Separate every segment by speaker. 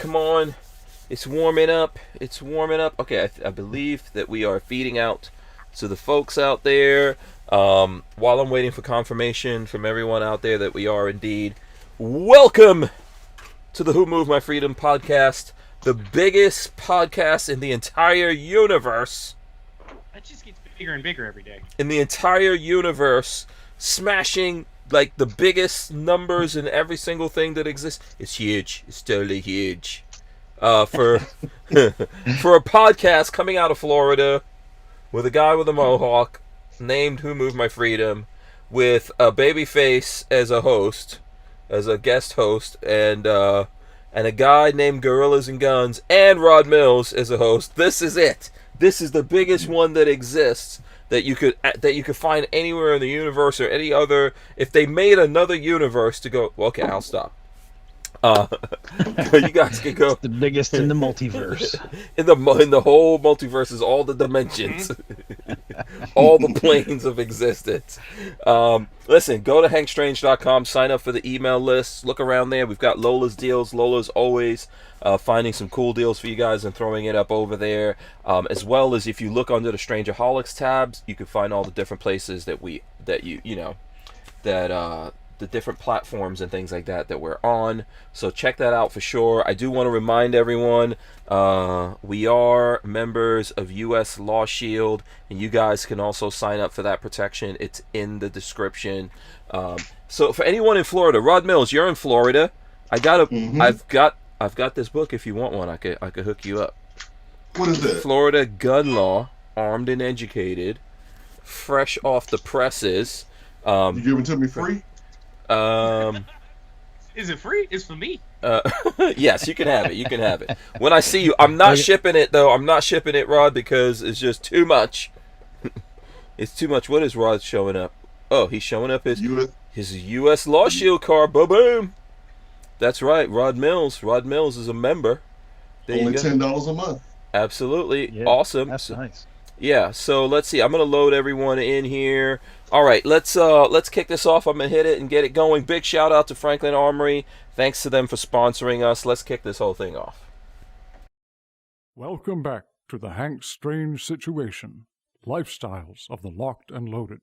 Speaker 1: Come on. It's warming up. It's warming up. Okay, I believe that we are feeding out to the folks out there. While I'm waiting for confirmation from everyone out there that we are indeed. Welcome to the Who Moved My Freedom podcast, the biggest podcast in the entire universe.
Speaker 2: That just gets bigger and bigger every day.
Speaker 1: In the entire universe, smashing like the biggest numbers in every single thing that exists. It's huge. It's totally huge. For for a podcast coming out of Florida with a guy with a mohawk named Who Moved My Freedom, with a babyface as a host, as a guest host, and a guy named Gorillas and Guns and Rod Mills as a host. This is it. This is the biggest one that exists that you could find anywhere in the universe or any other. If they made another universe to go, well, okay, I'll stop. You guys can go.
Speaker 3: It's the biggest in the multiverse.
Speaker 1: in the whole multiverse is all the dimensions, all the planes of existence. Listen, go to hankstrange.com, sign up for the email list, look around there. We've got Lola's deals. Lola's always finding some cool deals for you guys and throwing it up over there. As well as if you look under the Strangerholics tabs, you can find all the different places that the different platforms and things like that we're on. So check that out for sure. I do want to remind everyone, we are members of U.S. Law Shield, and you guys can also sign up for that protection. It's in the description. So for anyone in Florida, Rod Mills, you're in Florida. I've got this book. If you want one, I could hook you up.
Speaker 4: What is that?
Speaker 1: Florida Gun Law, Armed and Educated, fresh off the presses.
Speaker 4: You giving it to me free?
Speaker 2: Is it free? It's for me.
Speaker 1: Yes, you can have it. You can have it. When I see you, I'm not shipping it though. I'm not shipping it, Rod, because it's just too much. It's too much. What is Rod showing up? Oh, he's showing up his U.S. Law Shield card. Boom, boom. That's right, Rod Mills. Rod Mills is a member.
Speaker 4: There only $10 a month.
Speaker 1: Absolutely,
Speaker 3: yeah,
Speaker 1: awesome.
Speaker 3: That's nice.
Speaker 1: Yeah, so let's see. I'm gonna load everyone in here. All right, let's kick this off. I'm gonna hit it and get it going. Big shout out to Franklin Armory. Thanks to them for sponsoring us. Let's kick this whole thing off.
Speaker 5: Welcome back to the Hank Strange Situation, Lifestyles of the Locked and Loaded.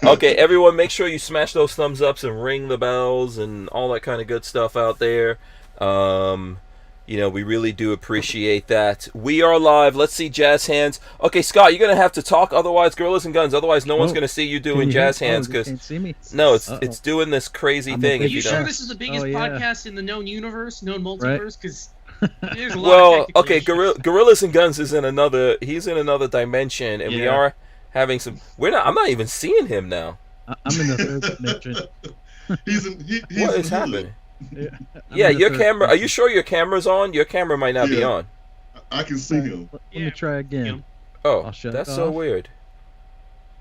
Speaker 1: Okay, everyone, make sure you smash those thumbs ups and ring the bells and all that kind of good stuff out there. We really do appreciate that. We are live. Let's see jazz hands. Okay, Scott, you're gonna have to talk. Otherwise, Gorillas and Guns. Otherwise, no one's gonna see you doing jazz hands because
Speaker 3: see me.
Speaker 1: No, it's doing this crazy thing.
Speaker 2: Are
Speaker 1: If
Speaker 2: you sure
Speaker 1: don't.
Speaker 2: this is the biggest podcast in the known universe, known multiverse? Because there's a lot of
Speaker 1: Well,
Speaker 2: technical
Speaker 1: okay,
Speaker 2: issues.
Speaker 1: Gorillas and Guns is in another. He's in another dimension, and we
Speaker 3: Yeah.
Speaker 1: are having some. I'm not even seeing him now.
Speaker 3: I'm in the third dimension.
Speaker 4: He's
Speaker 1: What
Speaker 4: in
Speaker 1: is
Speaker 4: Hulu.
Speaker 1: happening?
Speaker 3: Yeah,
Speaker 1: Yeah, your camera. Are you sure your camera's on? Your camera might not be
Speaker 4: Yeah.
Speaker 1: on.
Speaker 4: I can see him.
Speaker 3: Let me try again.
Speaker 1: Oh,
Speaker 3: I'll shut
Speaker 1: that's
Speaker 3: it
Speaker 1: so
Speaker 3: off.
Speaker 1: weird.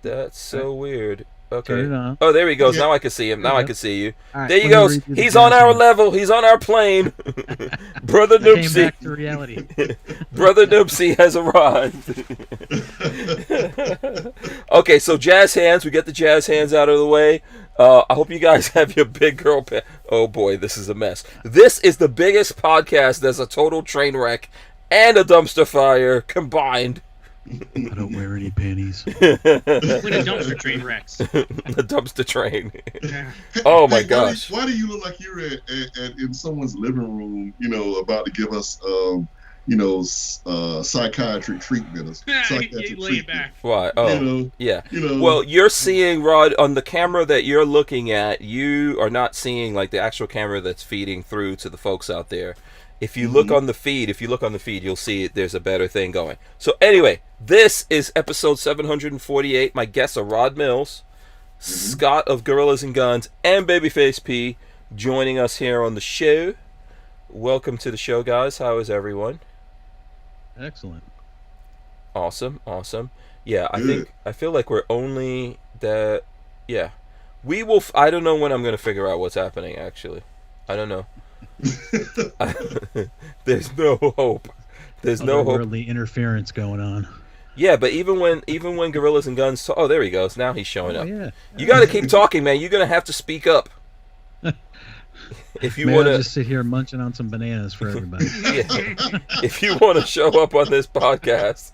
Speaker 1: That's so weird. Okay.
Speaker 3: Turn it on.
Speaker 1: Oh, there he goes.
Speaker 4: Yeah.
Speaker 1: Now I can see him. Now I
Speaker 3: Yeah.
Speaker 1: can see you.
Speaker 3: All right,
Speaker 1: There you
Speaker 3: let me
Speaker 1: go.
Speaker 3: redo the
Speaker 1: He's on
Speaker 3: jazz
Speaker 1: our
Speaker 3: hands.
Speaker 1: level. He's on our plane. Brother
Speaker 3: I came
Speaker 1: Noopsy.
Speaker 3: back to reality.
Speaker 1: Brother Noopsy has arrived. Okay, so jazz hands. We get the jazz hands out of the way. I hope you guys have your big girl Oh boy, this is a mess. This is the biggest podcast that's a total train wreck and a dumpster fire combined.
Speaker 3: I don't wear any panties.
Speaker 2: When a dumpster train wrecks.
Speaker 1: The dumpster train.
Speaker 2: Yeah.
Speaker 1: Oh my
Speaker 4: Hey,
Speaker 1: gosh.
Speaker 4: Why do you look like you're in someone's living room? About to give us psychiatric treatment.
Speaker 2: You lay it back.
Speaker 1: Why? Oh, yeah.
Speaker 4: Well,
Speaker 1: Well, you're seeing, Rod, on the camera that you're looking at, you are not seeing like the actual camera that's feeding through to the folks out there. If you look on the feed, you'll see there's a better thing going. So anyway, this is episode 748. My guests are Rod Mills, Scott of Gorillas and Guns, and Babyface P joining us here on the show. Welcome to the show, guys. How is everyone?
Speaker 3: Excellent.
Speaker 1: Awesome. Yeah, I feel like we're only that. Yeah, we will. I don't know when I'm gonna figure out what's happening. Actually, I don't know. There's no hope. There's no hope.
Speaker 3: Otherworldly interference going on.
Speaker 1: Yeah, but even when Gorillas and Guns. Oh, there he goes. Now he's showing up.
Speaker 3: Yeah.
Speaker 1: You got to keep talking, man. You're gonna have to speak up. If you
Speaker 3: May
Speaker 1: want
Speaker 3: I
Speaker 1: to,
Speaker 3: just sit here munching on some bananas for everybody?
Speaker 1: yeah, if you want to show up on this podcast,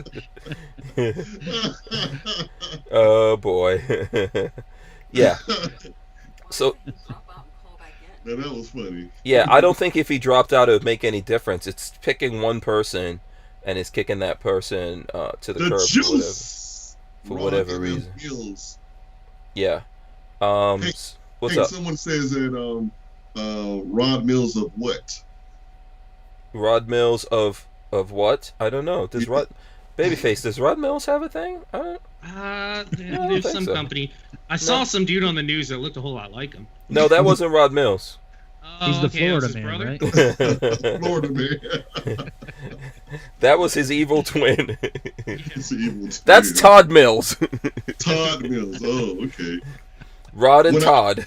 Speaker 1: oh boy, yeah. So
Speaker 4: Now that was funny.
Speaker 1: yeah, I don't think if he dropped out it would make any difference. It's picking one person, and it's kicking that person to the
Speaker 4: The
Speaker 1: curb
Speaker 4: juice.
Speaker 1: for whatever
Speaker 4: Rocking them
Speaker 1: reason.
Speaker 4: pills.
Speaker 1: Yeah.
Speaker 4: Hey,
Speaker 1: What's
Speaker 4: hey,
Speaker 1: up?
Speaker 4: someone says that Rod Mills of what?
Speaker 1: Rod Mills of what? I don't know. Does Rod Babyface? Does Rod Mills have a thing? I don't. don't
Speaker 2: There's
Speaker 1: think
Speaker 2: some
Speaker 1: so.
Speaker 2: company. I saw some dude on the news that looked a whole lot like him.
Speaker 1: No, that wasn't Rod Mills.
Speaker 2: Oh,
Speaker 3: He's the
Speaker 2: okay, that was
Speaker 3: Florida
Speaker 2: his
Speaker 3: man,
Speaker 2: brother?
Speaker 3: right?
Speaker 4: Florida man.
Speaker 1: That was his evil twin.
Speaker 4: It's evil.
Speaker 1: That's
Speaker 4: twin.
Speaker 1: Todd Mills.
Speaker 4: Todd Mills. Oh, okay.
Speaker 1: Rod and
Speaker 4: When
Speaker 1: Todd.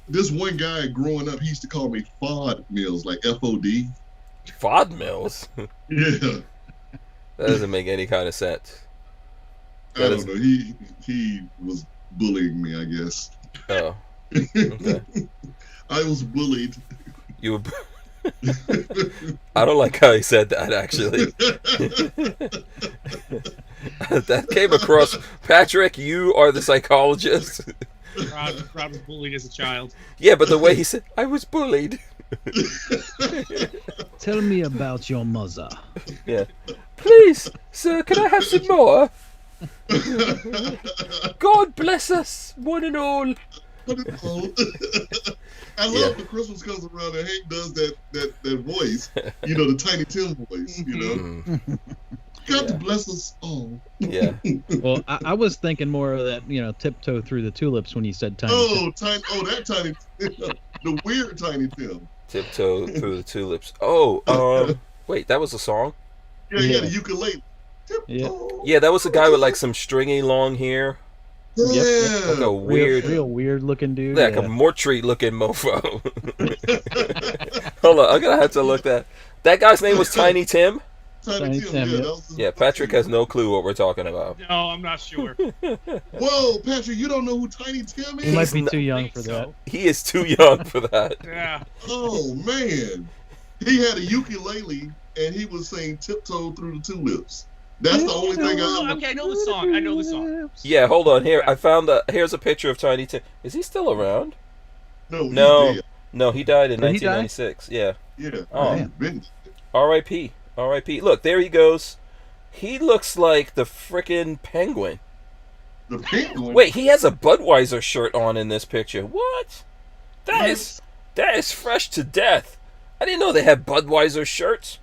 Speaker 4: This one guy growing up, he used to call me Fod Mills, like FOD.
Speaker 1: Fod Mills.
Speaker 4: Yeah.
Speaker 1: That doesn't make any kind of sense.
Speaker 4: I don't know. He was bullying me, I guess.
Speaker 1: Oh. Okay.
Speaker 4: I was bullied.
Speaker 1: You were... I don't like how he said that, actually. That came across... Patrick, you are the psychologist.
Speaker 2: Rod was bullied as a child.
Speaker 1: Yeah, but the way he said, I was bullied.
Speaker 3: Tell me about your mother.
Speaker 1: Yeah. Please, sir, can I have some more? God bless us, one and all.
Speaker 4: I love when Christmas comes around and Hank does that voice, the Tiny Tim voice, God to bless us all.
Speaker 1: Yeah.
Speaker 3: Well, I was thinking more of that, tiptoe through the tulips when you said tiny.
Speaker 4: That Tiny Tim, the weird Tiny Tim.
Speaker 1: Tiptoe through the tulips. Oh, wait, that was a song?
Speaker 4: Yeah, the ukulele.
Speaker 3: Yeah.
Speaker 1: Yeah, that was a guy with like some stringy long hair.
Speaker 4: Yeah.
Speaker 1: Like a weird,
Speaker 3: real weird looking dude.
Speaker 1: like a Mortree looking mofo. Hold on, I'm gonna have to look that guy's name was Tiny Tim?
Speaker 4: Tiny Tim,
Speaker 3: yeah.
Speaker 4: that was his
Speaker 1: Yeah, Patrick has no clue what we're talking about.
Speaker 2: No, I'm not sure.
Speaker 4: Whoa, Patrick, you don't know who Tiny Tim
Speaker 3: He
Speaker 4: is?
Speaker 3: might be
Speaker 1: not-
Speaker 3: too young
Speaker 2: think
Speaker 3: for
Speaker 2: so.
Speaker 3: that.
Speaker 1: He is too young for that.
Speaker 2: Yeah.
Speaker 4: Oh man, he had a ukulele and he was saying "Tiptoe Through the Tulips." That's the only thing I
Speaker 2: Oh,
Speaker 4: ever.
Speaker 2: okay, I know the song. I know the song.
Speaker 1: Yeah, hold on. Here, I found here's a picture of Tiny Tim. Is he still around?
Speaker 4: No, he's
Speaker 1: No.
Speaker 4: dead.
Speaker 1: No, he died in
Speaker 3: Did he die?
Speaker 1: 1996. Yeah.
Speaker 4: Yeah.
Speaker 1: Oh.
Speaker 4: He's been.
Speaker 1: R.I.P. R.I.P. Look, there he goes. He looks like the frickin' penguin.
Speaker 4: The penguin.
Speaker 1: Wait, he has a Budweiser shirt on in this picture. What? That is fresh to death. I didn't know they had Budweiser shirts.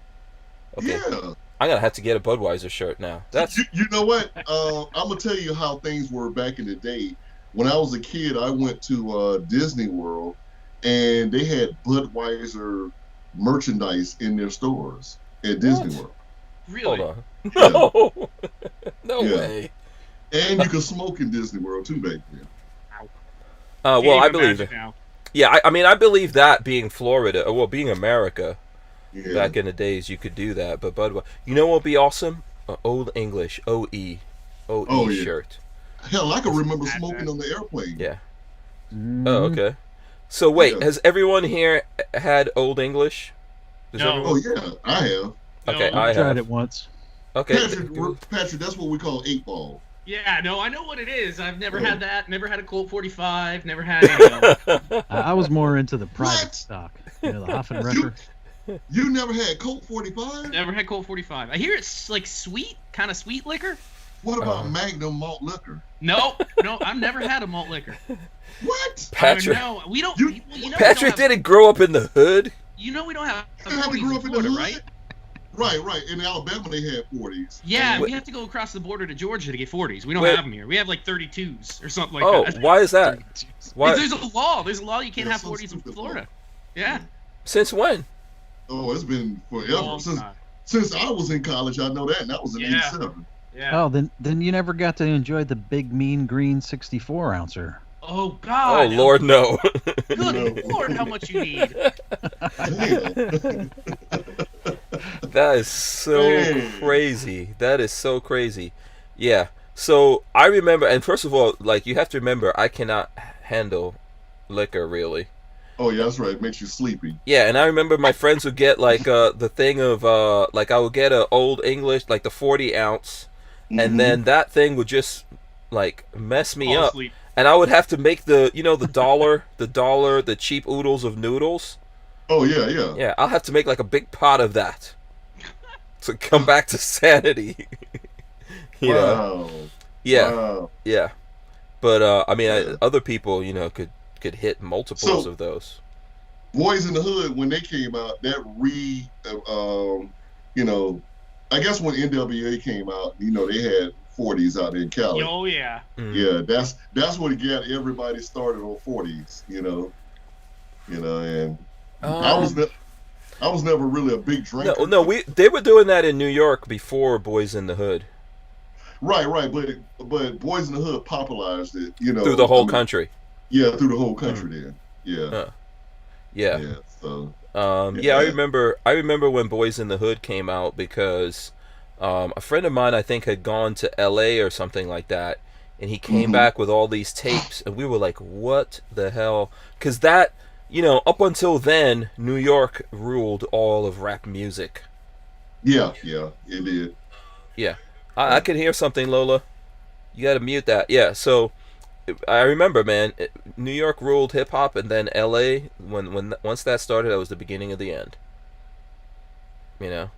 Speaker 1: Okay,
Speaker 4: Yeah.
Speaker 1: I'm gonna have to get a Budweiser shirt now. That's
Speaker 4: You know what? I'm gonna tell you how things were back in the day. When I was a kid, I went to Disney World, and they had Budweiser merchandise in their stores at Disney World.
Speaker 2: Really?
Speaker 1: hold on. No, no
Speaker 4: Yeah.
Speaker 1: way.
Speaker 4: And you could smoke in Disney World too back then.
Speaker 1: Well,
Speaker 2: Can't
Speaker 1: I
Speaker 2: even
Speaker 1: believe it.
Speaker 2: imagine now.
Speaker 1: Yeah, I mean, I believe that being Florida, well, being America,
Speaker 4: Yeah.
Speaker 1: back in the days, you could do that. But Budweiser, you know what would be awesome? Old English OE
Speaker 4: Oh, yeah.
Speaker 1: shirt.
Speaker 4: Hell, I can remember smoking on the airplane.
Speaker 1: Yeah.
Speaker 3: Mm.
Speaker 1: Oh, okay. So wait,
Speaker 4: Yeah.
Speaker 1: has everyone here had Old English? Does
Speaker 2: No.
Speaker 1: everyone-
Speaker 4: Oh yeah, I have.
Speaker 1: Okay,
Speaker 2: No.
Speaker 1: I
Speaker 3: I tried
Speaker 1: have.
Speaker 3: it once.
Speaker 1: Okay.
Speaker 4: Patrick, that's what we call 8-ball.
Speaker 2: Yeah, no, I know what it is. I've never had that. Never had a Colt 45. Never had any.
Speaker 3: I was more into the private
Speaker 4: What?
Speaker 3: stock. The Hoffenrecher.
Speaker 4: You never had Colt 45?
Speaker 2: Never had Colt 45. I hear it's like sweet, kind of sweet liquor.
Speaker 4: What about Magnum malt liquor?
Speaker 2: No, I've never had a malt liquor.
Speaker 4: What?
Speaker 1: Patrick,
Speaker 2: No, we don't.
Speaker 4: You-
Speaker 2: we don't
Speaker 1: Patrick
Speaker 2: have,
Speaker 1: didn't grow up in the hood.
Speaker 2: You know we don't have
Speaker 4: You had to
Speaker 2: 40s
Speaker 4: grow
Speaker 2: in
Speaker 4: up in
Speaker 2: Florida,
Speaker 4: the
Speaker 2: right?
Speaker 4: hood? Right. In Alabama, they had 40s.
Speaker 2: Yeah,
Speaker 1: Wait.
Speaker 2: we have to go across the border to Georgia to get 40s. We don't
Speaker 1: Wait.
Speaker 2: have them here. We have like 32s or something like
Speaker 1: Oh,
Speaker 2: that.
Speaker 1: why is that? Why?
Speaker 2: There's a law. There's a law you can't
Speaker 4: Yeah,
Speaker 2: have
Speaker 4: some
Speaker 2: 40s in
Speaker 4: stupid
Speaker 2: Florida.
Speaker 4: law.
Speaker 2: Yeah.
Speaker 1: Since when?
Speaker 4: Oh, it's been forever.
Speaker 2: Long
Speaker 4: Since
Speaker 2: time.
Speaker 4: since I was in college, I know that, and that was in
Speaker 2: Yeah.
Speaker 4: '87.
Speaker 2: Yeah.
Speaker 3: Oh, then you never got to enjoy the big mean green 64 ouncer.
Speaker 2: Oh
Speaker 1: Oh
Speaker 2: God.
Speaker 1: Lord, no.
Speaker 2: Good
Speaker 4: No.
Speaker 2: Lord, how much you need?
Speaker 4: Damn.
Speaker 1: That is so
Speaker 4: Hey.
Speaker 1: crazy. That is so crazy. Yeah. So I remember, and first of all, like you have to remember, I cannot handle liquor really.
Speaker 4: Oh yeah, that's right. It makes you sleepy.
Speaker 1: Yeah, and I remember my friends would get like the thing of like I would get a old English like the 40 ounce, and
Speaker 4: Hmm.
Speaker 1: then that thing would just like mess me
Speaker 2: Fall
Speaker 1: up,
Speaker 2: asleep.
Speaker 1: and I would have to make the cheap oodles of noodles.
Speaker 4: Oh yeah, yeah.
Speaker 1: Yeah, I'll have to make like a big pot of that to come back to sanity. you know,
Speaker 4: Wow.
Speaker 1: yeah,
Speaker 4: Wow.
Speaker 1: yeah. But I mean,
Speaker 4: Yeah.
Speaker 1: other people, could hit multiples
Speaker 4: So
Speaker 1: of those.
Speaker 4: Boys in the Hood, when they came out, you know, I guess when NWA came out, they had 40s out in Cali.
Speaker 2: Oh yeah.
Speaker 1: Mm.
Speaker 4: Yeah, that's what got everybody started on 40s. And I was
Speaker 1: Um,
Speaker 4: I was never really a big drinker.
Speaker 1: no, they were doing that in New York before Boys in the Hood
Speaker 4: Right, but Boys in the Hood popularized it.
Speaker 1: through the whole country.
Speaker 4: Yeah, through the whole country. Then, yeah,
Speaker 1: Huh. Yeah.
Speaker 4: yeah. So,
Speaker 1: Yeah, I remember when Boys in the Hood came out because a friend of mine I think had gone to LA or something like that, and he came back with all these tapes, and we were like, "What the hell?" Because that, up until then, New York ruled all of rap music.
Speaker 4: yeah, it did.
Speaker 1: Yeah, I could hear something, Lola. You got to mute that. Yeah, so I remember, man, New York ruled hip hop, and then LA. When once that started, that was the beginning of the end.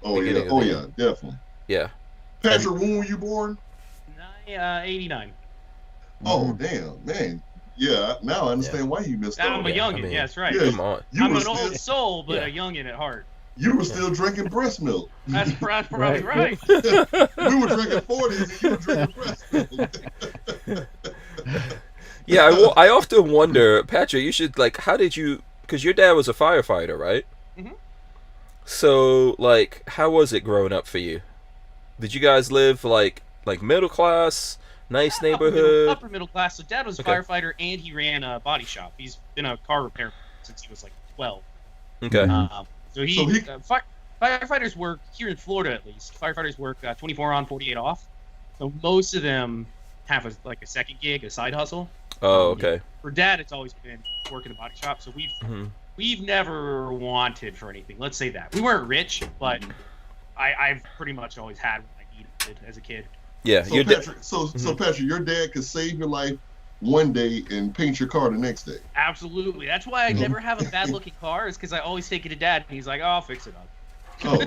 Speaker 4: Oh
Speaker 1: Beginning
Speaker 4: yeah,
Speaker 1: of
Speaker 4: oh
Speaker 1: the
Speaker 4: yeah,
Speaker 1: end.
Speaker 4: definitely.
Speaker 1: Yeah.
Speaker 4: Patrick, when were you born?
Speaker 2: 89.
Speaker 4: Oh damn, man. Yeah, now I understand why you missed
Speaker 2: I'm
Speaker 4: out.
Speaker 2: a youngin'.
Speaker 1: I mean,
Speaker 2: Yes, right.
Speaker 4: Yeah,
Speaker 1: Come on.
Speaker 4: you
Speaker 2: I'm
Speaker 4: were
Speaker 2: an
Speaker 4: still,
Speaker 2: old soul, but
Speaker 1: Yeah.
Speaker 2: a youngin' at heart.
Speaker 4: you were still drinking breast milk.
Speaker 2: That's probably right.
Speaker 4: We were drinking 40s and you were drinking breast milk.
Speaker 1: Yeah, I often wonder, Patrick. You should how did you? Because your dad was a firefighter, right?
Speaker 2: Mhm.
Speaker 1: So how was it growing up for you? Did you guys live like middle class, nice neighborhood?
Speaker 2: Upper middle class. So dad was a
Speaker 1: Okay.
Speaker 2: firefighter and he ran a body shop. He's been a car repairman since he was like 12.
Speaker 1: Okay.
Speaker 2: So firefighters work here in Florida at least. Firefighters work 24 on, 48 off. So most of them have a second gig, a side hustle.
Speaker 1: Oh, okay.
Speaker 2: For dad, it's always been working the body shop. So
Speaker 1: Mhm.
Speaker 2: we've never wanted for anything. Let's say that we weren't rich, but I've pretty much always had what I needed as a kid.
Speaker 1: Yeah,
Speaker 4: So
Speaker 1: your dad.
Speaker 4: Patrick, Patrick, your dad could save your life one day and paint your car the next day.
Speaker 2: Absolutely. That's why I never have a bad looking car, is because I always take it to dad and he's like, "Oh, I'll fix it up."
Speaker 4: Oh,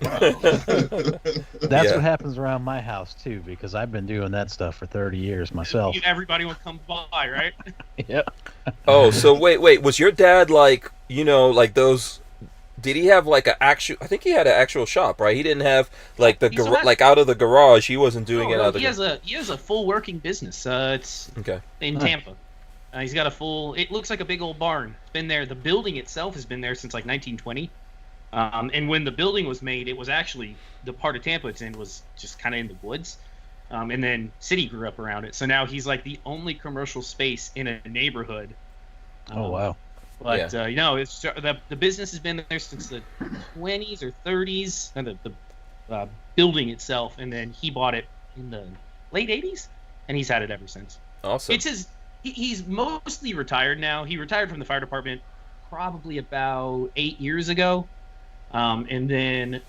Speaker 4: wow.
Speaker 3: That's
Speaker 1: Yeah.
Speaker 3: what happens around my house too, because I've been doing that stuff for 30 years myself.
Speaker 2: Everybody will come by, right?
Speaker 3: Yep.
Speaker 1: Oh, so wait. Was your dad like those? Did he have like a actual? I think he had an actual shop, right? He didn't have like
Speaker 2: He still has-
Speaker 1: out of the garage. He wasn't doing it
Speaker 2: No,
Speaker 1: out of the.
Speaker 2: he has a full working business. It's
Speaker 1: Okay.
Speaker 2: in
Speaker 3: Nice.
Speaker 2: Tampa. He's got a full. It looks like a big old barn. It's been there. The building itself has been there since like 1920. And when the building was made, it was actually the part of Tampa it's in was just kind of in the woods. And then city grew up around it. So now he's like the only commercial space in a neighborhood.
Speaker 3: Oh wow.
Speaker 2: But it's the business has been there since the 20s or 30s, and the building itself, and then he bought it in the late 80s, and he's had it ever since.
Speaker 1: Awesome.
Speaker 2: He's mostly retired now. He retired from the fire department probably about 8 years ago, and then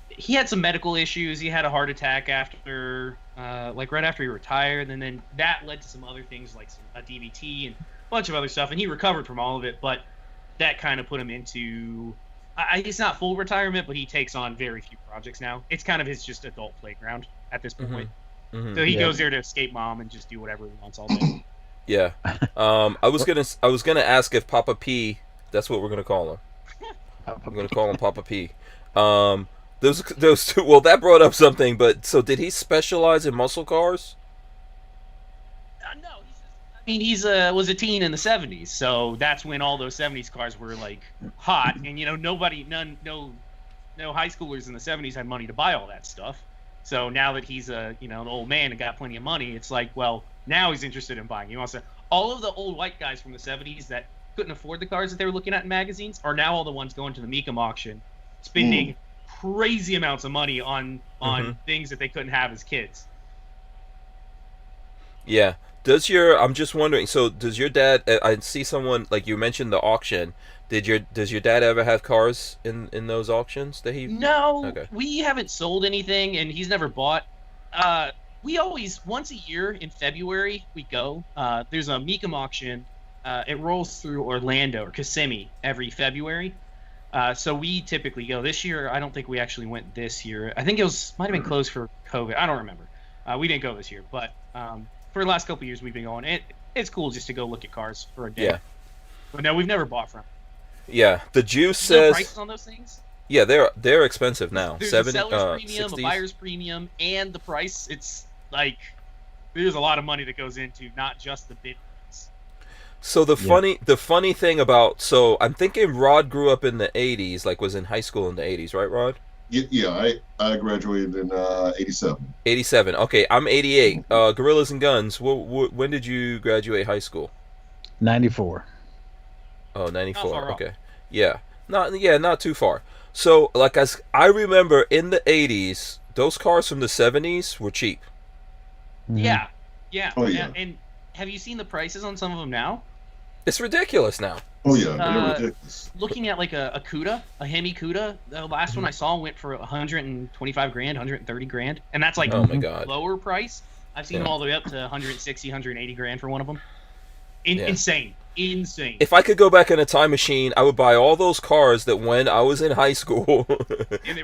Speaker 2: he had some medical issues. He had a heart attack after, right after he retired, and then that led to some other things like a DVT and bunch of other stuff, and he recovered from all of it, but that kind of put him into it's not full retirement, but he takes on very few projects now. It's kind of his just adult playground at this point.
Speaker 1: Mhm.
Speaker 2: So he
Speaker 3: Yeah.
Speaker 2: goes there to escape mom and just do whatever he wants all day.
Speaker 1: Yeah. I was gonna ask if Papa P. That's what we're gonna call him. I'm gonna call him Papa P. Those two. Well, that brought up something. But so did he specialize in muscle cars?
Speaker 2: No, he's was a teen in the 70s, so that's when all those 70s cars were like hot, and no high schoolers in the 70s had money to buy all that stuff. So now that he's an old man and got plenty of money, it's like, well, now he's interested in buying. He wants to. All of the old white guys from the 70s that couldn't afford the cars that they were looking at in magazines are now all the ones going to the Mecum auction, spending crazy amounts of money on things that they couldn't have as kids.
Speaker 1: Yeah. I'm just wondering. So does your dad? I see someone like you mentioned the auction. Does your dad ever have cars in those auctions that he?
Speaker 2: No,
Speaker 1: Okay.
Speaker 2: we haven't sold anything, and he's never bought. We always, once a year in February, we go. There's a Mecum auction. It rolls through Orlando or Kissimmee every February. So we typically go. This year, I don't think we actually went this year. I think might have been closed for COVID. I don't remember. We didn't go this year, but for the last couple of years, we've been going. It's cool just to go look at cars for a day.
Speaker 1: Yeah.
Speaker 2: But no, we've never bought from.
Speaker 1: Yeah, the juice
Speaker 2: Do you know
Speaker 1: says.
Speaker 2: prices on those things?
Speaker 1: Yeah, they're expensive now.
Speaker 2: There's
Speaker 1: 70,
Speaker 2: a seller's premium,
Speaker 1: 60s.
Speaker 2: a buyer's premium, and the price. It's like there's a lot of money that goes into not just the bid.
Speaker 1: So the funny thing about I'm thinking Rod grew up in the 80s, like was in high school in the 80s, right, Rod?
Speaker 4: Yeah, I graduated in 87.
Speaker 1: 87. Okay, I'm 88. Gorillas and Guns. When did you graduate high school?
Speaker 3: 94.
Speaker 1: Oh, 94.
Speaker 2: Not far off.
Speaker 1: Okay. Yeah. Not too far. So, like as I remember in the 80s, those cars from the 70s were cheap.
Speaker 3: Mhm.
Speaker 2: Yeah.
Speaker 4: Oh, yeah.
Speaker 2: And have you seen the prices on some of them now?
Speaker 1: It's ridiculous now.
Speaker 4: Oh yeah, they're ridiculous.
Speaker 2: Looking at like a Cuda, a Hemi Cuda, the last one I saw went for 125 grand, 130 grand, and that's like
Speaker 1: Oh my god.
Speaker 2: lower price. I've seen them all the way up to 160, 180 grand for one of them. Insane.
Speaker 1: If I could go back in a time machine, I would buy all those cars that when I was in high school were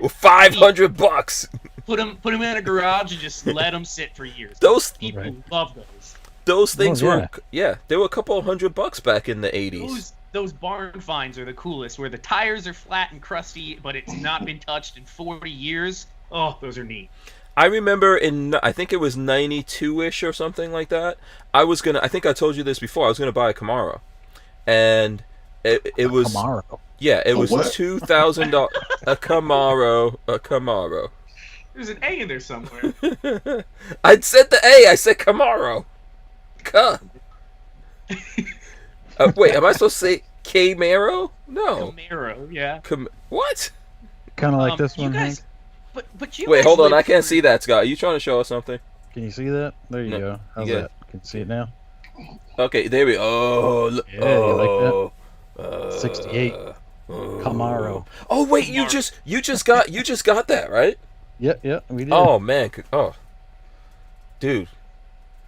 Speaker 1: $500.
Speaker 2: Put them in a garage and just let them sit for years.
Speaker 1: Those
Speaker 2: People love those.
Speaker 1: Those things
Speaker 3: Oh, yeah.
Speaker 1: were they were a couple $100 back in the 80s.
Speaker 2: Those barn finds are the coolest, where the tires are flat and crusty, but it's not been touched in 40 years. Oh, those are neat.
Speaker 1: I remember I think it was 92-ish or something like that. I think I told you this before. I was gonna buy a Camaro, and it was
Speaker 3: Camaro.
Speaker 1: Yeah, it was
Speaker 4: what?
Speaker 1: $2,000. A Camaro.
Speaker 2: There's an A in there somewhere.
Speaker 1: I said the A. I said Camaro. Wait, am I supposed to say Camaro? No.
Speaker 2: Camaro, yeah.
Speaker 1: What?
Speaker 3: Kind of like this
Speaker 2: you
Speaker 3: one,
Speaker 2: guys,
Speaker 3: Hank.
Speaker 2: but you
Speaker 1: Wait,
Speaker 2: guys
Speaker 1: hold on.
Speaker 2: live
Speaker 1: I can't
Speaker 2: through-
Speaker 1: see that, Scott. Are you trying to show us something?
Speaker 3: Can you see that? There you
Speaker 1: No,
Speaker 3: go. How's
Speaker 1: you
Speaker 3: that? Can you see it now?
Speaker 1: Okay, there we go. Oh, look.
Speaker 3: Yeah, you like
Speaker 1: that?
Speaker 3: 68 Camaro.
Speaker 1: Oh wait, you just got that, right?
Speaker 3: Yeah, we did.
Speaker 1: Oh man, dude,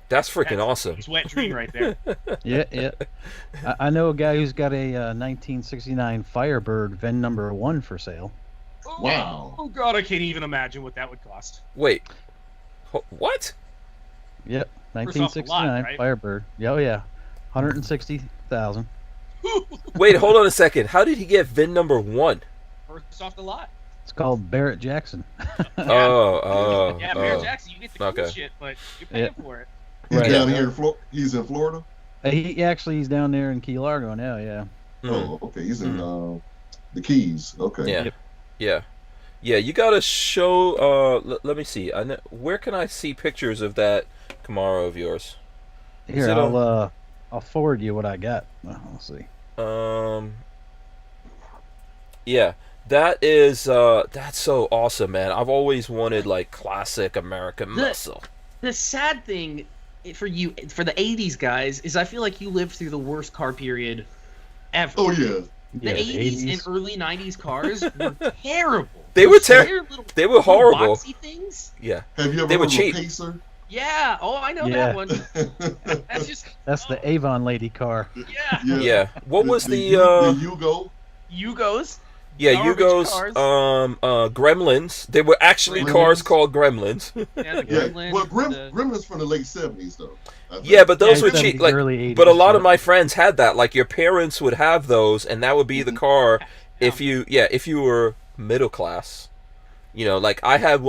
Speaker 1: that's freaking awesome.
Speaker 2: It's wet dream right there.
Speaker 3: Yeah. I know a guy who's got a 1969 Firebird VIN number 1 for sale.
Speaker 4: Wow.
Speaker 2: Oh god, I can't even imagine what that would cost.
Speaker 1: Wait, what?
Speaker 3: Yep,
Speaker 2: First off, a
Speaker 3: 1969
Speaker 2: lot, right?
Speaker 3: Firebird. Oh yeah, 160,000.
Speaker 1: Wait, hold on a second. How did he get VIN number 1?
Speaker 2: First off the lot.
Speaker 3: It's called Barrett Jackson.
Speaker 1: Oh.
Speaker 2: Yeah, Mayor Jackson, you get the cool
Speaker 1: Okay.
Speaker 2: shit, but you're paying for it.
Speaker 4: He's
Speaker 3: Right.
Speaker 4: down here in Florida. He's in Florida.
Speaker 3: He's down there in Key Largo now. Yeah.
Speaker 4: Oh, okay. He's in the Keys. Okay.
Speaker 1: Yeah.
Speaker 3: Yep.
Speaker 1: Yeah. You gotta show. Let me see. Where can I see pictures of that Camaro of yours?
Speaker 3: Here, I'll forward you what I got. Let's see.
Speaker 1: Yeah, that's so awesome, man. I've always wanted like classic American muscle.
Speaker 2: The sad thing for the 80s guys is I feel like you lived through the worst car period ever.
Speaker 4: Oh yeah.
Speaker 2: The 80s and early 90s cars were terrible.
Speaker 1: They were
Speaker 2: Little-
Speaker 1: They were horrible.
Speaker 2: boxy things.
Speaker 1: Yeah.
Speaker 4: Have you ever
Speaker 1: They were
Speaker 4: heard of a
Speaker 1: cheap.
Speaker 4: Pacer?
Speaker 2: Yeah. Oh, I know
Speaker 3: Yeah.
Speaker 2: that one. That's just.
Speaker 3: That's the Avon lady car.
Speaker 2: Yeah.
Speaker 1: Yeah. What was the
Speaker 4: Yugo?
Speaker 2: Yugos.
Speaker 1: Yeah,
Speaker 2: Garbage
Speaker 1: Yugo's
Speaker 2: cars.
Speaker 1: Gremlins. They were actually cars called Gremlins.
Speaker 2: Yeah, the
Speaker 4: Yeah.
Speaker 2: Gremlins.
Speaker 4: Well,
Speaker 2: the-
Speaker 4: Gremlins from the late 70s though. I think.
Speaker 1: Yeah, but those
Speaker 3: Yeah,
Speaker 1: were
Speaker 3: it's
Speaker 1: cheap.
Speaker 3: the
Speaker 1: Like,
Speaker 3: early 80s,
Speaker 1: but a lot of
Speaker 3: yeah.
Speaker 1: my friends had that. Like your parents would have those, and that would be the car if you were middle class. You know, like I had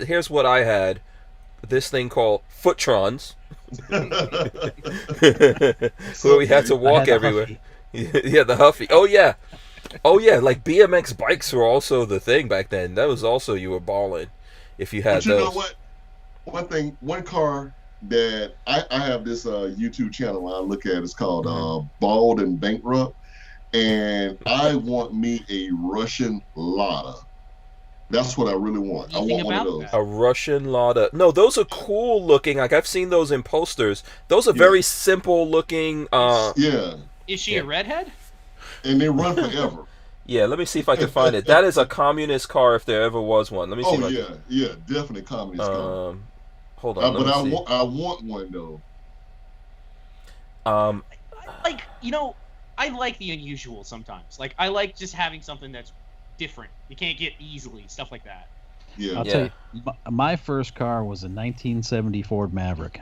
Speaker 1: here's what I had. This thing called Footrons. Where we had to walk
Speaker 3: I had a
Speaker 1: everywhere.
Speaker 3: Huffy.
Speaker 1: Yeah, the Huffy. Oh yeah, like BMX bikes were also the thing back then. That was also, you were balling if you had
Speaker 4: But you
Speaker 1: those.
Speaker 4: know what? One car that I have this YouTube channel I look at. It's called Bald and Bankrupt, and I want me a Russian Lola. That's what I really want. I
Speaker 2: Anything
Speaker 4: want one of
Speaker 2: about
Speaker 4: those.
Speaker 2: that?
Speaker 1: A Russian Lotta. No, those are cool looking. Like I've seen those in posters. Those are very simple looking.
Speaker 4: Yeah,
Speaker 2: Is she
Speaker 1: Yeah.
Speaker 2: a redhead?
Speaker 4: and they run forever.
Speaker 1: Yeah, let me see if I can find it. That is a communist car if there ever was one. Let me see.
Speaker 4: Oh
Speaker 1: if
Speaker 4: yeah, yeah, definitely communist car.
Speaker 1: Hold on.
Speaker 4: But
Speaker 1: let me see.
Speaker 4: I want one though.
Speaker 1: Um,
Speaker 2: Like, I like the unusual sometimes. Like, I like just having something that's different. You can't get easily, stuff like that.
Speaker 4: Yeah.
Speaker 3: I'll tell you, my first car was a 1970 Ford Maverick.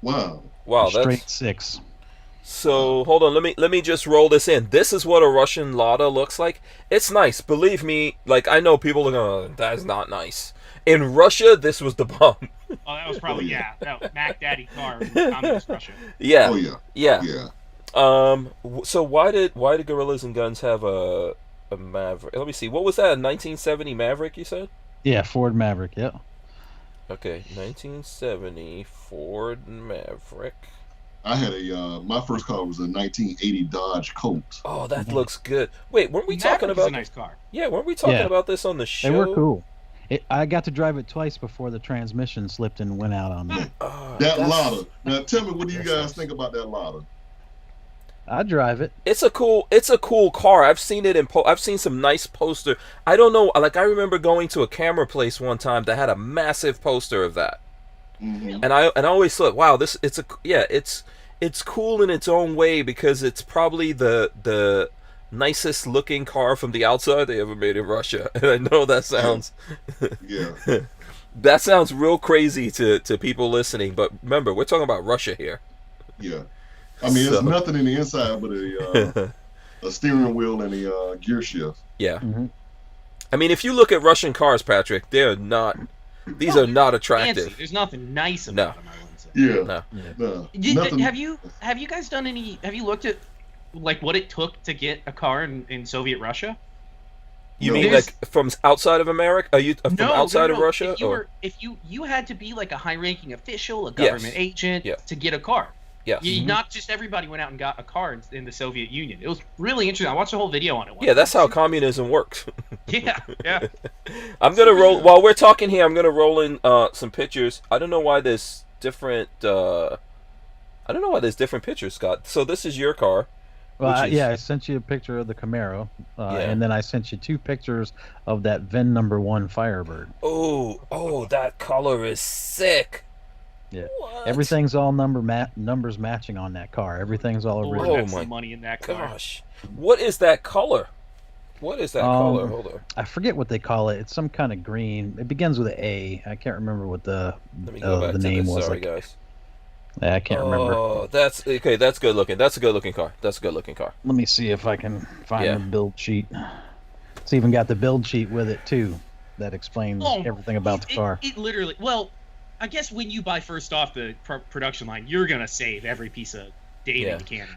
Speaker 4: Wow.
Speaker 1: wow,
Speaker 3: Straight
Speaker 1: that's
Speaker 3: 6.
Speaker 1: so. Hold on. Let me just roll this in. This is what a Russian Lotta looks like. It's nice. Believe me. Like I know people are going, that's not nice. In Russia, this was the bomb.
Speaker 2: Oh, that was probably,
Speaker 4: Oh, yeah.
Speaker 2: that Mac Daddy car in communist Russia.
Speaker 1: Yeah.
Speaker 4: Oh yeah.
Speaker 1: Yeah.
Speaker 4: Yeah.
Speaker 1: So why did Gorillas and Guns have a Maverick? Let me see. What was that? A 1970 Maverick? You said?
Speaker 3: Yeah, Ford Maverick. Yeah.
Speaker 1: Okay, 1970 Ford Maverick.
Speaker 4: I had my first car was a 1980 Dodge Colt.
Speaker 1: Oh, that looks good. Wait, weren't we
Speaker 2: Maverick
Speaker 1: talking
Speaker 2: is a
Speaker 1: about?
Speaker 2: nice car.
Speaker 1: Yeah, weren't we talking
Speaker 3: Yeah.
Speaker 1: about this on the show?
Speaker 3: They were cool. I got to drive it twice before the transmission slipped and went out on me.
Speaker 1: Oh,
Speaker 4: That
Speaker 1: that's-
Speaker 4: Lotta. Now tell me, what do you
Speaker 1: that's
Speaker 4: guys
Speaker 1: nice.
Speaker 4: think about that Lotta?
Speaker 3: I drive it.
Speaker 1: It's a cool car. I've seen it I've seen some nice poster. I don't know. Like I remember going to a camera place one time that had a massive poster of that.
Speaker 4: Mm-hmm.
Speaker 1: And I always thought, wow, it's cool in its own way because it's probably the nicest looking car from the outside they ever made in Russia. And I know that sounds
Speaker 4: Yeah.
Speaker 1: that sounds real crazy to people listening, but remember, we're talking about Russia here.
Speaker 4: Yeah. I mean,
Speaker 1: So-
Speaker 4: it's nothing in the inside but a steering wheel and a gear shift.
Speaker 1: Yeah.
Speaker 3: Mhm.
Speaker 1: I mean, if you look at Russian cars, Patrick, they're not. These are not attractive.
Speaker 2: Fancy. There's nothing nice
Speaker 1: No.
Speaker 2: about them, I wouldn't say.
Speaker 4: Yeah.
Speaker 1: No.
Speaker 4: No, nothing.
Speaker 2: Have you guys done any? Have you looked at like what it took to get a car in Soviet Russia?
Speaker 1: You
Speaker 4: No.
Speaker 1: mean
Speaker 2: There's-
Speaker 1: like from outside of America? Are you from outside of Russia?
Speaker 2: If you
Speaker 1: or?
Speaker 2: you had to be like a high-ranking official, a government agent
Speaker 1: Yeah.
Speaker 2: to get a car.
Speaker 1: Yes.
Speaker 2: Not just everybody went out and got a car in the Soviet Union. It was really interesting. I watched a whole video on it.
Speaker 1: Yeah, that's how communism works.
Speaker 2: Yeah, yeah.
Speaker 1: I'm gonna roll while we're talking here. I'm gonna roll in some pictures. I don't know why there's different. I don't know why there's different pictures, Scott. So this is your car.
Speaker 3: Well,
Speaker 1: Which is-
Speaker 3: yeah, I sent you a picture of the Camaro,
Speaker 1: Yeah.
Speaker 3: and then I sent you 2 pictures of that VIN number 1 Firebird.
Speaker 1: Oh, that color is sick.
Speaker 3: Yeah.
Speaker 1: What?
Speaker 3: Everything's all numbers matching on that car. Everything's all
Speaker 2: Lord,
Speaker 3: original.
Speaker 1: Oh
Speaker 2: that's
Speaker 1: my
Speaker 2: some money in that car.
Speaker 1: Gosh, what is that color? What is that color? Hold on.
Speaker 3: I forget what they call it. It's some kind of green. It begins with an A. I can't remember what the
Speaker 1: Let me go back
Speaker 3: the
Speaker 1: to
Speaker 3: name
Speaker 1: this.
Speaker 3: was.
Speaker 1: Sorry,
Speaker 3: Like,
Speaker 1: guys.
Speaker 3: I can't remember.
Speaker 1: Oh, that's okay. That's good looking. That's a good looking car. That's a good looking car.
Speaker 3: Let me see if I can find
Speaker 1: Yeah.
Speaker 3: the build sheet. It's even got the build sheet with it too. That explains everything about the car.
Speaker 2: It literally. Well, I guess when you buy first off the production line, you're gonna save every piece of data
Speaker 1: Yeah.
Speaker 2: you can.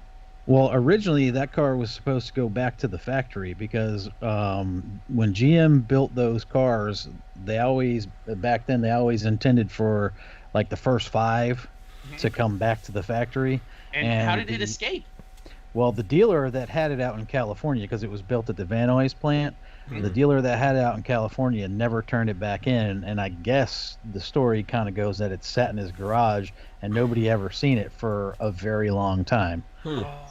Speaker 3: Well, originally that car was supposed to go back to the factory because when GM built those cars, they always intended for like the first 5 to come back to the factory.
Speaker 2: And how did it
Speaker 3: the-
Speaker 2: escape?
Speaker 3: Well, the dealer that had it out in California, because it was built at the Van Nuys plant, the dealer that had it out in California never turned it back in. And I guess the story kind of goes that it sat in his garage and nobody ever seen it for a very long time.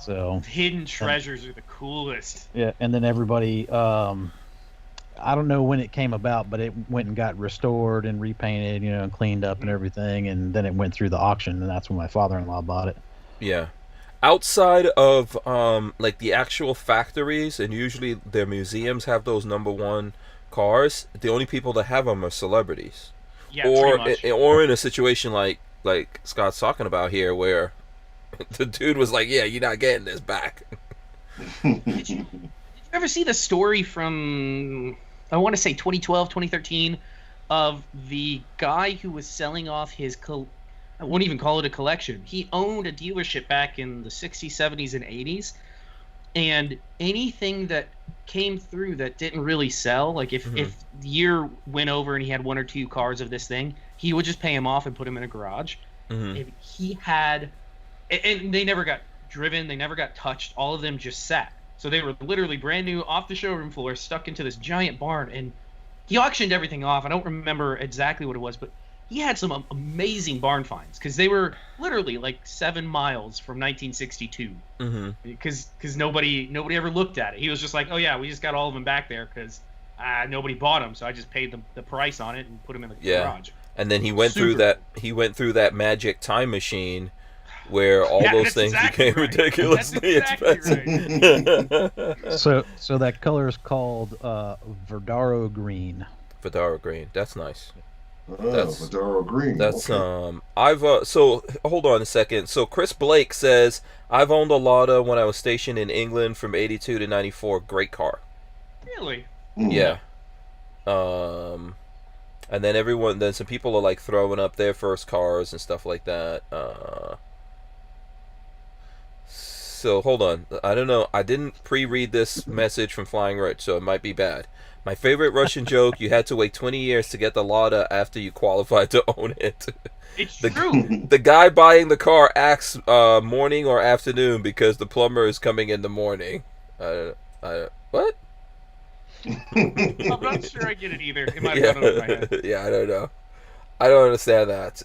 Speaker 3: So
Speaker 2: Hidden treasures are the coolest.
Speaker 3: yeah, and then everybody, I don't know when it came about, but it went and got restored and repainted, and cleaned up and everything, and then it went through the auction, and that's when my father-in-law bought it.
Speaker 1: Yeah. Outside of like the actual factories, and usually their museums have those number 1 cars, the only people that have them are celebrities.
Speaker 2: Yeah,
Speaker 1: or
Speaker 2: pretty much.
Speaker 1: or in a situation like Scott's talking about here, where the dude was like, "Yeah, you're not getting this back."
Speaker 2: Did you ever see the story from, I want to say 2012, 2013, of the guy who was selling off his, I won't even call it a collection. He owned a dealership back in the 60s, 70s, and 80s. And anything that came through that didn't really sell, like if the year went over and he had 1 or 2 cars of this thing, he would just pay him off and put him in a garage. And he had, and they never got driven, they never got touched, all of them just sat. So they were literally brand new, off the showroom floor, stuck into this giant barn, and he auctioned everything off. I don't remember exactly what it was, but he had some amazing barn finds because they were literally like 7 miles from 1962.
Speaker 1: Mm-hmm.
Speaker 2: Because nobody ever looked at it. He was just like, oh yeah, we just got all of them back there because nobody bought them, so I just paid the price on it and put them in the garage.
Speaker 1: And then he went through that magic time machine where all those things became ridiculously expensive.
Speaker 2: Right.
Speaker 3: So that color is called Verdaro green.
Speaker 1: Verdaro green. That's nice.
Speaker 4: That's Verdaro green.
Speaker 1: That's
Speaker 4: okay.
Speaker 1: I've so hold on a second. So Chris Blake says I've owned a Lola when I was stationed in England from 82 to 94. Great car.
Speaker 2: Really?
Speaker 1: Yeah. And then some people are like throwing up their first cars and stuff like that. So hold on. I don't know. I didn't pre-read this message from Flying Rich, so it might be bad. My favorite Russian joke: you had to wait 20 years to get the Lola after you qualified to own it.
Speaker 2: It's true.
Speaker 1: The guy buying the car asks morning or afternoon because the plumber is coming in the morning. What?
Speaker 2: I'm not sure I get it either. It might have gone over my head.
Speaker 1: Yeah, I don't know. I don't understand that.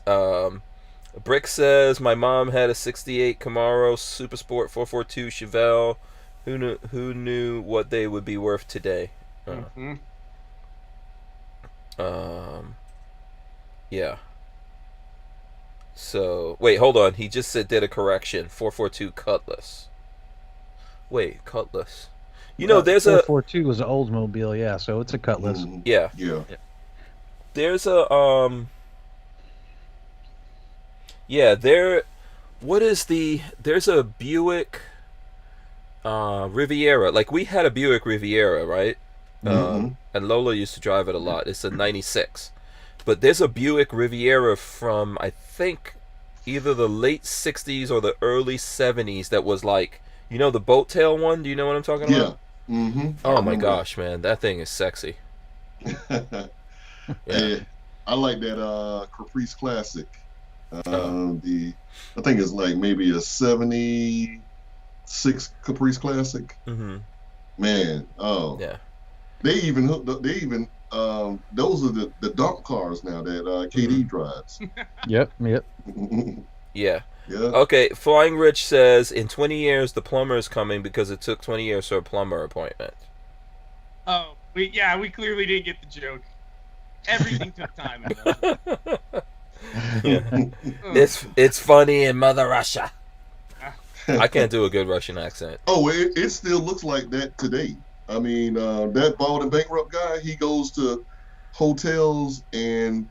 Speaker 1: Brick says my mom had a '68 Camaro Super Sport 442 Chevelle. Who knew what they would be worth today?
Speaker 2: Mm-hmm.
Speaker 1: Yeah. So wait, hold on. He just did a correction. 442 Cutlass. Wait, Cutlass. You know, there's
Speaker 3: 442 was an Oldsmobile, yeah. So it's a Cutlass.
Speaker 1: Yeah. There's a Yeah, there's a Buick Riviera. Like we had a Buick Riviera, right? And Lola used to drive it a lot. It's a 96. But there's a Buick Riviera from I think either the late 60s or the early 70s that was like, you know, the boat tail one? Do you know what I'm talking about?
Speaker 4: Yeah.
Speaker 1: Oh my gosh, man, that thing is sexy.
Speaker 4: Yeah. I like that Caprice Classic. I think it's like maybe a 76 Caprice Classic. Man,
Speaker 1: yeah.
Speaker 4: They even those are the dump cars now that KD drives.
Speaker 3: Yep.
Speaker 1: Yeah.
Speaker 4: Yeah.
Speaker 1: Okay, Flying Rich says in 20 years the plumber is coming because it took 20 years for a plumber appointment.
Speaker 2: Oh, we clearly didn't get the joke. Everything took time.
Speaker 1: It's funny in Mother Russia. I can't do a good Russian accent.
Speaker 4: Oh, it still looks like that today. I mean, that bald and bankrupt guy, he goes to hotels, and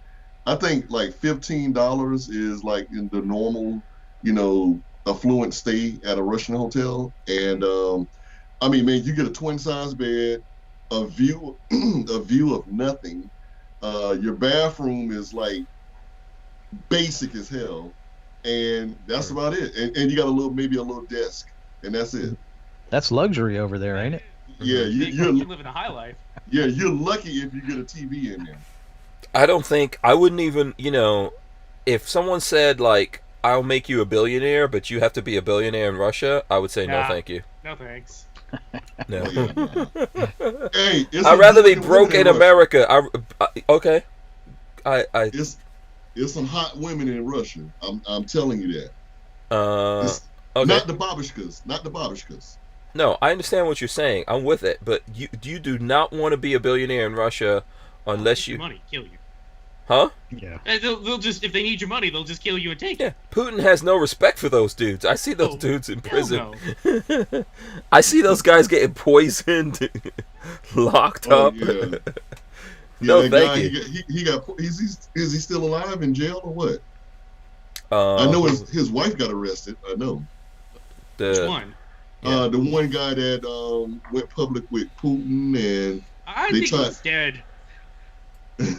Speaker 4: I think like $15 is like in the normal, you know, affluent stay at a Russian hotel. And I mean, man, you get a twin size bed, a view of nothing. Your bathroom is like basic as hell, and that's about it. And you got maybe a little desk, and that's it.
Speaker 3: That's luxury over there, ain't it?
Speaker 4: Yeah, you're
Speaker 2: living a high life.
Speaker 4: Yeah, you're lucky if you get a TV in there.
Speaker 1: I wouldn't even, you know, if someone said like, I'll make you a billionaire, but you have to be a billionaire in Russia, I would say no thank you.
Speaker 2: No thanks.
Speaker 1: No.
Speaker 4: Hey,
Speaker 1: I'd rather be broke in America. Okay.
Speaker 4: It's some hot women in Russia. I'm telling you that.
Speaker 1: Okay.
Speaker 4: Not the babushkas.
Speaker 1: No, I understand what you're saying. I'm with it, but you do not want to be a billionaire in Russia unless you
Speaker 2: money kill you.
Speaker 1: Huh?
Speaker 3: Yeah.
Speaker 2: They'll just, if they need your money, they'll just kill you and take it.
Speaker 1: Putin has no respect for those dudes. I see those dudes in prison.
Speaker 2: No.
Speaker 1: I see those guys getting poisoned, locked up.
Speaker 4: Yeah.
Speaker 1: No,
Speaker 4: that
Speaker 1: thank
Speaker 4: guy,
Speaker 1: you.
Speaker 4: Is he still alive in jail or what? I know his wife got arrested. I know.
Speaker 2: Which one?
Speaker 4: The one guy that went public with Putin, and
Speaker 2: I think he's dead. I'm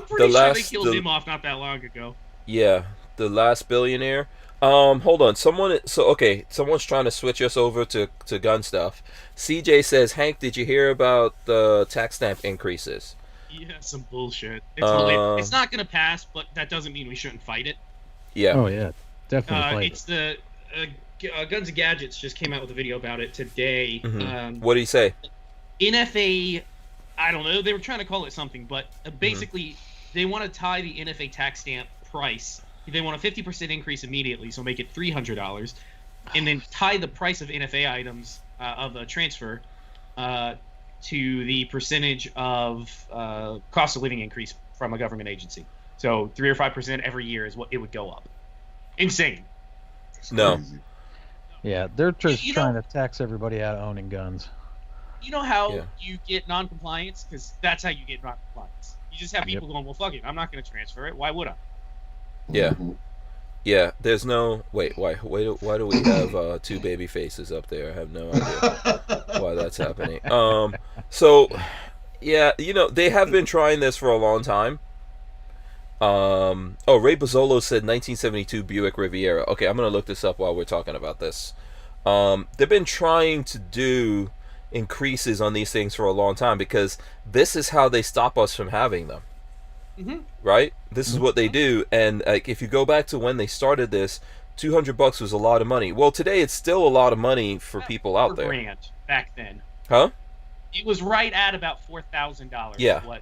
Speaker 2: pretty sure they killed him off not that long ago.
Speaker 1: Yeah, the last billionaire. Hold on. Someone's trying to switch us over to gun stuff. CJ says, Hank, did you hear about the tax stamp increases?
Speaker 2: Yeah, some bullshit. It's not going to pass, but that doesn't mean we shouldn't fight it.
Speaker 1: Yeah.
Speaker 3: Oh, yeah. Definitely fight
Speaker 2: it's the Guns and Gadgets just came out with a video about it today.
Speaker 1: What did he say?
Speaker 2: NFA I don't know. They were trying to call it something, but basically they want to tie the NFA tax stamp price. They want a 50% increase immediately, so make it $300, and then tie the price of NFA items of a transfer to the percentage of cost of living increase from a government agency. So 3 or 5% every year is what it would go up. Insane.
Speaker 1: No.
Speaker 4: Crazy.
Speaker 3: Yeah, they're just
Speaker 2: You
Speaker 3: trying
Speaker 2: know-
Speaker 3: to tax everybody out of owning guns.
Speaker 2: You know how
Speaker 1: Yeah.
Speaker 2: you get non-compliance? Because that's how you get non-compliance. You just have people going, well, fuck it, I'm not going to transfer it. Why would I?
Speaker 1: Yeah.
Speaker 4: Mhm.
Speaker 1: Yeah, there's no wait. Why do we have two baby faces up there? I have no idea why that's happening. So yeah, they have been trying this for a long time. Ray Bozzolo said 1972 Buick Riviera. Okay, I'm gonna look this up while we're talking about this. They've been trying to do increases on these things for a long time because this is how they stop us from having them. Right? This is what they do, and like if you go back to when they started this, $200 was a lot of money. Well, today it's still a lot of money for people out there.
Speaker 2: Grand back then.
Speaker 1: Huh?
Speaker 2: It was right at about $4,000.
Speaker 1: Yeah.
Speaker 2: What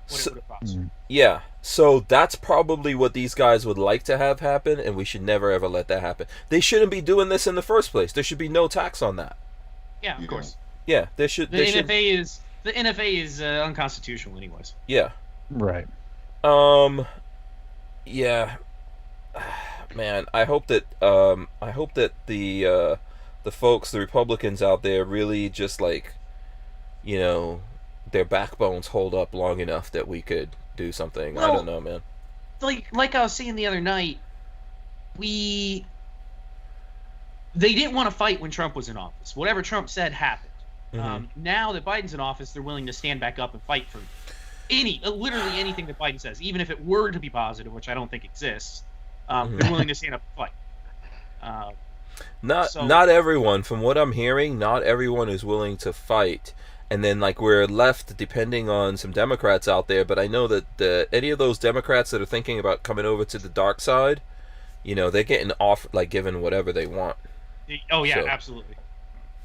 Speaker 1: So-
Speaker 2: it would have cost.
Speaker 1: Yeah. So that's probably what these guys would like to have happen, and we should never ever let that happen. They shouldn't be doing this in the first place. There should be no tax on that.
Speaker 2: Yeah, of
Speaker 4: Yeah.
Speaker 2: course.
Speaker 1: Yeah, there should.
Speaker 2: The NFA is unconstitutional, anyways.
Speaker 1: Yeah.
Speaker 3: Right.
Speaker 1: Yeah. Man, I hope that the folks, the Republicans out there, really just like, their backbones hold up long enough that we could do something. I
Speaker 2: Well,
Speaker 1: don't know, man.
Speaker 2: Like I was saying the other night, they didn't want to fight when Trump was in office. Whatever Trump said happened. Now that Biden's in office, they're willing to stand back up and fight for literally anything that Biden says, even if it were to be positive, which I don't think exists. They're willing to stand up and fight.
Speaker 1: Not everyone, from what I'm hearing, not everyone is willing to fight. And then, like, we're left depending on some Democrats out there. But I know that any of those Democrats that are thinking about coming over to the dark side, they're getting off, like, given whatever they want.
Speaker 2: Oh yeah,
Speaker 1: So-
Speaker 2: absolutely.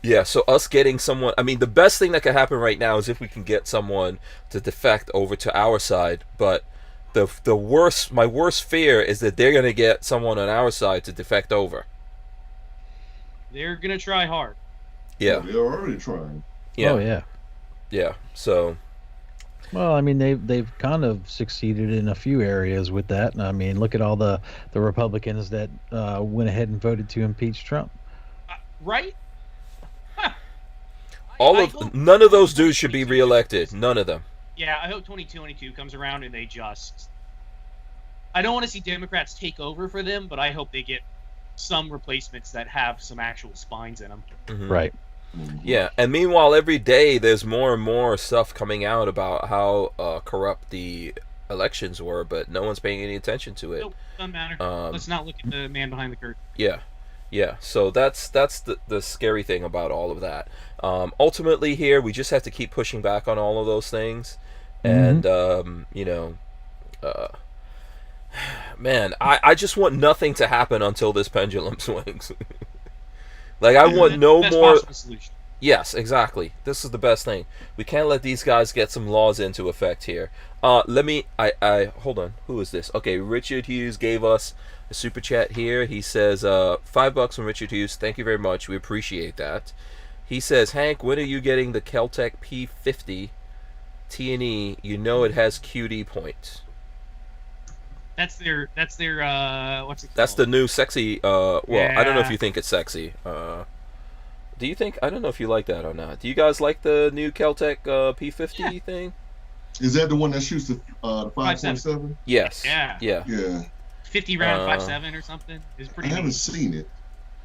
Speaker 1: Yeah, so us getting someone, I mean, the best thing that could happen right now is if we can get someone to defect over to our side. But my worst fear is that they're going to get someone on our side to defect over.
Speaker 2: They're gonna try hard.
Speaker 1: Yeah,
Speaker 4: They're already trying.
Speaker 1: yeah,
Speaker 3: Oh yeah.
Speaker 1: yeah. So,
Speaker 3: Well, I mean, they've kind of succeeded in a few areas with that. And I mean, look at all the Republicans that went ahead and voted to impeach Trump.
Speaker 2: Right? Huh.
Speaker 1: none of those dudes should be reelected. None of them.
Speaker 2: Yeah, I hope 2022 comes around and they just. I don't want to see Democrats take over for them, but I hope they get some replacements that have some actual spines in them.
Speaker 1: Mhm.
Speaker 3: Right.
Speaker 1: Yeah, and meanwhile, every day there's more and more stuff coming out about how corrupt the elections were, but no one's paying any attention to it.
Speaker 2: Nope, doesn't matter.
Speaker 1: Um,
Speaker 2: Let's not look at the man behind the curtain.
Speaker 1: Yeah, yeah. So that's the scary thing about all of that. Ultimately, here we just have to keep pushing back on all of those things, and man, I just want nothing to happen until this pendulum swings. Like I want no
Speaker 2: Best
Speaker 1: more.
Speaker 2: possible solution.
Speaker 1: Yes, exactly. This is the best thing. We can't let these guys get some laws into effect here. Let me. I hold on. Who is this? Okay, Richard Hughes gave us a super chat here. He says, $5 from Richard Hughes. Thank you very much. We appreciate that. He says, Hank, when are you getting the Kel Tec P50 T&E? You know it has QD points.
Speaker 2: That's their what's it called?
Speaker 1: That's the new sexy. Well, I don't know if
Speaker 2: Yeah.
Speaker 1: you think it's sexy. Do you think? I don't know if you like that or not. Do you guys like the new Kel Tec P50 thing?
Speaker 4: Is that the one that shoots the 5.7?
Speaker 1: Yes.
Speaker 2: Yeah.
Speaker 1: Yeah.
Speaker 4: Yeah.
Speaker 2: 50 round 5.7 or something. It's
Speaker 4: I
Speaker 2: pretty
Speaker 4: haven't
Speaker 2: neat.
Speaker 4: seen it.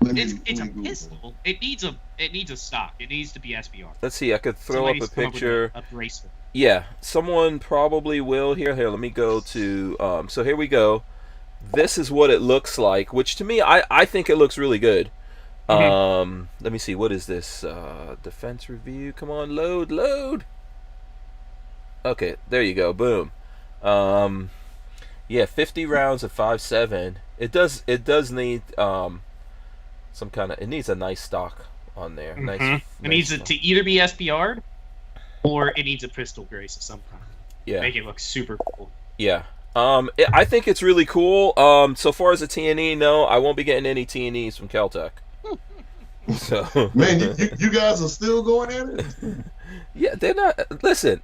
Speaker 4: Let me
Speaker 2: It's a
Speaker 4: Google it.
Speaker 2: pistol. It needs a stock. It needs to be SBR.
Speaker 1: Let's see. I could throw
Speaker 2: Somebody's
Speaker 1: up a
Speaker 2: come with
Speaker 1: picture.
Speaker 2: a bracelet.
Speaker 1: Yeah, someone probably will. Here, let me go to. So here we go. This is what it looks like. Which to me, I think it looks really good. Let me see. What is this? Defense review. Come on, load. Okay, there you go. Boom. Yeah, 50 rounds of 5.7. It does need some kind of. It needs a nice stock on there. Nice.
Speaker 2: It needs it to either be SBR'd or it needs a pistol brace of some kind.
Speaker 1: Yeah.
Speaker 2: Make it look super cool.
Speaker 1: Yeah. I think it's really cool. So far as a T&E, no, I won't be getting any T&Es from Kel Tec. So
Speaker 4: Man, you guys are still going at it?
Speaker 1: yeah, they're not. Listen.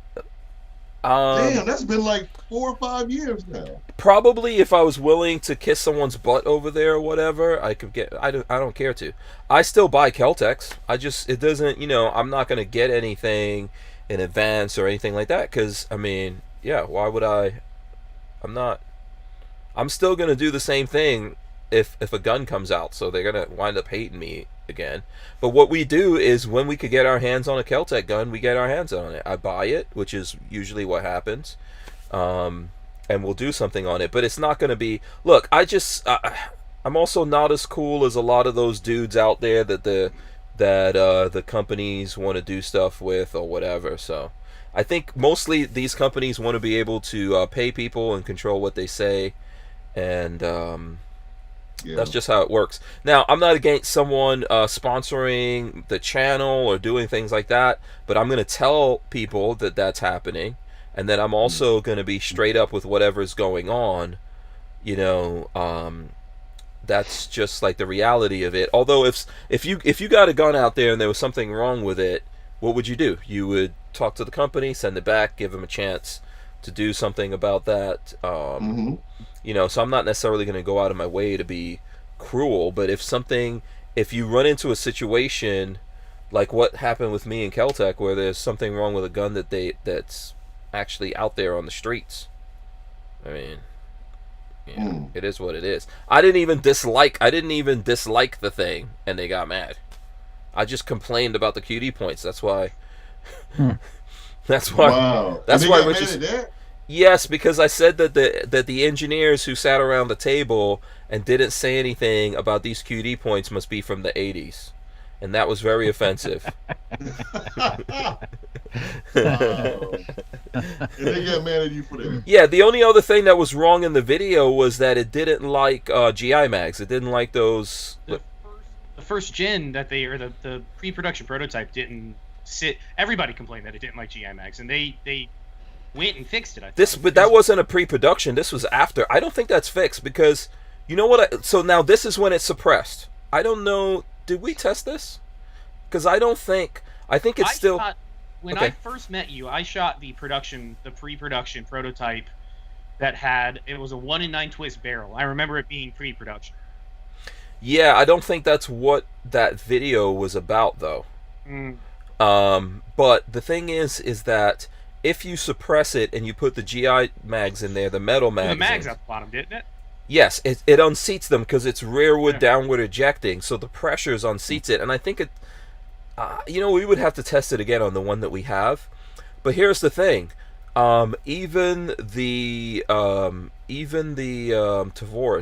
Speaker 4: Damn, that's been like 4 or 5 years now.
Speaker 1: Probably if I was willing to kiss someone's butt over there or whatever, I could get. I don't care to. I still buy Kel Tecs. It doesn't. I'm not gonna get anything in advance or anything like that because I mean, yeah, why would I? I'm still gonna do the same thing if a gun comes out, so they're gonna wind up hating me again. But what we do is when we could get our hands on a Kel Tec gun, we get our hands on it. I buy it, which is usually what happens, and we'll do something on it. But it's not gonna be. Look, I'm also not as cool as a lot of those dudes out there that the companies want to do stuff with or whatever. So I think mostly these companies want to be able to pay people and control what they say, and that's just how it works. Now, I'm not against someone sponsoring the channel or doing things like that, but I'm going to tell people that that's happening, and then I'm also going to be straight up with whatever's going on. That's just like the reality of it. Although if you got a gun out there and there was something wrong with it, what would you do? You would talk to the company, send it back, give them a chance to do something about that. So I'm not necessarily going to go out of my way to be cruel, but if you run into a situation like what happened with me in Kel Tec, where there's something wrong with a gun that's actually out there on the streets, I mean, it is what it is. I didn't even dislike the thing, and they got mad. I just complained about the QD points. That's why. That's why.
Speaker 4: Wow.
Speaker 1: That's
Speaker 4: and
Speaker 1: why.
Speaker 4: they got mad at that?
Speaker 1: Yes, because I said that the engineers who sat around the table and didn't say anything about these QD points must be from the 80s, and that was very offensive.
Speaker 4: Wow. And they got mad at you for that.
Speaker 1: Yeah, the only other thing that was wrong in the video was that it didn't like GI mags. It didn't like those.
Speaker 2: The first gen the pre-production prototype didn't sit. Everybody complained that it didn't like GI mags, and they went and fixed it.
Speaker 1: But that wasn't a pre-production. This was after. I don't think that's fixed because you know what? So now this is when it's suppressed. I don't know. Did we test this? Because I think it's still.
Speaker 2: When I first met you, I shot the pre-production prototype it was a 1 in 9 twist barrel. I remember it being pre-production.
Speaker 1: Yeah, I don't think that's what that video was about, though. But the thing is that if you suppress it and you put the GI mags in there, the metal mags.
Speaker 2: The mags at the bottom, didn't it?
Speaker 1: Yes, it unseats them because it's rearward downward ejecting, so the pressures unseats it, and I think it. We would have to test it again on the one that we have, but here's the thing: even the Tavor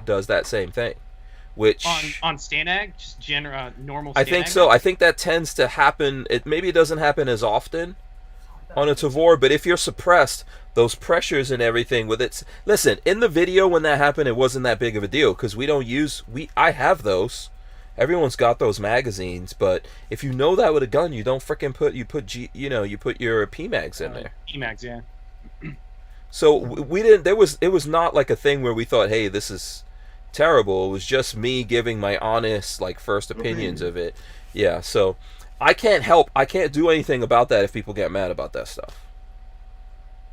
Speaker 1: does that same thing, which
Speaker 2: on Stanag, just normal.
Speaker 1: I think so. I think that tends to happen. Maybe it doesn't happen as often on a Tavor, but if you're suppressed, those pressures and everything with it. Listen, in the video when that happened, it wasn't that big of a deal because I have those. Everyone's got those magazines, but if you know that with a gun, you don't frickin' put your PMags in there.
Speaker 2: PMags, yeah.
Speaker 1: So we didn't. It was not like a thing where we thought, hey, this is terrible. It was just me giving my honest first opinions of it. Yeah. So I can't do anything about that if people get mad about that stuff.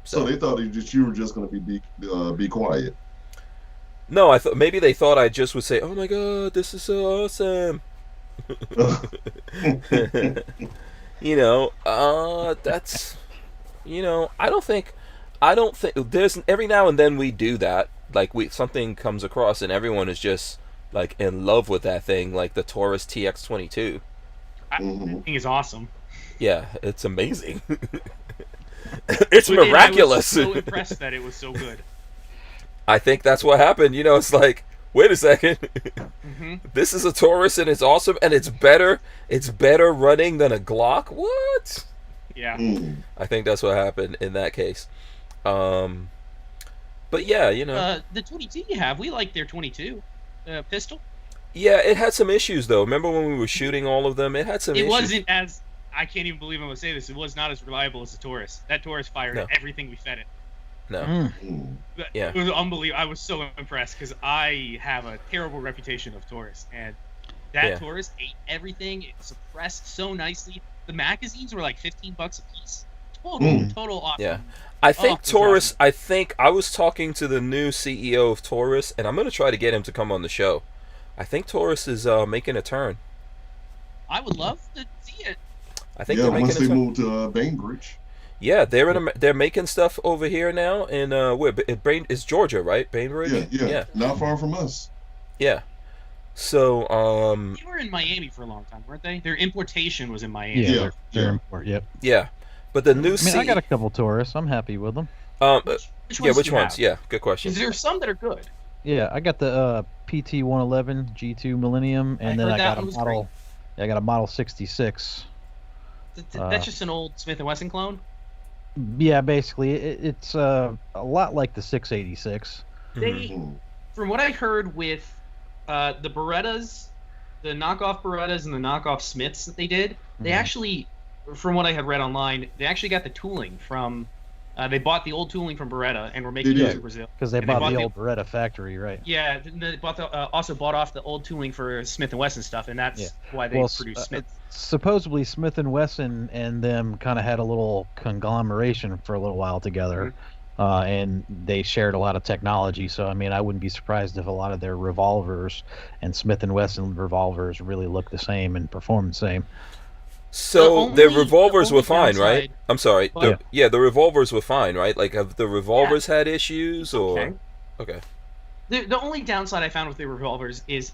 Speaker 4: So they thought that you were just going to be quiet.
Speaker 1: No, I thought maybe they thought I just would say, "Oh my God, this is so awesome." That's I don't think there's every now and then we do that. Something comes across and everyone is just in love with that thing, like the Taurus TX22.
Speaker 2: I think it's awesome.
Speaker 1: Yeah, it's amazing. It's miraculous.
Speaker 2: I was so impressed that it was so good.
Speaker 1: I think that's what happened. It's like, wait a second. This is a Taurus and it's awesome and it's better running than a Glock? What?
Speaker 2: Yeah.
Speaker 1: I think that's what happened in that case. But yeah,
Speaker 2: the 22 you have, we like their 22 pistol.
Speaker 1: Yeah, it had some issues though. Remember when we were shooting all of them? It had some issues.
Speaker 2: It wasn't as I can't even believe I'm gonna say this. It was not as reliable as the Taurus. That Taurus fired everything we fed it.
Speaker 1: No. Yeah.
Speaker 2: It was unbelievable. I was so impressed because I have a terrible reputation of Taurus, and that Taurus ate everything. It suppressed so nicely. The magazines were like $15 a piece. Total awesome.
Speaker 1: Yeah. I think Taurus,
Speaker 2: awesome.
Speaker 1: I think I was talking to the new CEO of Taurus, and I'm going to try to get him to come on the show. I think Taurus is making a turn.
Speaker 2: I would love to see it.
Speaker 1: I think they're making
Speaker 4: once
Speaker 1: a
Speaker 4: they
Speaker 1: turn.
Speaker 4: move to Bainbridge.
Speaker 1: Yeah, they're making stuff over here now in where it's Georgia, right? Bainbridge.
Speaker 4: Yeah, not far from us.
Speaker 1: Yeah. So
Speaker 2: they were in Miami for a long time, weren't they? Their importation was in Miami.
Speaker 3: Yeah, their import. Yep.
Speaker 1: Yeah, but the new.
Speaker 3: I got a couple Taurus. I'm happy with them.
Speaker 1: Which ones? Yeah, good question.
Speaker 2: Is there some that are good?
Speaker 3: Yeah, I got the PT111 G2 Millennium, and then I got a model. I got a Model 66.
Speaker 2: That's just an old Smith & Wesson clone?
Speaker 3: Yeah, basically, it's a lot like the 686.
Speaker 2: From what I heard with the Berettas, the knockoff Berettas and the knockoff Smiths that they did, they actually, from what I had read online, they actually got the tooling from. They bought the old tooling from Beretta and were making it in Brazil.
Speaker 3: Because they bought the old Beretta factory, right?
Speaker 2: Yeah, they also bought off the old tooling for Smith & Wesson stuff, and that's why they produced Smith.
Speaker 3: Supposedly, Smith & Wesson and them kind of had a little conglomeration for a little while together, and they shared a lot of technology. So, I mean, I wouldn't be surprised if a lot of their revolvers and Smith & Wesson revolvers really look the same and perform the same.
Speaker 1: So their revolvers were fine, right? I'm sorry. The revolvers were fine, right? Like, have the revolvers had issues, or? Okay.
Speaker 2: The only downside I found with the revolvers is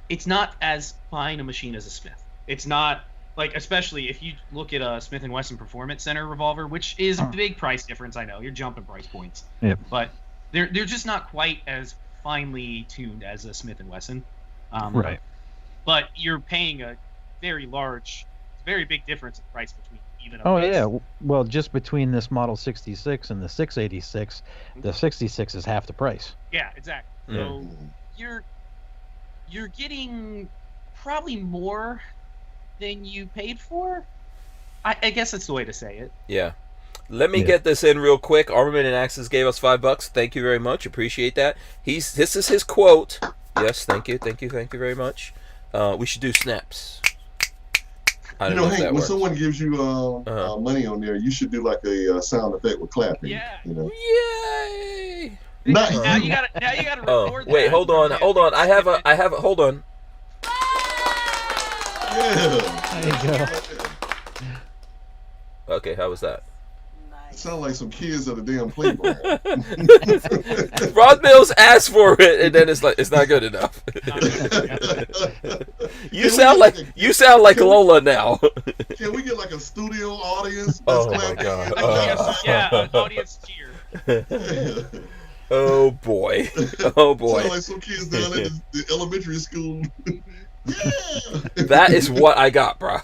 Speaker 2: it's not as fine a machine as a Smith. It's not, like, especially if you look at a Smith & Wesson Performance Center revolver, which is a big price difference, I know. You're jumping price points.
Speaker 3: Yep.
Speaker 2: But they're just not quite as finely tuned as a Smith & Wesson.
Speaker 3: Right.
Speaker 2: But you're paying a very big difference in price between even of
Speaker 3: those.
Speaker 2: Yeah.
Speaker 3: Well, just between this Model 66 and the 686, the 66 is half the price.
Speaker 2: Yeah, exactly. So you're getting probably more than you paid for. I guess that's the way to say it.
Speaker 1: Yeah. Let me get this in real quick. Armament and Axis gave us $5. Thank you very much. Appreciate that. This is his quote. Yes, thank you very much. We should do snaps.
Speaker 4: Hank, when someone gives you money on there, you should do like a sound effect with clapping.
Speaker 2: Yeah.
Speaker 1: Yay!
Speaker 2: Now you gotta record that.
Speaker 1: Wait, hold on. I have a. Hold on.
Speaker 4: Yeah.
Speaker 3: There you go.
Speaker 1: Okay, how was that?
Speaker 4: It sounds like some kids at a damn playground.
Speaker 1: Rod Mills asked for it, and then it's like, it's not good enough. You sound like Lola now.
Speaker 4: Can we get like a studio audience?
Speaker 1: Oh my god!
Speaker 2: An audience cheer.
Speaker 1: Oh boy!
Speaker 4: Sound like some kids down at the elementary school. Yeah.
Speaker 1: That is what I got, bro.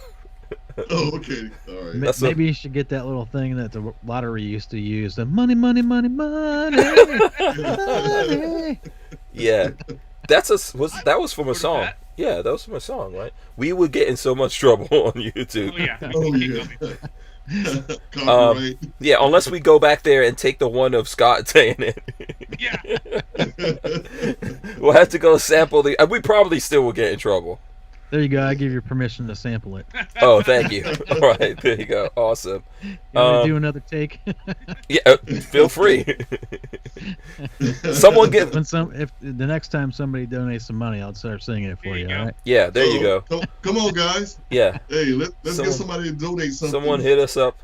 Speaker 4: Oh, okay. All right.
Speaker 3: Maybe you should get that little thing that the lottery used to use. The money, money, money, money. Money.
Speaker 1: Yeah. That was from a song. Yeah, that was from a song, right? We would get in so much trouble on YouTube.
Speaker 2: Oh yeah.
Speaker 1: Yeah, unless we go back there and take the one of Scott saying it.
Speaker 2: Yeah.
Speaker 1: We'll have to go sample we probably still will get in trouble.
Speaker 3: There you go. I give you permission to sample it.
Speaker 1: Oh, thank you. All right, there you go. Awesome.
Speaker 3: You want to do another take?
Speaker 1: Yeah, feel free. Someone get
Speaker 3: if the next time somebody donates some money, I'll start singing it for you. All right?
Speaker 1: Yeah, there you go.
Speaker 4: Come on, guys.
Speaker 1: Yeah.
Speaker 4: Hey, let's get somebody to donate something.
Speaker 1: Someone hit us up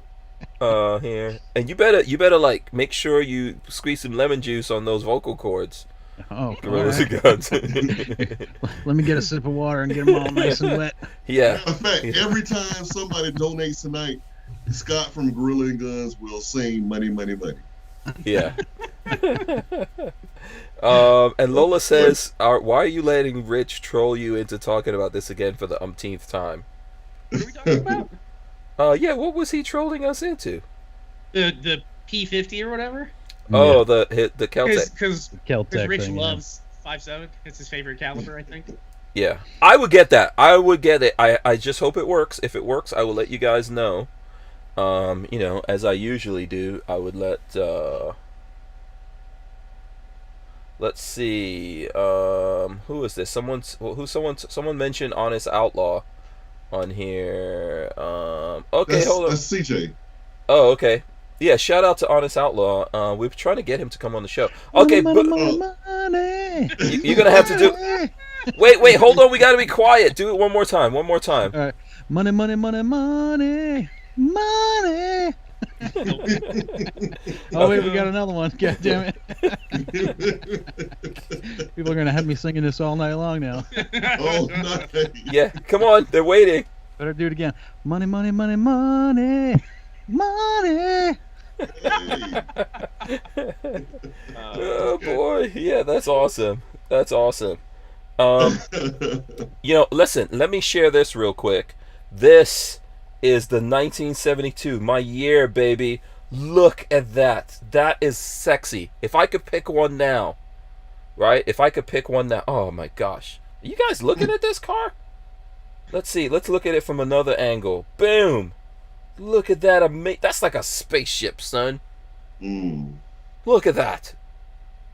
Speaker 1: here, and you better like make sure you squeeze some lemon juice on those vocal cords.
Speaker 3: Oh,
Speaker 1: Gorillas and Guns.
Speaker 3: Let me get a sip of water and get them all nice and wet.
Speaker 1: Yeah.
Speaker 4: In fact, every time somebody donates tonight, Scott from Gorilla and Guns will sing "Money, Money, Money."
Speaker 1: Yeah. And Lola says, "Why are you letting Rich troll you into talking about this again for the umpteenth time?"
Speaker 2: What are we talking about?
Speaker 1: Yeah. What was he trolling us into?
Speaker 2: The P50 or whatever.
Speaker 1: Oh, the Kel Tec.
Speaker 2: Because
Speaker 3: Kel Tec
Speaker 2: Rich
Speaker 3: thing,
Speaker 2: loves 5.7. It's his favorite caliber, I think.
Speaker 1: Yeah, I would get that. I would get it. I just hope it works. If it works, I will let you guys know. You know, as I usually do, I would let. Let's see. Who is this? Someone mentioned Honest Outlaw on here. Okay, hold on.
Speaker 4: That's CJ.
Speaker 1: Oh, okay. Yeah, shout out to Honest Outlaw. We're trying to get him to come on the show. Okay,
Speaker 3: money,
Speaker 1: but
Speaker 3: money.
Speaker 1: you're gonna have to do. Wait, hold on. We gotta be quiet. Do it one more time. One more time.
Speaker 3: All right. Money, money, money, money, money. Oh wait, we got another one. God damn it! People are gonna have me singing this all night long now.
Speaker 4: Oh, nice.
Speaker 1: Yeah, come on. They're waiting.
Speaker 3: Better do it again. Money, money, money, money, money.
Speaker 4: Hey.
Speaker 1: Oh boy, yeah, that's awesome. That's awesome. You know, listen. Let me share this real quick. This is the 1972, my year, baby. Look at that. That is sexy. If I could pick one now, right? If I could pick one now, oh my gosh. Are you guys looking at this car? Let's see. Let's look at it from another angle. Boom. Look at that. That's like a spaceship, son.
Speaker 4: Mm.
Speaker 1: Look at that.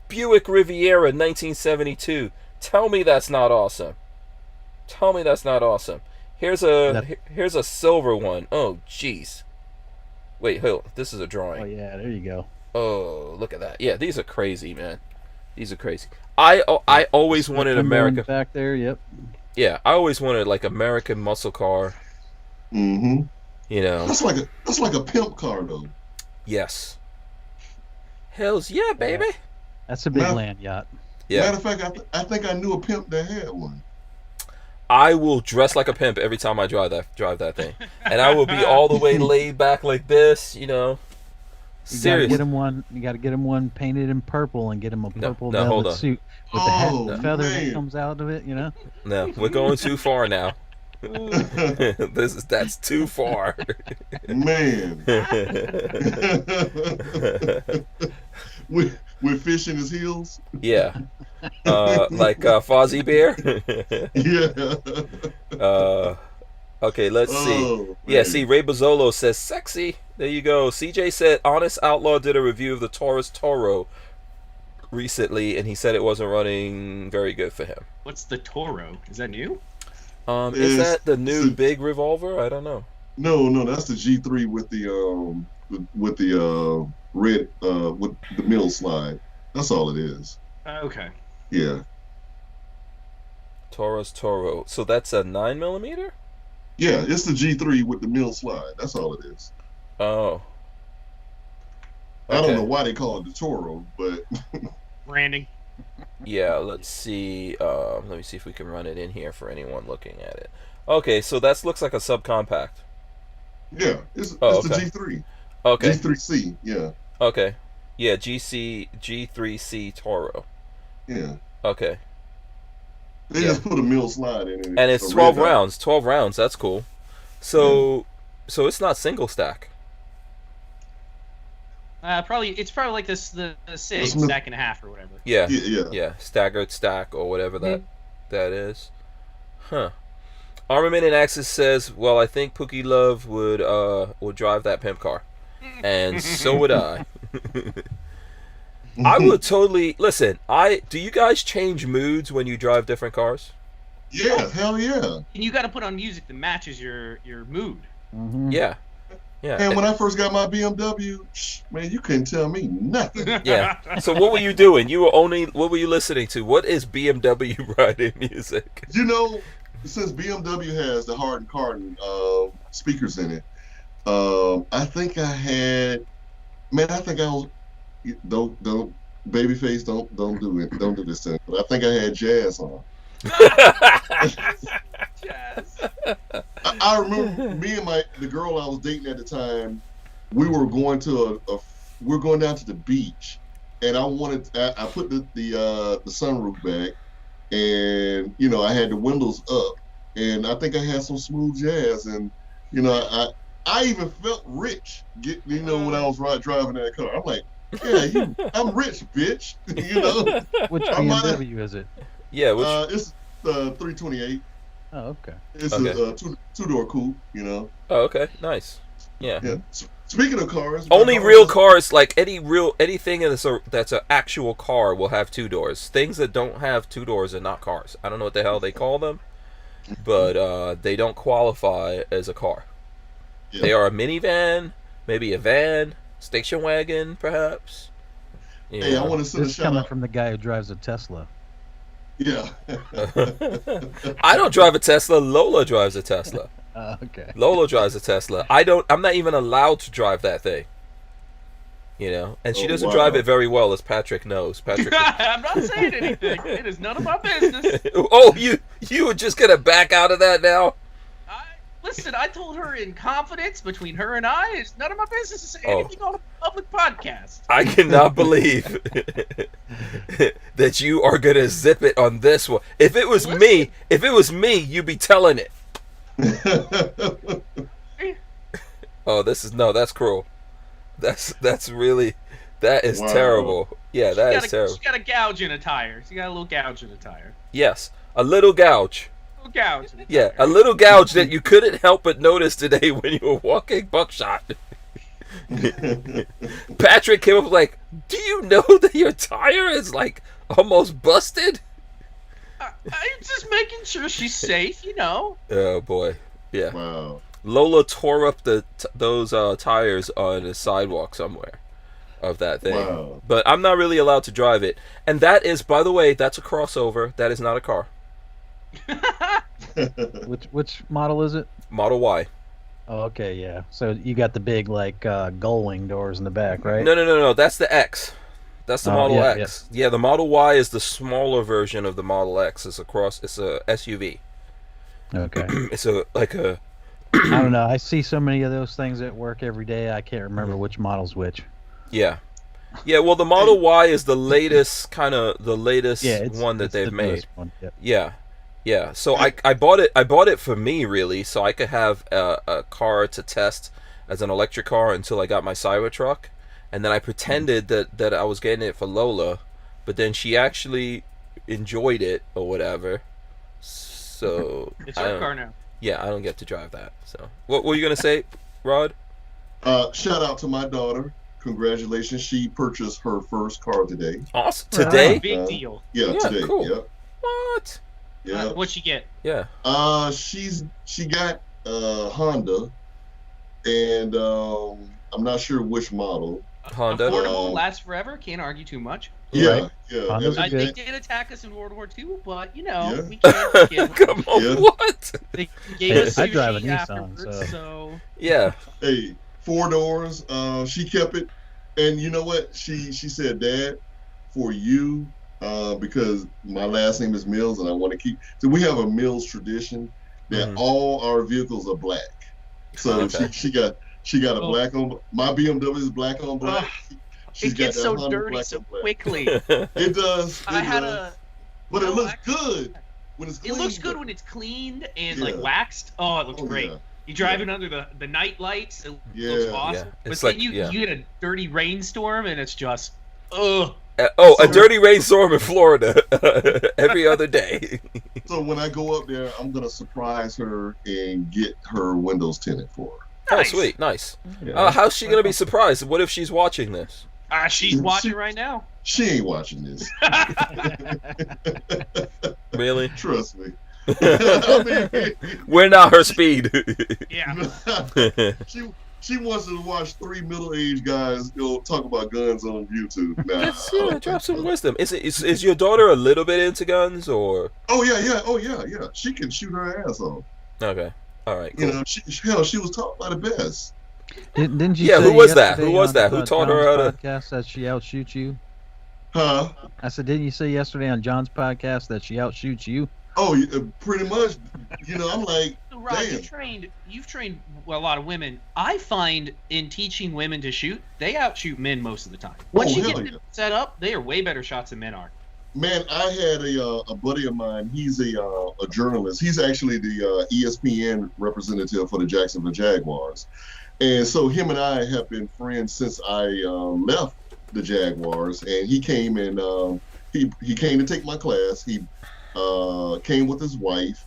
Speaker 1: Buick Riviera 1972. Tell me that's not awesome. Tell me that's not awesome. Here's a silver one. Oh, jeez. Wait, hold. This is a drawing.
Speaker 3: Oh yeah, there you go.
Speaker 1: Oh, look at that. Yeah, these are crazy, man. These are crazy. I always wanted America
Speaker 3: back there. Yep.
Speaker 1: Yeah, I always wanted like American muscle car.
Speaker 4: Mm-hmm.
Speaker 1: You know.
Speaker 4: That's like a pimp car though.
Speaker 1: Yes. Hells yeah, baby.
Speaker 3: That's a big land yacht.
Speaker 1: Yeah.
Speaker 4: Matter of fact, I think I knew a pimp that had one.
Speaker 1: I will dress like a pimp every time I drive that thing, and I will be all the way laid back like this, you know. Seriously.
Speaker 3: You got to get him one painted in purple and get him a purple
Speaker 1: hold
Speaker 3: velvet
Speaker 1: on.
Speaker 3: suit with the hat and the feather that comes out of it, you know.
Speaker 1: No, we're going too far now. That's too far.
Speaker 4: Man. With fish in his heels?
Speaker 1: Yeah. Like Fozzie Bear?
Speaker 4: Yeah.
Speaker 1: Okay, let's see.
Speaker 4: Man.
Speaker 1: Yeah, see, Ray Bozzolo says sexy. There you go. CJ said Honest Outlaw did a review of the Taurus Toro recently, and he said it wasn't running very good for him.
Speaker 2: What's the Toro? Is that new?
Speaker 1: Is that the new big revolver? I don't know.
Speaker 4: No, that's the G3 with the red with the middle slide. That's all it is.
Speaker 2: Okay.
Speaker 4: Yeah.
Speaker 1: Taurus Toro. So that's a 9mm?
Speaker 4: Yeah, it's the G3 with the middle slide. That's all it is.
Speaker 1: Oh.
Speaker 4: I don't
Speaker 1: Okay.
Speaker 4: know why they call it the Toro, but
Speaker 2: Branding.
Speaker 1: Yeah, let's see. Let me see if we can run it in here for anyone looking at it. Okay, so that looks like a subcompact.
Speaker 4: yeah, it's
Speaker 1: Oh,
Speaker 4: the
Speaker 1: okay.
Speaker 4: G3.
Speaker 1: Okay.
Speaker 4: G3C, yeah.
Speaker 1: Okay. Yeah, G3C Toro.
Speaker 4: Yeah.
Speaker 1: Okay.
Speaker 4: They just put a middle slide in it.
Speaker 1: And it's
Speaker 4: a
Speaker 1: 12
Speaker 4: red dot.
Speaker 1: rounds. 12 rounds. That's cool. So it's not single stack.
Speaker 2: It's probably like this the SIG stack and a half or whatever.
Speaker 1: Yeah.
Speaker 4: Yeah.
Speaker 1: Staggered stack or whatever that is. Huh. Armament and Axis says, well, I think Pookie Love would drive that pimp car. And so would I. I would totally listen. Do you guys change moods when you drive different cars?
Speaker 4: Yeah, hell yeah.
Speaker 2: And you got to put on music that matches your mood.
Speaker 3: Mm-hmm.
Speaker 1: Yeah. Yeah.
Speaker 4: And when I first got my BMW, man, you couldn't tell me nothing.
Speaker 1: Yeah. So what were you doing? What were you listening to? What is BMW riding music?
Speaker 4: You know, since BMW has the Hardin Cardin speakers in it, I think I was don't babyface don't do it, don't do this thing. But I think I had jazz on.
Speaker 2: Yes.
Speaker 4: I remember me and the girl I was dating at the time, we were going to we're going down to the beach, and I put the sunroof back, and you know I had the windows up, and I think I had some smooth jazz, and you know I even felt rich, when I was driving that car. I'm like, yeah, I'm rich, bitch. You know.
Speaker 3: Which
Speaker 4: I might
Speaker 3: BMW is it?
Speaker 1: Yeah.
Speaker 4: It's The 328.
Speaker 3: Oh, okay.
Speaker 4: It's
Speaker 1: Okay.
Speaker 4: a two-door coupe, you know.
Speaker 1: Oh, okay, nice. Yeah.
Speaker 4: Yeah. Speaking of cars,
Speaker 1: Only
Speaker 4: my
Speaker 1: real
Speaker 4: car
Speaker 1: cars, like anything that's an actual car will have two doors. Things that don't have two doors are not cars. I don't know what the hell they call them, but they don't qualify as a car.
Speaker 4: Yeah.
Speaker 1: They are a minivan, maybe a van, station wagon, perhaps. You
Speaker 4: Hey, I
Speaker 1: know.
Speaker 4: want to send a
Speaker 3: This is
Speaker 4: shout
Speaker 3: coming
Speaker 4: out.
Speaker 3: from the guy who drives a Tesla.
Speaker 4: Yeah.
Speaker 1: I don't drive a Tesla. Lola drives a Tesla.
Speaker 3: Okay.
Speaker 1: Lola drives a Tesla. I'm not even allowed to drive that thing. You know, and she
Speaker 4: Oh,
Speaker 1: doesn't
Speaker 4: wow.
Speaker 1: drive it very well, as Patrick knows. Patrick.
Speaker 2: I'm not saying anything. It is none of my business.
Speaker 1: Oh, you were just gonna back out of that now?
Speaker 2: Listen, I told her in confidence between her and I, it's none of my business to say
Speaker 1: Oh.
Speaker 2: anything on a public podcast.
Speaker 1: I cannot believe that you are gonna zip it on this one. If it was me, you'd be telling it. Oh, that's cruel. That's really, that is
Speaker 4: Wow.
Speaker 1: terrible. Yeah, that is terrible.
Speaker 2: She got a gouge in a tire. She got a little gouge in a tire.
Speaker 1: Yes, a little gouge.
Speaker 2: A little gouge in a
Speaker 1: Yeah,
Speaker 2: tire.
Speaker 1: a little gouge that you couldn't help but notice today when you were walking buckshot. Patrick came up like, do you know that your tire is like almost busted?
Speaker 2: I'm just making sure she's safe, you know.
Speaker 1: Oh boy, yeah.
Speaker 4: Wow.
Speaker 1: Lola tore up those tires on a sidewalk somewhere of that thing.
Speaker 4: Wow.
Speaker 1: But I'm not really allowed to drive it. And that is, by the way, that's a crossover. That is not a car.
Speaker 3: Which model is it?
Speaker 1: Model Y.
Speaker 3: Oh, okay, yeah. So you got the big like gull-wing doors in the back, right?
Speaker 1: No. That's the X. That's the
Speaker 3: Oh,
Speaker 1: Model
Speaker 3: yeah,
Speaker 1: X. Yeah, the Model Y is the smaller version of the Model X. It's a SUV.
Speaker 3: Okay.
Speaker 1: It's a
Speaker 3: I don't know. I see so many of those things at work every day. I can't remember which model's which.
Speaker 1: yeah. Well, the Model Y is the latest
Speaker 3: Yeah,
Speaker 1: one that
Speaker 3: it's
Speaker 1: they've
Speaker 3: the
Speaker 1: made.
Speaker 3: newest one, yep.
Speaker 1: Yeah. So I bought it for me really, so I could have a car to test as an electric car until I got my Cybertruck, and then I pretended that I was getting it for Lola, but then she actually enjoyed it or whatever. So
Speaker 2: It's
Speaker 1: I
Speaker 2: her
Speaker 1: don't-
Speaker 2: car now.
Speaker 1: Yeah, I don't get to drive that. So what were you gonna say, Rod?
Speaker 4: Shout out to my daughter. Congratulations. She purchased her first car today.
Speaker 1: Awesome.
Speaker 3: Right.
Speaker 1: Today?
Speaker 2: Big deal.
Speaker 4: Yeah,
Speaker 1: Yeah,
Speaker 4: today.
Speaker 1: cool.
Speaker 4: Yep.
Speaker 1: What?
Speaker 4: Yeah.
Speaker 2: What'd she get?
Speaker 1: Yeah.
Speaker 4: She got Honda, and I'm not sure which model.
Speaker 1: Honda.
Speaker 2: Affordable, lasts forever. Can't argue too much.
Speaker 4: Yeah,
Speaker 3: Right.
Speaker 4: yeah.
Speaker 3: Honda's
Speaker 4: and-
Speaker 3: a
Speaker 2: They
Speaker 3: good.
Speaker 2: did attack us in World War II, but you know
Speaker 4: Yeah.
Speaker 2: we can't forgive them.
Speaker 1: Come on,
Speaker 4: Yeah.
Speaker 1: what?
Speaker 2: They gave us
Speaker 3: I drive a
Speaker 2: sushi
Speaker 3: Nissan,
Speaker 2: afterwards,
Speaker 3: so-
Speaker 2: so
Speaker 1: Yeah.
Speaker 4: Hey, 4 doors. She kept it, and you know what? She said, "Dad, for you, because my last name is Mills, and I want to keep." So we have a Mills tradition that
Speaker 1: Mhm.
Speaker 4: all our vehicles are black. So
Speaker 1: Okay.
Speaker 4: she got a
Speaker 2: Oh.
Speaker 4: black on. My BMW is black on black. She's
Speaker 2: it
Speaker 4: got
Speaker 2: gets
Speaker 4: that
Speaker 2: so
Speaker 4: Honda
Speaker 2: dirty
Speaker 4: black
Speaker 2: so
Speaker 4: on black.
Speaker 2: quickly.
Speaker 4: It does.
Speaker 2: I
Speaker 4: it
Speaker 2: had
Speaker 4: does.
Speaker 2: a.
Speaker 4: But it
Speaker 2: no,
Speaker 4: looks
Speaker 2: actually-
Speaker 4: good when it's clean.
Speaker 2: It looks good when it's cleaned and
Speaker 4: Yeah.
Speaker 2: like waxed. Oh, it looks
Speaker 4: Oh,
Speaker 2: great.
Speaker 4: yeah.
Speaker 2: You drive it under the night lights. It
Speaker 4: Yeah.
Speaker 2: looks awesome.
Speaker 1: Yeah.
Speaker 2: But
Speaker 1: It's
Speaker 2: then
Speaker 1: like-
Speaker 2: you
Speaker 1: yeah.
Speaker 2: get a dirty rainstorm and it's just ugh.
Speaker 1: Oh, a
Speaker 4: So-
Speaker 1: dirty rainstorm in Florida every other day.
Speaker 4: So when I go up there, I'm gonna surprise her and get her windows tinted for her.
Speaker 1: Oh,
Speaker 2: Nice.
Speaker 1: sweet, nice.
Speaker 3: Yeah.
Speaker 1: How's she gonna be surprised? What if she's watching this?
Speaker 2: She's watching right now.
Speaker 4: She ain't watching this.
Speaker 1: Really?
Speaker 4: Trust me. I mean,
Speaker 1: We're not her speed.
Speaker 2: Yeah.
Speaker 4: she wants to watch 3 middle-aged guys talk about guns on YouTube. Nah.
Speaker 1: Drop some wisdom. Is your daughter a little bit into guns or?
Speaker 4: Oh yeah. She can shoot her ass off.
Speaker 1: Okay, all right, cool.
Speaker 4: You know, she was taught by the best.
Speaker 3: Didn't you?
Speaker 1: Yeah,
Speaker 3: say
Speaker 1: who was that?
Speaker 3: yesterday
Speaker 1: Who was
Speaker 3: on,
Speaker 1: that? Who taught her
Speaker 3: John's
Speaker 1: how to-
Speaker 3: podcast that she outshoots you?
Speaker 4: Huh?
Speaker 3: I said, didn't you say yesterday on John's podcast that she outshoots you?
Speaker 4: Oh, yeah, pretty much. You know, I'm like,
Speaker 2: So, Rod,
Speaker 4: damn.
Speaker 2: you've trained a lot of women. I find in teaching women to shoot, they outshoot men most of the time. Once you
Speaker 4: hell
Speaker 2: get
Speaker 4: yeah.
Speaker 2: them set up, they are way better shots than men are.
Speaker 4: Man, I had a buddy of mine. He's a journalist. He's actually the ESPN representative for the Jacksonville Jaguars. And so him and I have been friends since I left the Jaguars. And he came and he came to take my class. He came with his wife,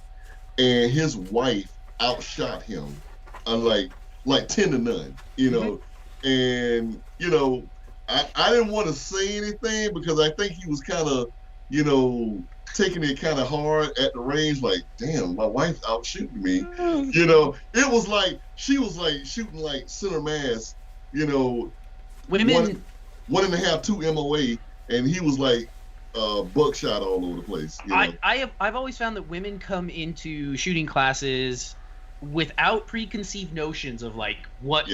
Speaker 4: and his wife outshot him, like 10-0, you know. And you know, I didn't want to say anything because I think he was kind of, you know, taking it kind of hard at the range, like, damn, my wife outshooting me. You know, it was like she was like shooting like center mass, you know,
Speaker 2: Women,
Speaker 4: 1.5, 2 MOA, and he was like buckshot all over the place. You know?
Speaker 2: I've always found that women come into shooting classes without preconceived notions of like what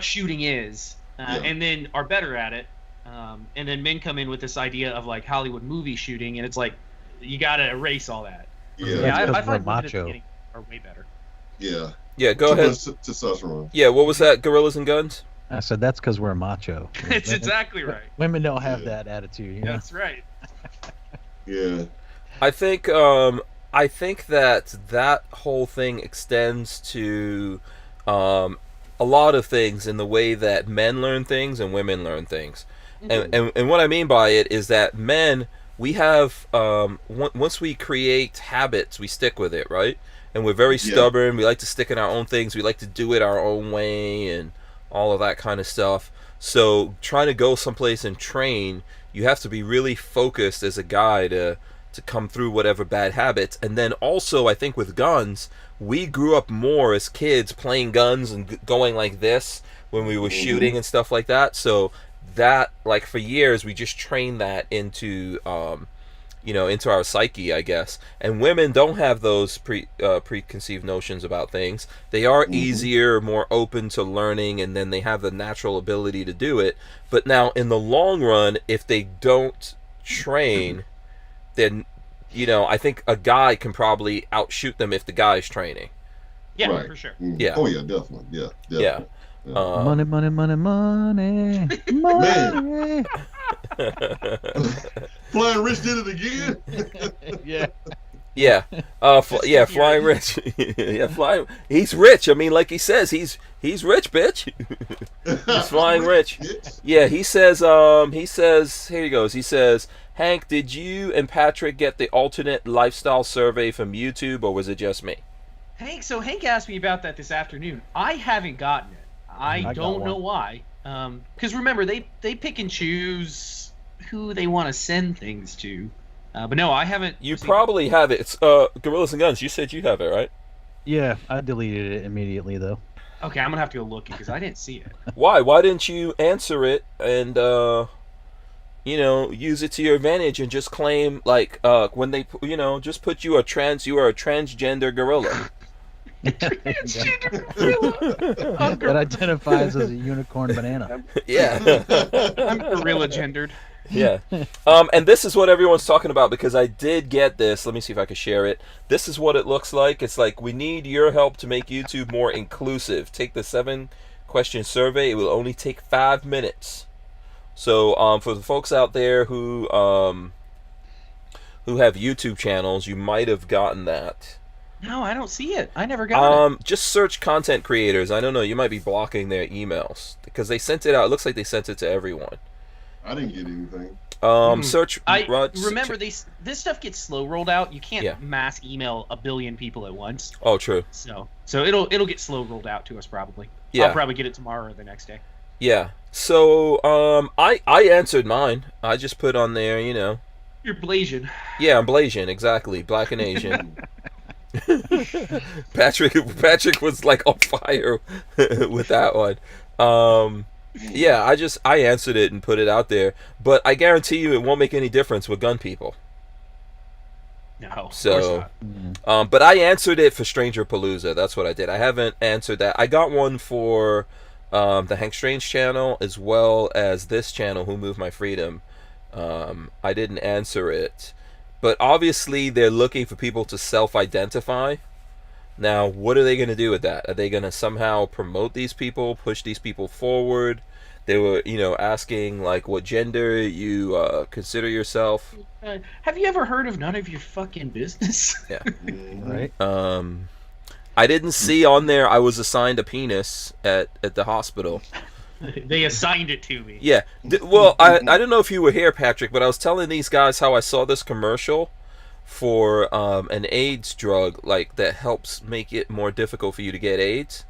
Speaker 2: shooting is, and then are better at it. And then men come in with this idea of like Hollywood movie shooting, and it's like you got to erase all that. I find women at the beginning are way better.
Speaker 1: Yeah. Go ahead.
Speaker 4: Testosterone.
Speaker 1: Yeah. What was that? Gorillas and Guns.
Speaker 3: I said that's because we're macho.
Speaker 2: It's exactly right.
Speaker 3: Women don't have that attitude. You know?
Speaker 2: That's right.
Speaker 4: Yeah.
Speaker 1: I think that whole thing extends to a lot of things in the way that men learn things and women learn things. And what I mean by it is that men, we have once we create habits, we stick with it, right? And we're very stubborn. We like to stick in our own things. We like to do it our own way and all of that kind of stuff. So trying to go someplace and train, you have to be really focused as a guy to come through whatever bad habits. And then also, I think with guns, we grew up more as kids playing guns and going like this when we were shooting and stuff like that. So that, like, for years, we just trained that into into our psyche, I guess. And women don't have those preconceived notions about things. They are easier, more open to learning, and then they have the natural ability to do it. But now, in the long run, if they don't train, then, I think a guy can probably outshoot them if the guy's training.
Speaker 2: Yeah,
Speaker 4: right.
Speaker 2: For sure.
Speaker 1: Yeah.
Speaker 4: Oh yeah, definitely. Yeah. Definitely.
Speaker 1: Yeah.
Speaker 3: Money, money, money, money, money.
Speaker 4: Flying Rich did it again.
Speaker 3: Yeah.
Speaker 1: Flying Rich. Yeah, Flying. He's rich. I mean, like he says, he's rich, bitch. He's Flying Rich. Yeah, he says. Here he goes. He says, Hank, did you and Patrick get the alternate lifestyle survey from YouTube, or was it just me?
Speaker 2: Hank asked me about that this afternoon. I haven't gotten it. I don't know why. Because remember, they pick and choose who they want to send things to. But no, I haven't.
Speaker 1: You probably have it. It's Gorillas and Guns. You said you have it, right?
Speaker 3: Yeah, I deleted it immediately though.
Speaker 2: Okay, I'm gonna have to go looking because I didn't see it.
Speaker 1: Why? Why didn't you answer it and use it to your advantage and just claim like when they just put you are a transgender gorilla.
Speaker 2: Transgender gorilla.
Speaker 3: That identifies as a unicorn banana.
Speaker 1: Yeah.
Speaker 2: I'm gorilla gendered.
Speaker 1: Yeah. And this is what everyone's talking about because I did get this. Let me see if I can share it. This is what it looks like. It's like, we need your help to make YouTube more inclusive. Take the 7-question survey. It will only take 5 minutes. So for the folks out there who have YouTube channels, you might have gotten that.
Speaker 2: No, I don't see it. I never got it.
Speaker 1: Just search content creators. I don't know. You might be blocking their emails because they sent it out. It looks like they sent it to everyone.
Speaker 4: I didn't get anything.
Speaker 1: Search.
Speaker 2: Remember, this stuff gets slow rolled out. You can't mass email a billion people at once.
Speaker 1: Oh, true.
Speaker 2: So it'll get slow rolled out to us probably.
Speaker 1: Yeah.
Speaker 2: I'll probably get it tomorrow or the next day.
Speaker 1: Yeah. So I answered mine. I just put on there,
Speaker 2: You're Blasian.
Speaker 1: Yeah, I'm Blasian, exactly. Black and Asian. Patrick was like on fire with that one. Yeah, I answered it and put it out there, but I guarantee you it won't make any difference with gun people.
Speaker 2: No, of course
Speaker 1: So,
Speaker 2: not.
Speaker 1: but I answered it for Stranger Palooza. That's what I did. I haven't answered that. I got one for the Hank Strange channel as well as this channel, Who Moved My Freedom. I didn't answer it. But obviously, they're looking for people to self-identify. Now, what are they going to do with that? Are they going to somehow promote these people, push these people forward? They were, asking, like, what gender you consider yourself.
Speaker 2: Have you ever heard of None of Your Fucking Business?
Speaker 1: Yeah.
Speaker 3: Right.
Speaker 1: I didn't see on there I was assigned a penis at the hospital.
Speaker 2: They assigned it to me.
Speaker 1: Yeah. Well, I don't know if you were here, Patrick, but I was telling these guys how I saw this commercial for an AIDS drug, like that helps make it more difficult for you to get AIDS.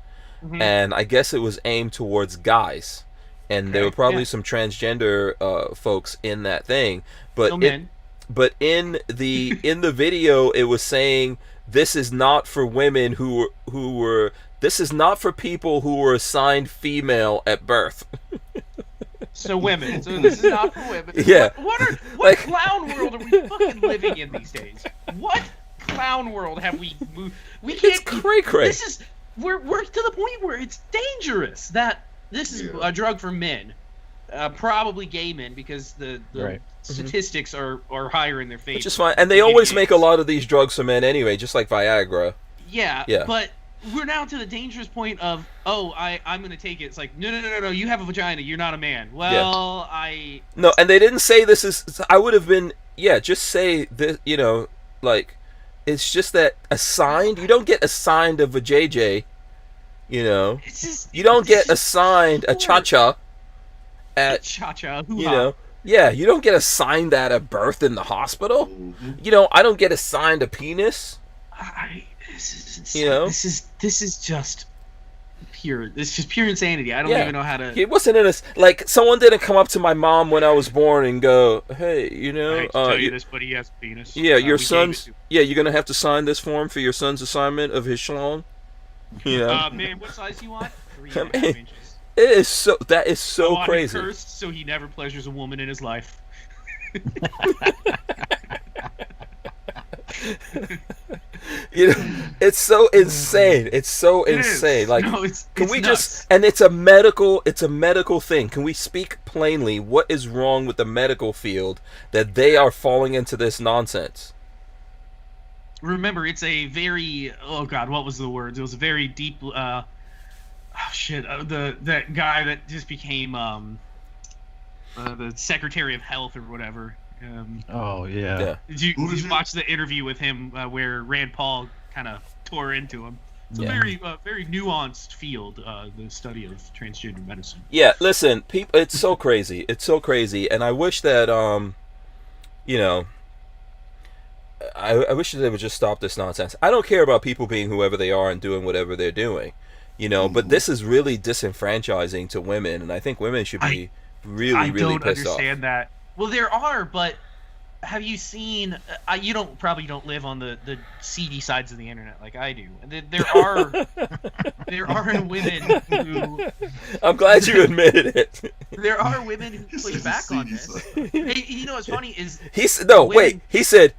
Speaker 2: Mhm.
Speaker 1: And I guess it was aimed towards guys, and there were probably some transgender folks in that thing, but
Speaker 2: No men.
Speaker 1: but in the video it was saying this is not for women who were this is not for people who were assigned female at birth.
Speaker 2: So women. So this is not for women.
Speaker 1: Yeah.
Speaker 2: What
Speaker 1: Like-
Speaker 2: clown world are we fucking living in these days? What clown world have we moved? We can't.
Speaker 1: It's cray-cray.
Speaker 2: This is we're to the point where it's dangerous that this is a drug for men, probably gay men, because the
Speaker 3: Right.
Speaker 2: statistics are higher in their favor.
Speaker 1: Which is fine, and they always make a lot of these drugs for men anyway, just like Viagra.
Speaker 2: Yeah,
Speaker 1: Yeah.
Speaker 2: but we're now to the dangerous point of, I'm going to take it. It's like, no, you have a vagina, you're not a man. Well,
Speaker 1: No, and they didn't say this is. I would have been, just say this. Like, it's just that assigned. You don't get assigned a vajayjay.
Speaker 2: It's just,
Speaker 1: You don't
Speaker 2: it's
Speaker 1: get
Speaker 2: just
Speaker 1: assigned a cha-cha. At
Speaker 2: cha-cha,
Speaker 1: you don't get assigned that at birth in the hospital.
Speaker 4: Mhm.
Speaker 1: I don't get assigned a penis.
Speaker 2: This
Speaker 1: You know?
Speaker 2: this is just pure. This is just pure insanity. I don't
Speaker 1: Yeah.
Speaker 2: even know how to.
Speaker 1: It wasn't in a like someone didn't come up to my mom when I was born and go, "Hey,
Speaker 2: I hate to tell you this, but he has a penis.
Speaker 1: yeah, your
Speaker 2: We gave
Speaker 1: son's
Speaker 2: it to-
Speaker 1: you're gonna have to sign this form for your son's assignment of his schlong."
Speaker 2: Man, what size do you want? 3.5
Speaker 1: I mean,
Speaker 2: inches.
Speaker 1: That is
Speaker 2: I
Speaker 1: so
Speaker 2: want him
Speaker 1: crazy.
Speaker 2: cursed so he never pleasures a woman in his life.
Speaker 1: It's so insane. It's so
Speaker 2: It is.
Speaker 1: insane. Like,
Speaker 2: No, it's
Speaker 1: we
Speaker 2: nuts.
Speaker 1: just? And it's a medical thing. Can we speak plainly? What is wrong with the medical field that they are falling into this nonsense?
Speaker 2: Remember, it's a very what was the words? It was a very deep. That guy that just became the Secretary of Health or whatever.
Speaker 3: Oh yeah.
Speaker 1: Yeah.
Speaker 2: Did you
Speaker 4: Who is it?
Speaker 2: watch the interview with him where Rand Paul kind of tore into him? It's a
Speaker 1: Yeah.
Speaker 2: very nuanced field, the study of transgender medicine.
Speaker 1: Yeah, listen, people, it's so crazy. It's so crazy, and I wish that I wish that they would just stop this nonsense. I don't care about people being whoever they are and doing whatever they're doing, but this is really disenfranchising to women, and I think women should be really
Speaker 2: don't
Speaker 1: pissed off.
Speaker 2: understand that. Well, there are, but have you seen? You probably don't live on the seedy sides of the internet like I do. There are women who.
Speaker 1: I'm glad you admitted it.
Speaker 2: There are women who push
Speaker 4: said
Speaker 2: back on
Speaker 4: seedy
Speaker 2: this.
Speaker 4: side.
Speaker 2: Hey, you know what's funny is
Speaker 1: He said,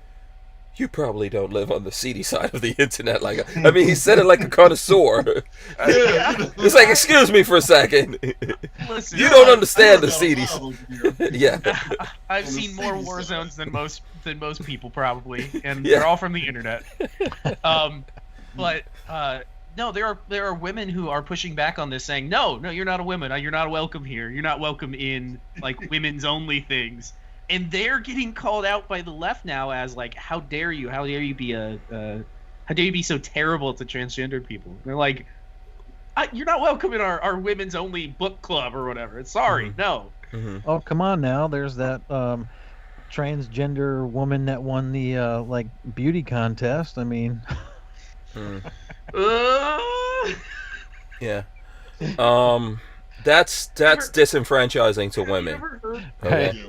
Speaker 1: "You probably don't live on the seedy side of the internet." He said it like a connoisseur. It's like, excuse me for a second.
Speaker 2: listen,
Speaker 1: You don't understand the seedy. Yeah.
Speaker 2: I've
Speaker 4: on the
Speaker 2: seen more
Speaker 4: seedy
Speaker 2: war
Speaker 4: side.
Speaker 2: zones than most people probably, and
Speaker 1: Yeah.
Speaker 2: they're all from the internet. But no, there are women who are pushing back on this, saying, no, you're not a woman. You're not welcome here. You're not welcome in women's only things. And they're getting called out by the left now as how dare you? How dare you be how dare you be so terrible to transgendered people? And they're like, you're not welcome in our women's only book club or whatever. Sorry, no.
Speaker 3: Oh, come on now. There's that transgender woman that won the beauty contest. I mean,
Speaker 1: Yeah. That's disenfranchising to women. Okay.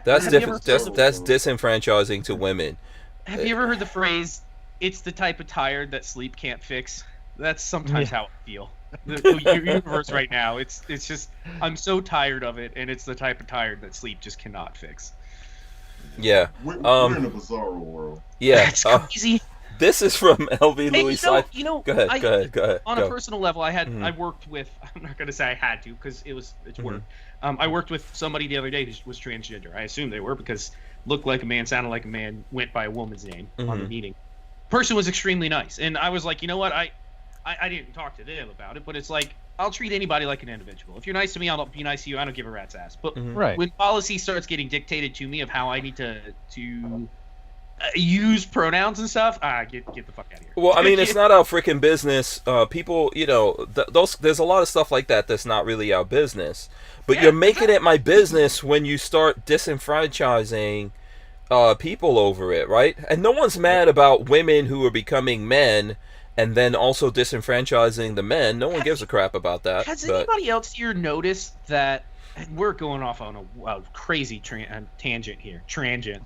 Speaker 1: That's
Speaker 2: Have you ever-
Speaker 1: that's disenfranchising to women.
Speaker 2: Have you ever heard the phrase, it's the type of tired that sleep can't fix? That's sometimes how I feel. The universe right now, it's just, I'm so tired of it, and it's the type of tired that sleep just cannot fix.
Speaker 1: Yeah.
Speaker 4: We're in a bizarre world.
Speaker 1: Yeah.
Speaker 2: That's crazy.
Speaker 1: This is from LV
Speaker 2: Hey,
Speaker 1: Louis.
Speaker 2: you know,
Speaker 1: Go ahead. Go ahead.
Speaker 2: On
Speaker 1: Go.
Speaker 2: a personal level, I
Speaker 1: Mhm.
Speaker 2: worked with, I'm not going to say I had to, because it's work.
Speaker 1: Mm-hmm.
Speaker 2: I worked with somebody the other day who was transgender. I assume they were, because looked like a man, sounded like a man, went by a woman's name on the
Speaker 1: Mhm.
Speaker 2: meeting. Person was extremely nice, and I was like, you know what, I didn't talk to them about it, but it's like, I'll treat anybody like an individual. If you're nice to me, I'll be nice to you. I don't give a rat's ass. But
Speaker 1: Mhm.
Speaker 3: right.
Speaker 2: when policy starts getting dictated to me of how I need to use pronouns and stuff, get the fuck out of here.
Speaker 1: Well, I mean, it's not our freaking business. People, there's a lot of stuff like that that's not really our business. But
Speaker 2: Yeah,
Speaker 1: you're making it my business when you start disenfranchising people over it, right? And no one's mad about women who are becoming men and then also disenfranchising the men. No one gives a crap about that.
Speaker 2: Has anybody else here noticed that we're going off on a crazy tangent here? Transient.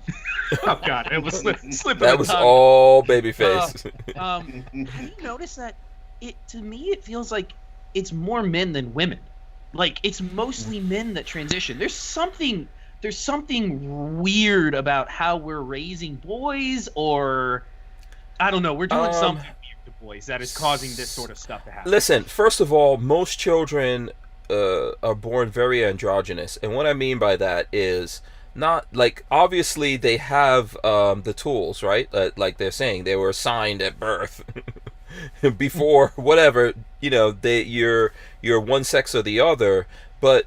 Speaker 2: Oh God, it was slipping.
Speaker 1: That was all babyface.
Speaker 2: Have you noticed that? To me, it feels like it's more men than women. Like it's mostly men that transition. There's something weird about how we're raising boys, or I don't know. We're doing something weird to boys that is causing this sort of stuff to happen.
Speaker 1: Listen, first of all, most children are born very androgynous, and what I mean by that is not like obviously they have the tools, right? Like they're saying they were assigned at birth. Before whatever, you know, you're one sex or the other, but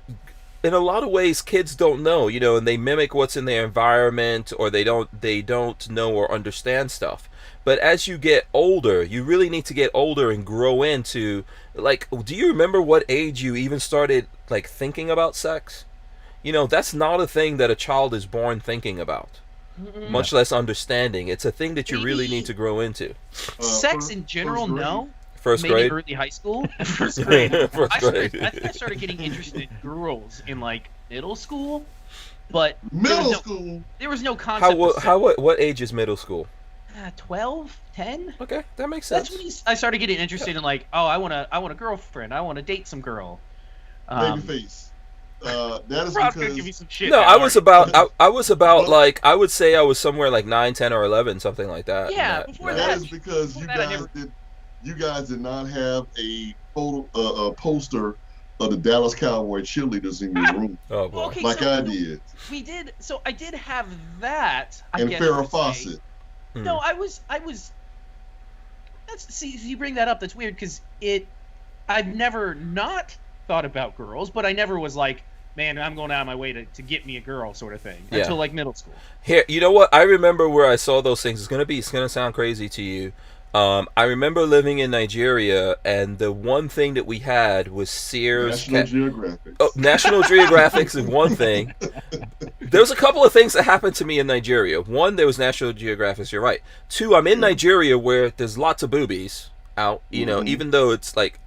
Speaker 1: in a lot of ways kids don't know, you know, and they mimic what's in their environment, or they don't know or understand stuff. But as you get older, you really need to get older and grow into, like, do you remember what age you even started like thinking about sex? You know, that's not a thing that a child is born thinking about. Much less understanding. It's a thing that you really need to grow into.
Speaker 2: Sex in general, no.
Speaker 1: First grade?
Speaker 2: Maybe early high school. First grade.
Speaker 1: First grade.
Speaker 2: I think I started getting interested in girls in like middle school, but
Speaker 4: Middle school.
Speaker 2: There was no concept.
Speaker 1: What age is middle school?
Speaker 2: 12, 10.
Speaker 1: Okay, that makes sense.
Speaker 2: That's when I started getting interested in like, oh, I want a girlfriend. I want to date some girl.
Speaker 4: Babyface. That is
Speaker 2: Rob's gonna
Speaker 4: because
Speaker 2: give me some shit
Speaker 1: No,
Speaker 2: now,
Speaker 1: I was about
Speaker 4: Well,
Speaker 1: like I would say I was somewhere like 9, 10, or 11, something like that.
Speaker 2: Yeah,
Speaker 1: And
Speaker 2: before
Speaker 4: that is because
Speaker 2: before that,
Speaker 4: you guys did not have a photo a poster of the Dallas Cowboy cheerleaders in your room
Speaker 1: Oh boy.
Speaker 2: Okay,
Speaker 4: like
Speaker 2: so
Speaker 4: I did,
Speaker 2: we did. So I did have that. I
Speaker 4: and
Speaker 2: guess
Speaker 4: Farrah
Speaker 2: you would say.
Speaker 4: Fawcett.
Speaker 2: No, I was. See, you bring that up. That's weird because I've never not thought about girls, but I never was like, man, I'm going out of my way to get me a girl sort of thing until like middle school.
Speaker 1: Here, you know what? I remember where I saw those things. It's gonna sound crazy to you. I remember living in Nigeria, and the one thing that we had was Sears.
Speaker 4: National Geographic.
Speaker 1: Oh, National Geographics is one thing. There was a couple of things that happened to me in Nigeria. One, there was National Geographic. You're right. Two, I'm in Nigeria where there's lots of boobies out. You know, even though it's like,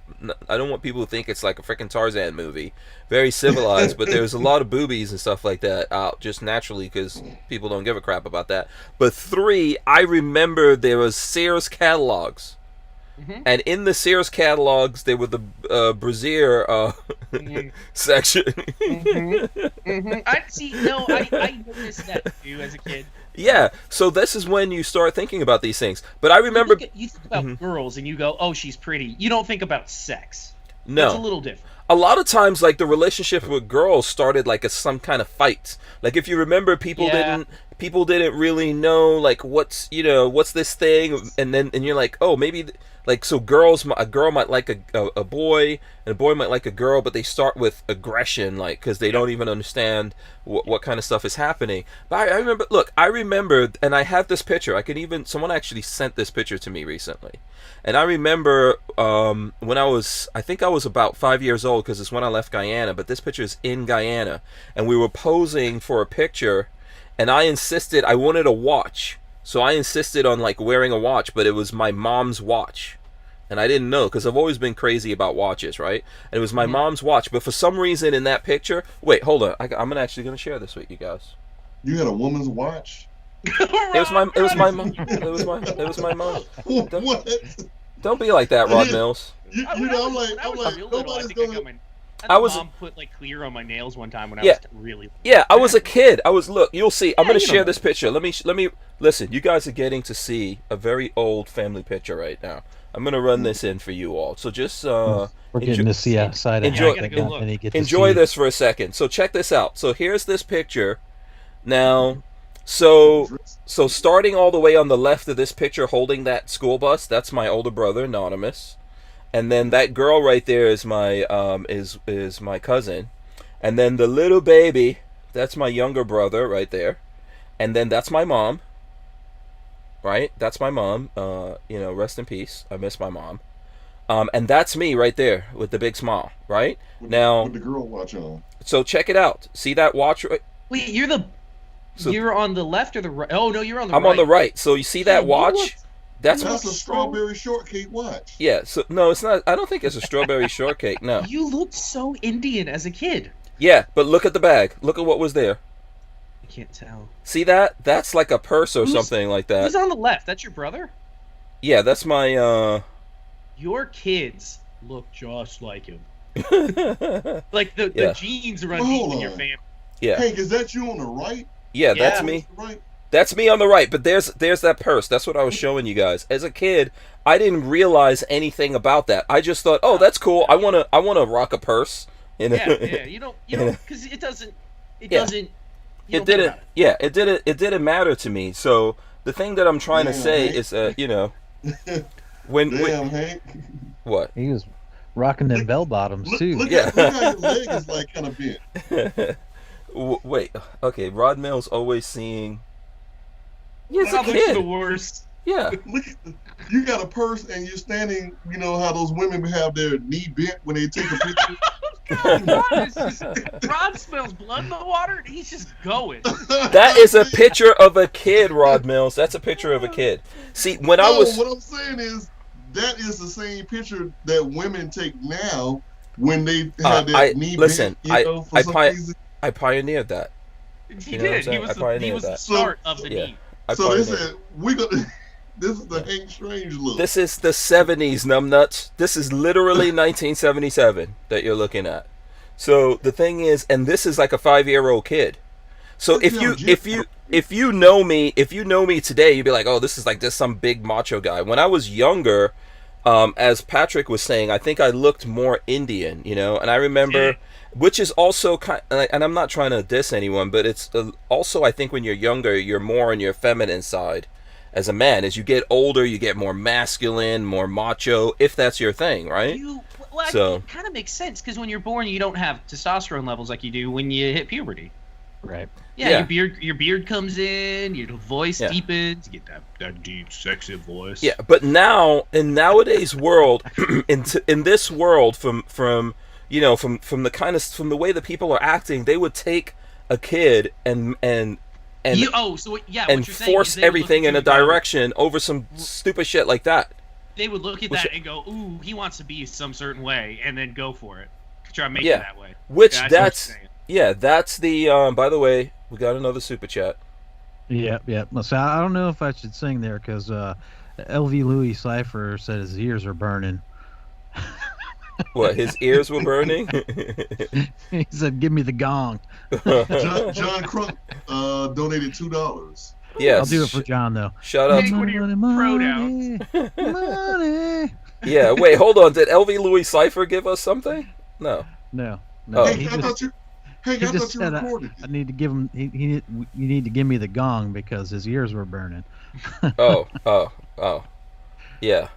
Speaker 1: I don't want people to think it's like a freaking Tarzan movie. Very civilized, but there's a lot of boobies and stuff like that out just naturally because people don't give a crap about that. But three, I remember there was Sears catalogs. And in the Sears catalogs, there were the brassiere section.
Speaker 2: I see. No, I noticed that too as a kid.
Speaker 1: Yeah, so this is when you start thinking about these things. But I remember
Speaker 2: You think about girls and you go, "Oh, she's pretty." You don't think about sex.
Speaker 1: No.
Speaker 2: It's a little different.
Speaker 1: A lot of times, like, the relationship with girls started like some kind of fight. Like, if you remember, people didn't really know like what's this thing, and you're like, oh, maybe like, so a girl might like a boy, and a boy might like a girl, but they start with aggression, like, because they don't even understand what kind of stuff is happening. But I remember, and I have this picture. Someone actually sent this picture to me recently. And I remember when I think I was about 5 years old, because it's when I left Guyana, but this picture is in Guyana, and we were posing for a picture, and I wanted a watch, so I insisted on like wearing a watch, but it was my mom's watch, and I didn't know, because I've always been crazy about watches, right? And it was my mom's watch, but for some reason in that picture, wait, hold on, I'm actually going to share this with you guys.
Speaker 4: You had a woman's watch?
Speaker 1: It was my mom. It was my mom.
Speaker 4: What?
Speaker 1: Don't be like that, Rod Mills.
Speaker 4: I'm like, nobody's gonna.
Speaker 2: Mom put like clear on my nails one time when I was really.
Speaker 1: Yeah, I was a kid. Look, you'll see. I'm gonna share this picture. Let me listen. You guys are getting to see a very old family picture right now. I'm gonna run this in for you all. So just
Speaker 3: we're getting to see outside.
Speaker 1: Enjoy this for a second. So check this out. So here's this picture. Now, so starting all the way on the left of this picture, holding that school bus, that's my older brother, Anonymous. And then that girl right there is my is my cousin. And then the little baby, that's my younger brother right there. And then that's my mom. Right? That's my mom. Rest in peace. I miss my mom. And that's me right there with the big smile, right?
Speaker 4: With the girl watch on.
Speaker 1: So check it out. See that watch?
Speaker 2: Wait, you're the
Speaker 1: So
Speaker 2: you're on the left or the right? Oh no, you're on the
Speaker 1: I'm
Speaker 2: right.
Speaker 1: on the right. So you see that
Speaker 2: Man, you
Speaker 1: watch?
Speaker 2: look-
Speaker 1: That's
Speaker 4: That's
Speaker 1: what.
Speaker 4: a strawberry shortcake watch.
Speaker 1: Yeah. So no, it's not. I don't think it's a strawberry shortcake. No.
Speaker 2: You looked so Indian as a kid.
Speaker 1: Yeah, but look at the bag. Look at what was there.
Speaker 2: I can't tell.
Speaker 1: See that? That's like a purse or
Speaker 2: Who's-
Speaker 1: something like that.
Speaker 2: Who's on the left? That's your brother?
Speaker 1: Yeah, that's my.
Speaker 2: Your kids look just like him.
Speaker 1: Yeah.
Speaker 2: Like the genes run
Speaker 4: Well,
Speaker 2: deep
Speaker 4: hold
Speaker 2: in your
Speaker 4: on.
Speaker 2: family.
Speaker 4: Hank, is that you on the right?
Speaker 1: Yeah, that's
Speaker 2: Yeah.
Speaker 1: me.
Speaker 4: Right.
Speaker 1: That's me on the right, but there's that purse. That's what I was showing you guys. As a kid, I didn't realize anything about that. I just thought, "Oh, that's cool. I want to rock a purse." You know?
Speaker 2: Yeah. You don't because it doesn't. It
Speaker 1: Yeah.
Speaker 2: doesn't. You
Speaker 1: It
Speaker 2: don't think
Speaker 1: didn't.
Speaker 2: about it.
Speaker 1: Yeah, it didn't matter to me. So the thing that I'm trying to
Speaker 4: Damn,
Speaker 1: say
Speaker 4: Hank.
Speaker 1: is, when
Speaker 4: Damn, Hank.
Speaker 1: what?
Speaker 3: He was rocking them bell bottoms too.
Speaker 4: Look
Speaker 1: Yeah.
Speaker 4: look how your leg is like kind of bent.
Speaker 1: Wait. Okay, Rod Mill's always seeing. Yeah, as a
Speaker 2: Wow, those are the
Speaker 1: kid.
Speaker 2: worst.
Speaker 1: Yeah.
Speaker 4: Look, you got a purse and you're standing. You know how those women have their knee bent when they take a picture.
Speaker 2: Rod smells blood in the water and he's just going.
Speaker 1: That is a picture of a kid, Rod Mills. That's a picture of a kid. See, when I
Speaker 4: No,
Speaker 1: was
Speaker 4: what I'm saying is that is the same picture that women take now when they have their knee
Speaker 1: listen,
Speaker 4: bent. For some reason.
Speaker 1: I pioneered that.
Speaker 2: He
Speaker 1: You know what I'm
Speaker 2: did. He
Speaker 1: saying?
Speaker 2: was
Speaker 1: I
Speaker 2: the
Speaker 1: pioneered
Speaker 2: the
Speaker 1: that.
Speaker 2: start of the
Speaker 1: Yeah.
Speaker 2: knee.
Speaker 1: I
Speaker 4: So they
Speaker 1: pioneered.
Speaker 4: said we gonna. This is the Hank Strange look.
Speaker 1: This is the 70s, numbnuts. This is literally 1977 that you're looking at. So the thing is, and this is like a 5-year-old kid. So
Speaker 4: That's
Speaker 1: if you know me today, you'd be like, oh, this is like just some big macho guy. When I was younger, as Patrick was saying, I think I looked more Indian, and I remember, which is also kind, and I'm not trying to diss anyone, but it's also, I think when you're younger, you're more on your feminine side. As a man, as you get older, you get more masculine, more macho, if that's your thing, right? So
Speaker 2: It kind of makes sense because when you're born, you don't have testosterone levels like you do when you hit puberty.
Speaker 3: Right.
Speaker 2: Yeah, your beard comes in, your voice
Speaker 1: Yeah.
Speaker 2: deepens, you get that deep, sexy voice.
Speaker 1: yeah, but now in nowadays world, in this world, from the kind of from the way that people are acting, they would take a kid and
Speaker 2: what you're saying
Speaker 1: force
Speaker 2: is they would look
Speaker 1: everything
Speaker 2: at
Speaker 1: in
Speaker 2: you
Speaker 1: a
Speaker 2: and go-
Speaker 1: direction over some stupid shit like that.
Speaker 2: They would look at
Speaker 1: Which-
Speaker 2: that and go, "Ooh, he wants to be some certain way," and then go for it. Try to make
Speaker 1: Yeah.
Speaker 2: it that way.
Speaker 1: Which
Speaker 2: Yeah, I see what
Speaker 1: that's
Speaker 2: you're saying.
Speaker 1: that's the. By the way, we got another super chat.
Speaker 3: Yeah. So I don't know if I should sing there because LV Louis Cipher said his ears are burning.
Speaker 1: What, his ears were burning?
Speaker 3: He said, "Give me the gong."
Speaker 4: John Crump donated $2.
Speaker 1: Yes.
Speaker 3: I'll do it for John though.
Speaker 1: Shout out
Speaker 2: Hey,
Speaker 1: to
Speaker 2: what are your pronouns?
Speaker 3: Money.
Speaker 1: Yeah, wait, hold on. Did LV Louis Cipher give us something? No.
Speaker 3: No.
Speaker 1: Oh.
Speaker 4: Hey,
Speaker 3: He
Speaker 4: I
Speaker 3: just,
Speaker 4: thought you. Hey,
Speaker 3: he
Speaker 4: I
Speaker 3: just
Speaker 4: thought you
Speaker 3: said
Speaker 4: recorded.
Speaker 3: I need to give him. You need to give me the gong because his ears were burning.
Speaker 1: Oh. Yeah.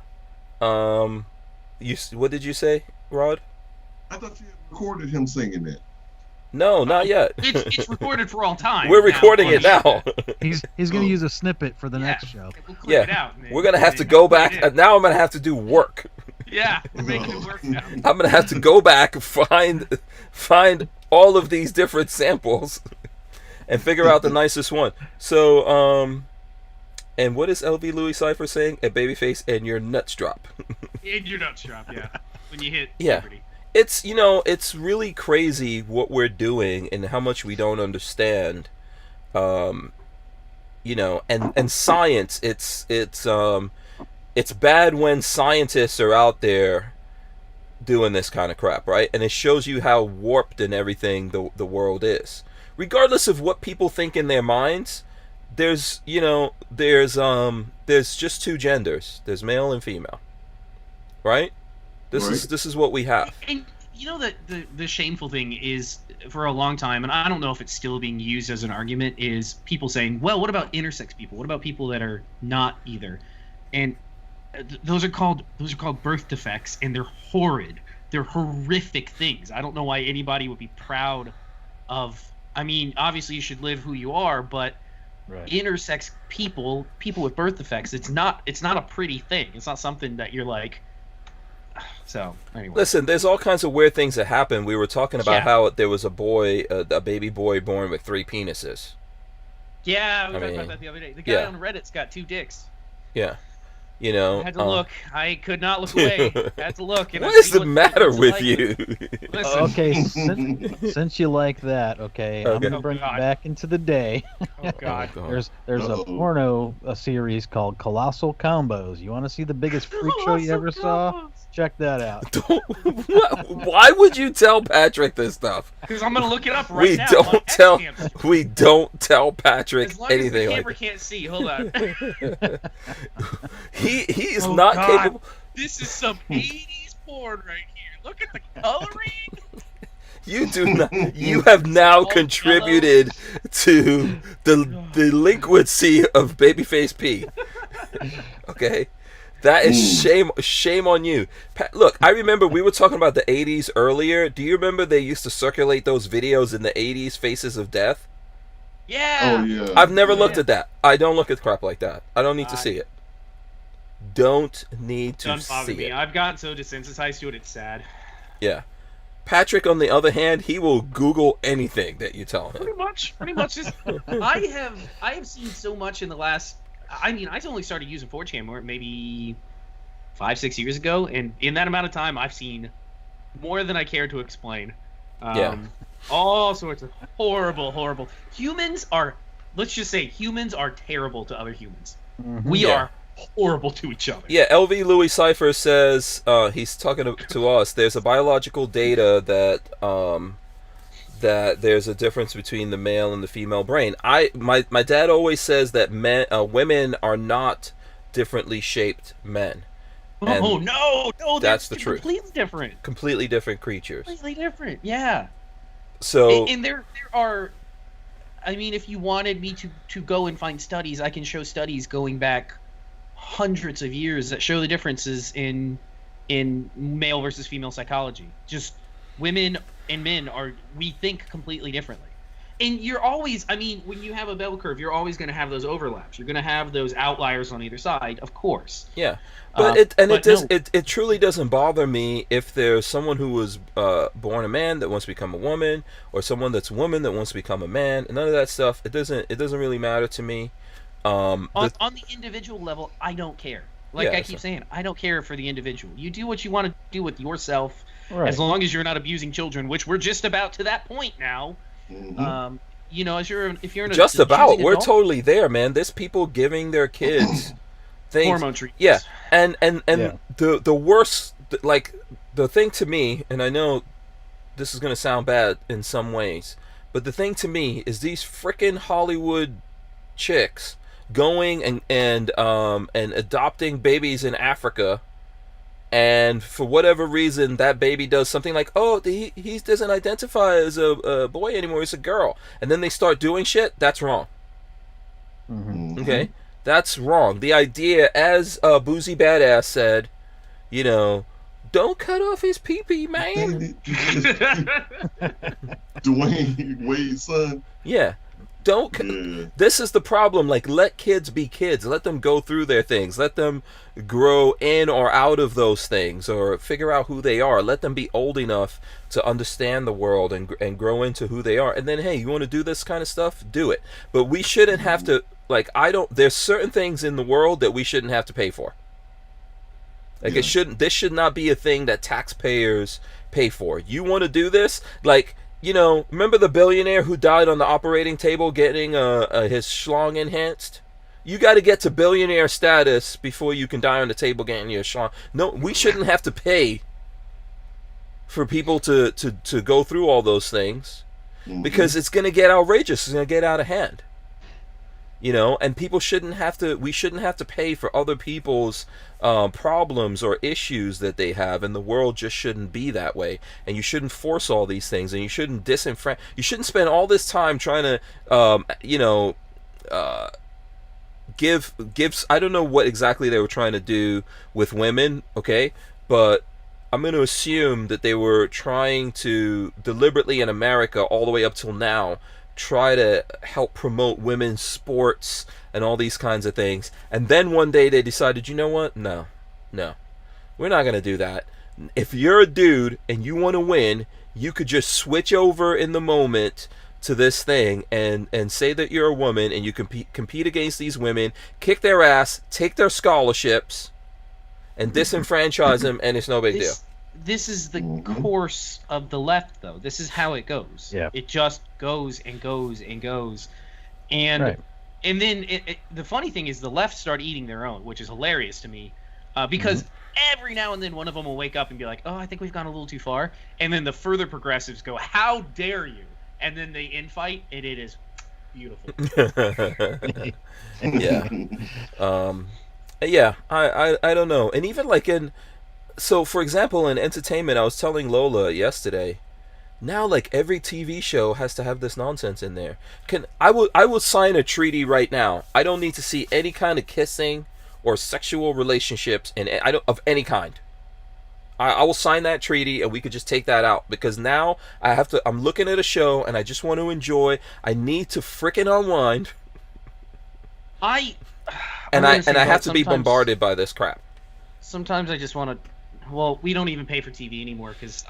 Speaker 1: What did you say, Rod?
Speaker 4: I thought you had recorded him singing that.
Speaker 1: No, not yet.
Speaker 2: It's recorded for all time.
Speaker 1: We're
Speaker 2: now
Speaker 1: recording
Speaker 2: on
Speaker 1: it
Speaker 2: the
Speaker 1: now.
Speaker 3: He's gonna use a snippet for the next show.
Speaker 2: We'll clip it out and then-
Speaker 1: We're gonna have to
Speaker 2: and
Speaker 1: go
Speaker 2: put it
Speaker 1: back.
Speaker 2: in.
Speaker 1: Now I'm gonna have to do work.
Speaker 2: Yeah, we're making it work now.
Speaker 1: I'm gonna have to go back, find all of these different samples, and figure out the nicest one. So, and what is LV Louis Cipher saying? A babyface and your nuts drop.
Speaker 2: In your nuts drop, yeah. When you hit
Speaker 1: Yeah.
Speaker 2: puberty.
Speaker 1: It's it's really crazy what we're doing and how much we don't understand. And science. It's bad when scientists are out there doing this kind of crap, right? And it shows you how warped and everything the world is. Regardless of what people think in their minds, there's just two genders. There's male and female. Right? This is what we have.
Speaker 2: And you know that the shameful thing is, for a long time, and I don't know if it's still being used as an argument, is people saying, well, what about intersex people? What about people that are not either? And those are called birth defects, and they're horrid. They're horrific things. I don't know why anybody would be proud of. I mean, obviously you should live who you are, but intersex people with birth defects, it's not a pretty thing. It's not something that you're like. So anyway,
Speaker 1: listen, there's all kinds of weird things that happen. We were talking about
Speaker 2: Yeah.
Speaker 1: how there was a baby boy born with 3 penises.
Speaker 2: Yeah, we
Speaker 1: I
Speaker 2: talked
Speaker 1: mean,
Speaker 2: about that the other day. The guy
Speaker 1: yeah.
Speaker 2: on Reddit's got 2 dicks.
Speaker 1: Yeah. You know,
Speaker 2: I had to look. I could not look away. I had to look. And
Speaker 1: what
Speaker 2: I
Speaker 1: is
Speaker 2: see
Speaker 1: the matter
Speaker 2: what's
Speaker 1: with
Speaker 2: like.
Speaker 1: you?
Speaker 2: Listen.
Speaker 3: Okay, since you like that, okay, I'm gonna
Speaker 2: Oh,
Speaker 3: bring
Speaker 2: God.
Speaker 3: you back into the day.
Speaker 2: Oh God.
Speaker 3: There's a porno series called Colossal Combos. You want to see the biggest freak show you ever saw? Check that out.
Speaker 1: Why would you tell Patrick this stuff?
Speaker 2: Because I'm gonna look it up right
Speaker 1: We
Speaker 2: now.
Speaker 1: don't tell. We don't tell Patrick
Speaker 2: As long
Speaker 1: anything
Speaker 2: as the
Speaker 1: like
Speaker 2: camera
Speaker 1: that.
Speaker 2: can't see. Hold on.
Speaker 1: He is
Speaker 2: Oh,
Speaker 1: not
Speaker 2: God.
Speaker 1: capable.
Speaker 2: This is some 80s porn right here. Look at the coloring.
Speaker 1: You do not. You have now
Speaker 2: all
Speaker 1: contributed to the delinquency of Babyface P. Okay, that is shame on you. Look, I remember we were talking about the '80s earlier. Do you remember they used to circulate those videos in the '80s, Faces of Death?
Speaker 2: Yeah.
Speaker 4: Oh yeah.
Speaker 1: I've never looked at that. I don't look at crap like that. I don't need to see it. Don't need to
Speaker 2: Doesn't bother
Speaker 1: see
Speaker 2: me.
Speaker 1: it.
Speaker 2: I've gotten so desensitized to it. It's sad.
Speaker 1: Yeah. Patrick, on the other hand, he will Google anything that you tell him.
Speaker 2: Pretty much. Just, I have seen so much in the last. I mean, I only started using 4chan maybe 5-6 years ago, and in that amount of time, I've seen more than I care to explain.
Speaker 1: Yeah.
Speaker 2: All sorts of horrible. Humans are. Let's just say humans are terrible to other humans.
Speaker 3: Mm-hmm.
Speaker 2: We
Speaker 1: Yeah.
Speaker 2: are horrible to each other.
Speaker 1: Yeah, LV Louis Cypher says, he's talking to us, there's a biological data that there's a difference between the male and the female brain. My dad always says that women are not differently shaped men. And
Speaker 2: Oh no,
Speaker 1: that's the truth.
Speaker 2: Completely different.
Speaker 1: Completely different creatures.
Speaker 2: Completely different. Yeah.
Speaker 1: So
Speaker 2: And there are. I mean, if you wanted me to go and find studies, I can show studies going back hundreds of years that show the differences in male versus female psychology. Just women and men we think completely differently. And you're always, I mean, when you have a bell curve, you're always going to have those overlaps. You're going to have those outliers on either side, of course.
Speaker 1: yeah, but it truly doesn't bother me if there's someone who was born a man that wants to become a woman, or someone that's a woman that wants to become a man. None of that stuff. It doesn't really matter to me. On
Speaker 2: the individual level, I don't care. Like I keep saying, I don't care for the individual. You do what you want to do with yourself,
Speaker 3: Right.
Speaker 2: as long as you're not abusing children, which we're just about to that point now.
Speaker 4: Mhm.
Speaker 2: You know, if you're in a
Speaker 1: Just about,
Speaker 2: choosing
Speaker 1: we're
Speaker 2: adult,
Speaker 1: totally there, man. There's people giving their kids things.
Speaker 2: hormone treatments.
Speaker 1: Yeah, and
Speaker 3: Yeah.
Speaker 1: the worst, like the thing to me, and I know this is gonna sound bad in some ways, but the thing to me is these frickin' Hollywood chicks going and adopting babies in Africa, and for whatever reason that baby does something like, oh, he doesn't identify as a boy anymore, he's a girl, and then they start doing shit. That's wrong.
Speaker 3: Mm-hmm.
Speaker 1: Okay, that's wrong. The idea, as Boozy Badass said, you know, don't cut off his pee-pee, man.
Speaker 4: Dwayne Wade's son.
Speaker 1: Yeah, don't.
Speaker 4: Yeah.
Speaker 1: This is the problem. Like, let kids be kids. Let them go through their things. Let them grow in or out of those things, or figure out who they are. Let them be old enough to understand the world and grow into who they are. And then, hey, you want to do this kind of stuff? Do it. But we shouldn't have to. Like, there's certain things in the world that we shouldn't have to pay for. Like, this should not be a thing that taxpayers pay for. You want to do this? Like, you know, remember the billionaire who died on the operating table getting his schlong enhanced? You got to get to billionaire status before you can die on the table getting your schlong. No, we shouldn't have to pay for people to go through all those things, because it's going to get outrageous. It's going to get out of hand. You know, and we shouldn't have to pay for other people's problems or issues that they have, and the world just shouldn't be that way. And you shouldn't force all these things, and you shouldn't you shouldn't spend all this time trying to, give. I don't know what exactly they were trying to do with women, okay, but I'm going to assume that they were trying to deliberately, in America all the way up till now, try to help promote women's sports and all these kinds of things. And then one day they decided, you know what? No, we're not going to do that. If you're a dude and you want to win, you could just switch over in the moment to this thing and say that you're a woman and you compete against these women, kick their ass, take their scholarships, and disenfranchise them, and it's no big deal.
Speaker 2: This is the course of the left, though. This is how it goes.
Speaker 3: Yeah.
Speaker 2: It just goes and goes and goes. And and then the funny thing is the left start eating their own, which is hilarious to me, because every now and then one of them will wake up and be like, oh, I think we've gone a little too far. And then the further progressives go, how dare you? And then they infight, and it is beautiful.
Speaker 1: Yeah. Yeah, I don't know. And even like so for example, in entertainment, I was telling Lola yesterday, now like every TV show has to have this nonsense in there. I would sign a treaty right now. I don't need to see any kind of kissing or sexual relationships of any kind. I will sign that treaty and we could just take that out, because now I'm looking at a show and I just want to enjoy. I need to frickin' unwind.
Speaker 2: I
Speaker 1: have to be bombarded by this crap.
Speaker 2: Sometimes I just want to. Well, we don't even pay for TV anymore because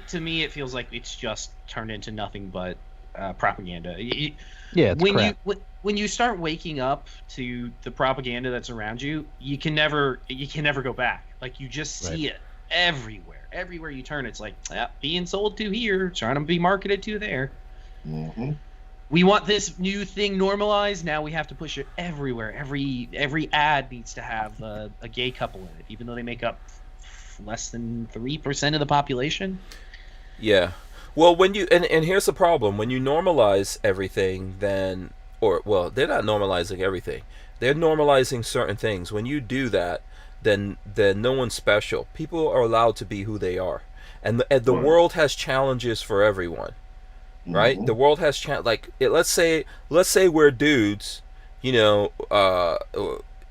Speaker 2: to me it feels like it's just turned into nothing but propaganda.
Speaker 3: It's crap.
Speaker 2: When you start waking up to the propaganda that's around you, you can never go back. Like, you just see it everywhere. Everywhere you turn, it's like, being sold to here, trying to be marketed to there.
Speaker 4: Mm-hmm.
Speaker 2: We want this new thing normalized. Now we have to push it everywhere. Every ad needs to have a gay couple in it, even though they make up less than 3% of the population.
Speaker 1: Yeah. Well, when you and here's the problem: when you normalize everything, then they're not normalizing everything. They're normalizing certain things. When you do that, then no one's special. People are allowed to be who they are, and the world has challenges for everyone. Right?
Speaker 4: Mm-hmm.
Speaker 1: The world has let's say we're dudes,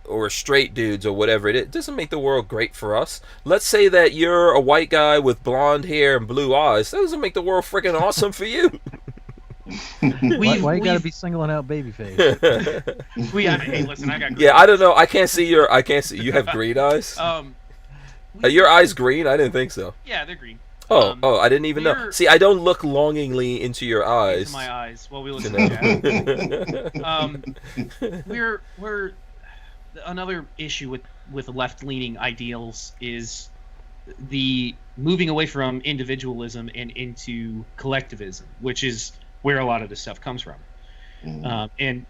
Speaker 1: or straight dudes or whatever it doesn't make the world great for us. Let's say that you're a white guy with blonde hair and blue eyes. That doesn't make the world freaking awesome for you.
Speaker 3: Why you gotta be singling out babyface?
Speaker 2: Hey, listen, I got green.
Speaker 1: Yeah, I don't know. I can't see. You have green eyes? Are your eyes green? I didn't think so.
Speaker 2: Yeah, they're green.
Speaker 1: I didn't even know. See, I don't look longingly into your eyes.
Speaker 2: Into my eyes. Well, we listen to jazz. We're another issue with left-leaning ideals is the moving away from individualism and into collectivism, which is where a lot of this stuff comes from. And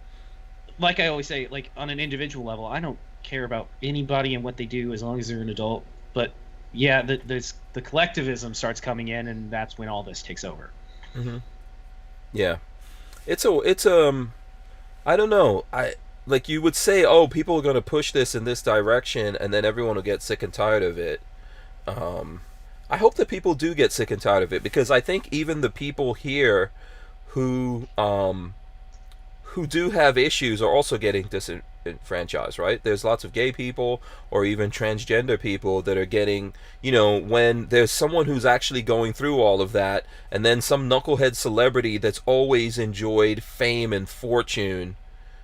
Speaker 2: like I always say, like, on an individual level, I don't care about anybody and what they do as long as they're an adult. But yeah, the collectivism starts coming in, and that's when all this takes over.
Speaker 1: Mm-hmm. Yeah, it's I don't know. Like, you would say, oh, people are going to push this in this direction, and then everyone will get sick and tired of it. I hope that people do get sick and tired of it, because I think even the people here who do have issues are also getting disenfranchised, right? There's lots of gay people or even transgender people that are getting, when there's someone who's actually going through all of that, and then some knucklehead celebrity that's always enjoyed fame and fortune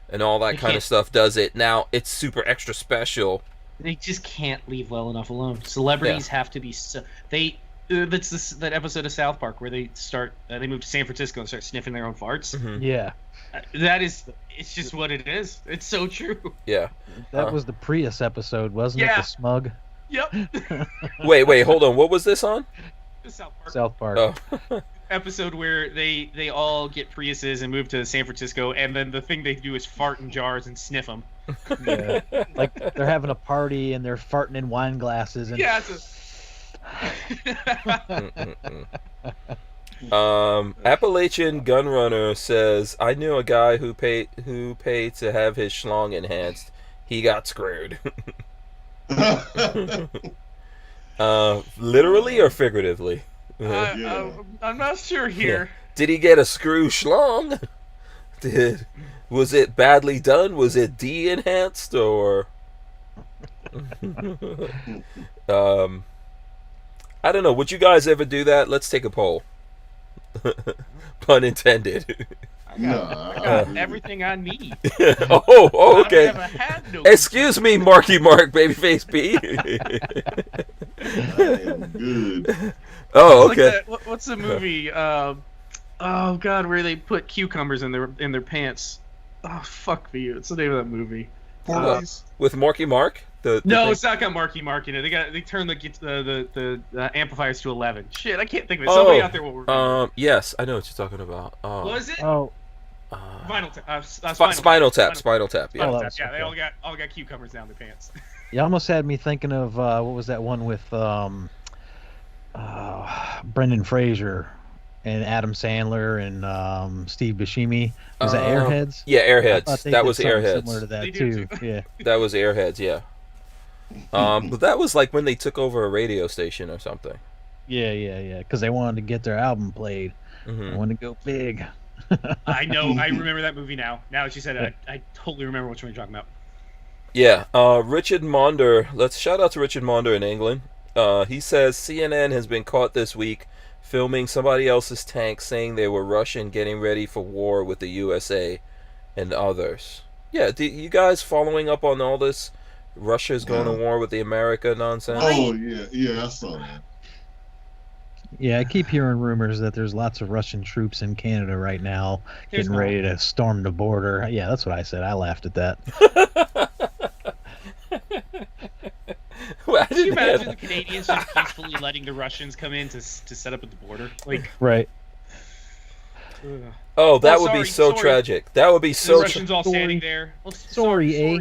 Speaker 1: and all that kind of stuff does it. Now it's super extra special.
Speaker 2: They just can't leave well enough alone. Celebrities have to be that's that episode of South Park where they move to San Francisco and start sniffing their own farts.
Speaker 1: Mm-hmm.
Speaker 3: Yeah.
Speaker 2: It's just what it is. It's so true.
Speaker 1: Yeah.
Speaker 3: That was the Prius episode, wasn't it? The smug.
Speaker 2: Yep.
Speaker 1: Wait, hold on. What was this on?
Speaker 2: The South Park.
Speaker 3: South Park.
Speaker 1: Oh.
Speaker 2: Episode where they all get Priuses and move to San Francisco, and then the thing they do is fart in jars and sniff them.
Speaker 3: Yeah. Like, they're having a party and they're farting in wine glasses. And...
Speaker 2: Yeah.
Speaker 1: Appalachian Gunrunner says, I knew a guy who paid to have his schlong enhanced. He got screwed. Literally or figuratively?
Speaker 2: I'm not sure here.
Speaker 1: Yeah. Did he get a screw schlong? Was it badly done? Was it de-enhanced or? I don't know. Would you guys ever do that? Let's take a poll. Pun intended.
Speaker 2: I got everything I need.
Speaker 1: Oh, okay.
Speaker 2: I never had no
Speaker 1: Excuse me, Marky Mark, Babyface B.
Speaker 4: I am good.
Speaker 1: Oh, okay.
Speaker 2: Like what's the movie? Oh God, where they put cucumbers in their pants. Oh fuck me, it's the name of that movie.
Speaker 4: Portals.
Speaker 1: With Marky Mark? The
Speaker 2: No,
Speaker 1: thing?
Speaker 2: it's not got Marky Mark in it. They turned the amplifiers to 11. Shit, I can't think of it. Somebody out there will remember.
Speaker 1: Yes, I know what you're talking about.
Speaker 2: Was it?
Speaker 3: Oh,
Speaker 2: Spinal Tap.
Speaker 1: Spinal Tap. Spinal Tap. Yeah.
Speaker 2: Spinal
Speaker 3: Oh,
Speaker 2: Tap. Yeah, they
Speaker 3: okay.
Speaker 2: all got cucumbers down their pants.
Speaker 3: you almost had me thinking of what was that one with Brendan Fraser and Adam Sandler and Steve Buscemi. Was that Airheads?
Speaker 1: Yeah,
Speaker 3: I thought
Speaker 1: Airheads.
Speaker 3: they
Speaker 1: That
Speaker 3: did
Speaker 1: was
Speaker 3: something
Speaker 1: Airheads.
Speaker 3: Similar to that
Speaker 2: They do
Speaker 3: too. Yeah.
Speaker 1: That was Airheads. Yeah. But that was like when they took over a radio station or something.
Speaker 3: Yeah. Because they wanted to get their album played.
Speaker 1: Hmm.
Speaker 3: They wanted to go big.
Speaker 2: I know. I remember that movie now. Now that you said it, I totally remember which one you're talking about.
Speaker 1: Yeah. Richard Maunder. Let's shout out to Richard Maunder in England. He says CNN has been caught this week filming somebody else's tank, saying they were Russian, getting ready for war with the USA and others. Yeah. You guys following up on all this? Russia's going to war with the America nonsense.
Speaker 4: Oh yeah, I saw that.
Speaker 3: Yeah, I keep hearing rumors that there's lots of Russian troops in Canada right now getting ready to storm the border. Yeah, that's what I said. I laughed at that.
Speaker 1: Well, I
Speaker 2: Can you
Speaker 1: didn't hear
Speaker 2: imagine the
Speaker 1: that.
Speaker 2: Canadians just peacefully letting the Russians come in to set up at the border? Like,
Speaker 3: Right.
Speaker 2: ugh.
Speaker 1: Oh, that
Speaker 2: Oh,
Speaker 1: would be
Speaker 2: sorry,
Speaker 1: so
Speaker 2: sorry.
Speaker 1: tragic. That would be
Speaker 2: The
Speaker 1: so.
Speaker 2: Russians all
Speaker 3: Sorry.
Speaker 2: standing there. Oh,
Speaker 3: Sorry, eh?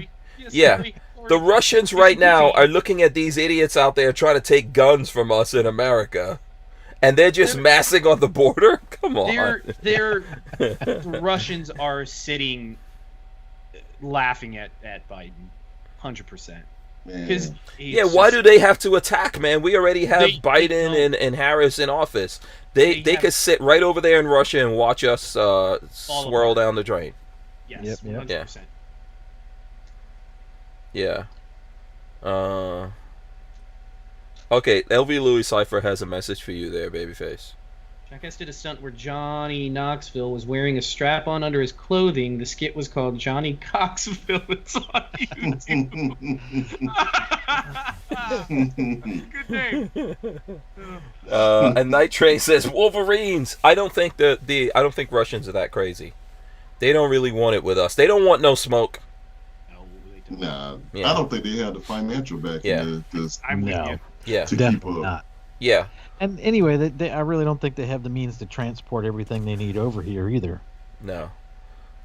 Speaker 1: Yeah.
Speaker 2: sorry.
Speaker 1: The Russians right now are looking at these idiots out there trying to take guns from us in America, and they're just massing on the border. Come on.
Speaker 2: The Russians are sitting laughing at Biden, 100%. Because
Speaker 1: Yeah, why do they have to attack, man? We already have
Speaker 2: They
Speaker 1: Biden
Speaker 2: don't.
Speaker 1: and Harris in office. They
Speaker 2: have-
Speaker 1: could sit right over there in Russia and watch us swirl
Speaker 2: apart.
Speaker 1: down the drain.
Speaker 2: Yes,
Speaker 3: Yep.
Speaker 2: 100%.
Speaker 1: Yeah. Okay, LV Louis Cypher has a message for you there, babyface.
Speaker 2: Jackass did a stunt where Johnny Knoxville was wearing a strap-on under his clothing. The skit was called Johnny Coxville. It's on YouTube. Good name.
Speaker 1: And Night Train says Wolverines. I don't think I don't think Russians are that crazy. They don't really want it with us. They don't want no smoke.
Speaker 2: No, they don't.
Speaker 4: Nah,
Speaker 1: Yeah.
Speaker 4: I don't think they have the financial backing
Speaker 2: I'm with
Speaker 3: No.
Speaker 2: you.
Speaker 1: Yeah.
Speaker 4: to keep
Speaker 3: Definitely
Speaker 4: up.
Speaker 3: not.
Speaker 1: Yeah.
Speaker 3: And anyway, I really don't think they have the means to transport everything they need over here either.
Speaker 1: No.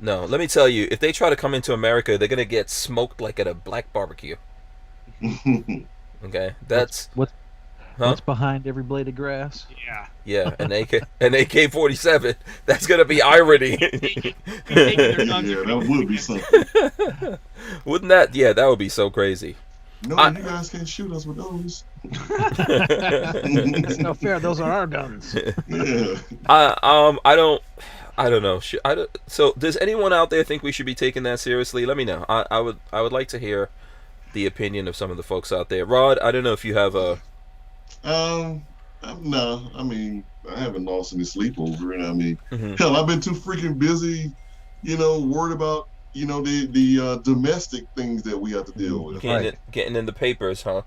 Speaker 1: Let me tell you, if they try to come into America, they're gonna get smoked like at a black barbecue. Okay, that's
Speaker 3: What's
Speaker 1: Huh?
Speaker 3: behind every blade of grass?
Speaker 2: Yeah.
Speaker 1: an AK-47. That's gonna be irony.
Speaker 2: Taking their guns
Speaker 4: Yeah,
Speaker 2: and
Speaker 4: that
Speaker 2: making
Speaker 4: would be
Speaker 2: it-
Speaker 4: something.
Speaker 1: Wouldn't that? Yeah, that would be so crazy.
Speaker 4: No,
Speaker 1: I-
Speaker 4: you guys can't shoot us with those.
Speaker 3: That's no fair. Those are our guns.
Speaker 4: Yeah.
Speaker 1: I don't know. So, does anyone out there think we should be taking that seriously? Let me know. I would like to hear the opinion of some of the folks out there. Rod, I don't know if you have a.
Speaker 4: No, I mean, I haven't lost any sleep over it. I mean,
Speaker 1: Mhm.
Speaker 4: hell, I've been too freaking busy, worried about, the domestic things that we have to deal with.
Speaker 1: Getting in the papers, huh?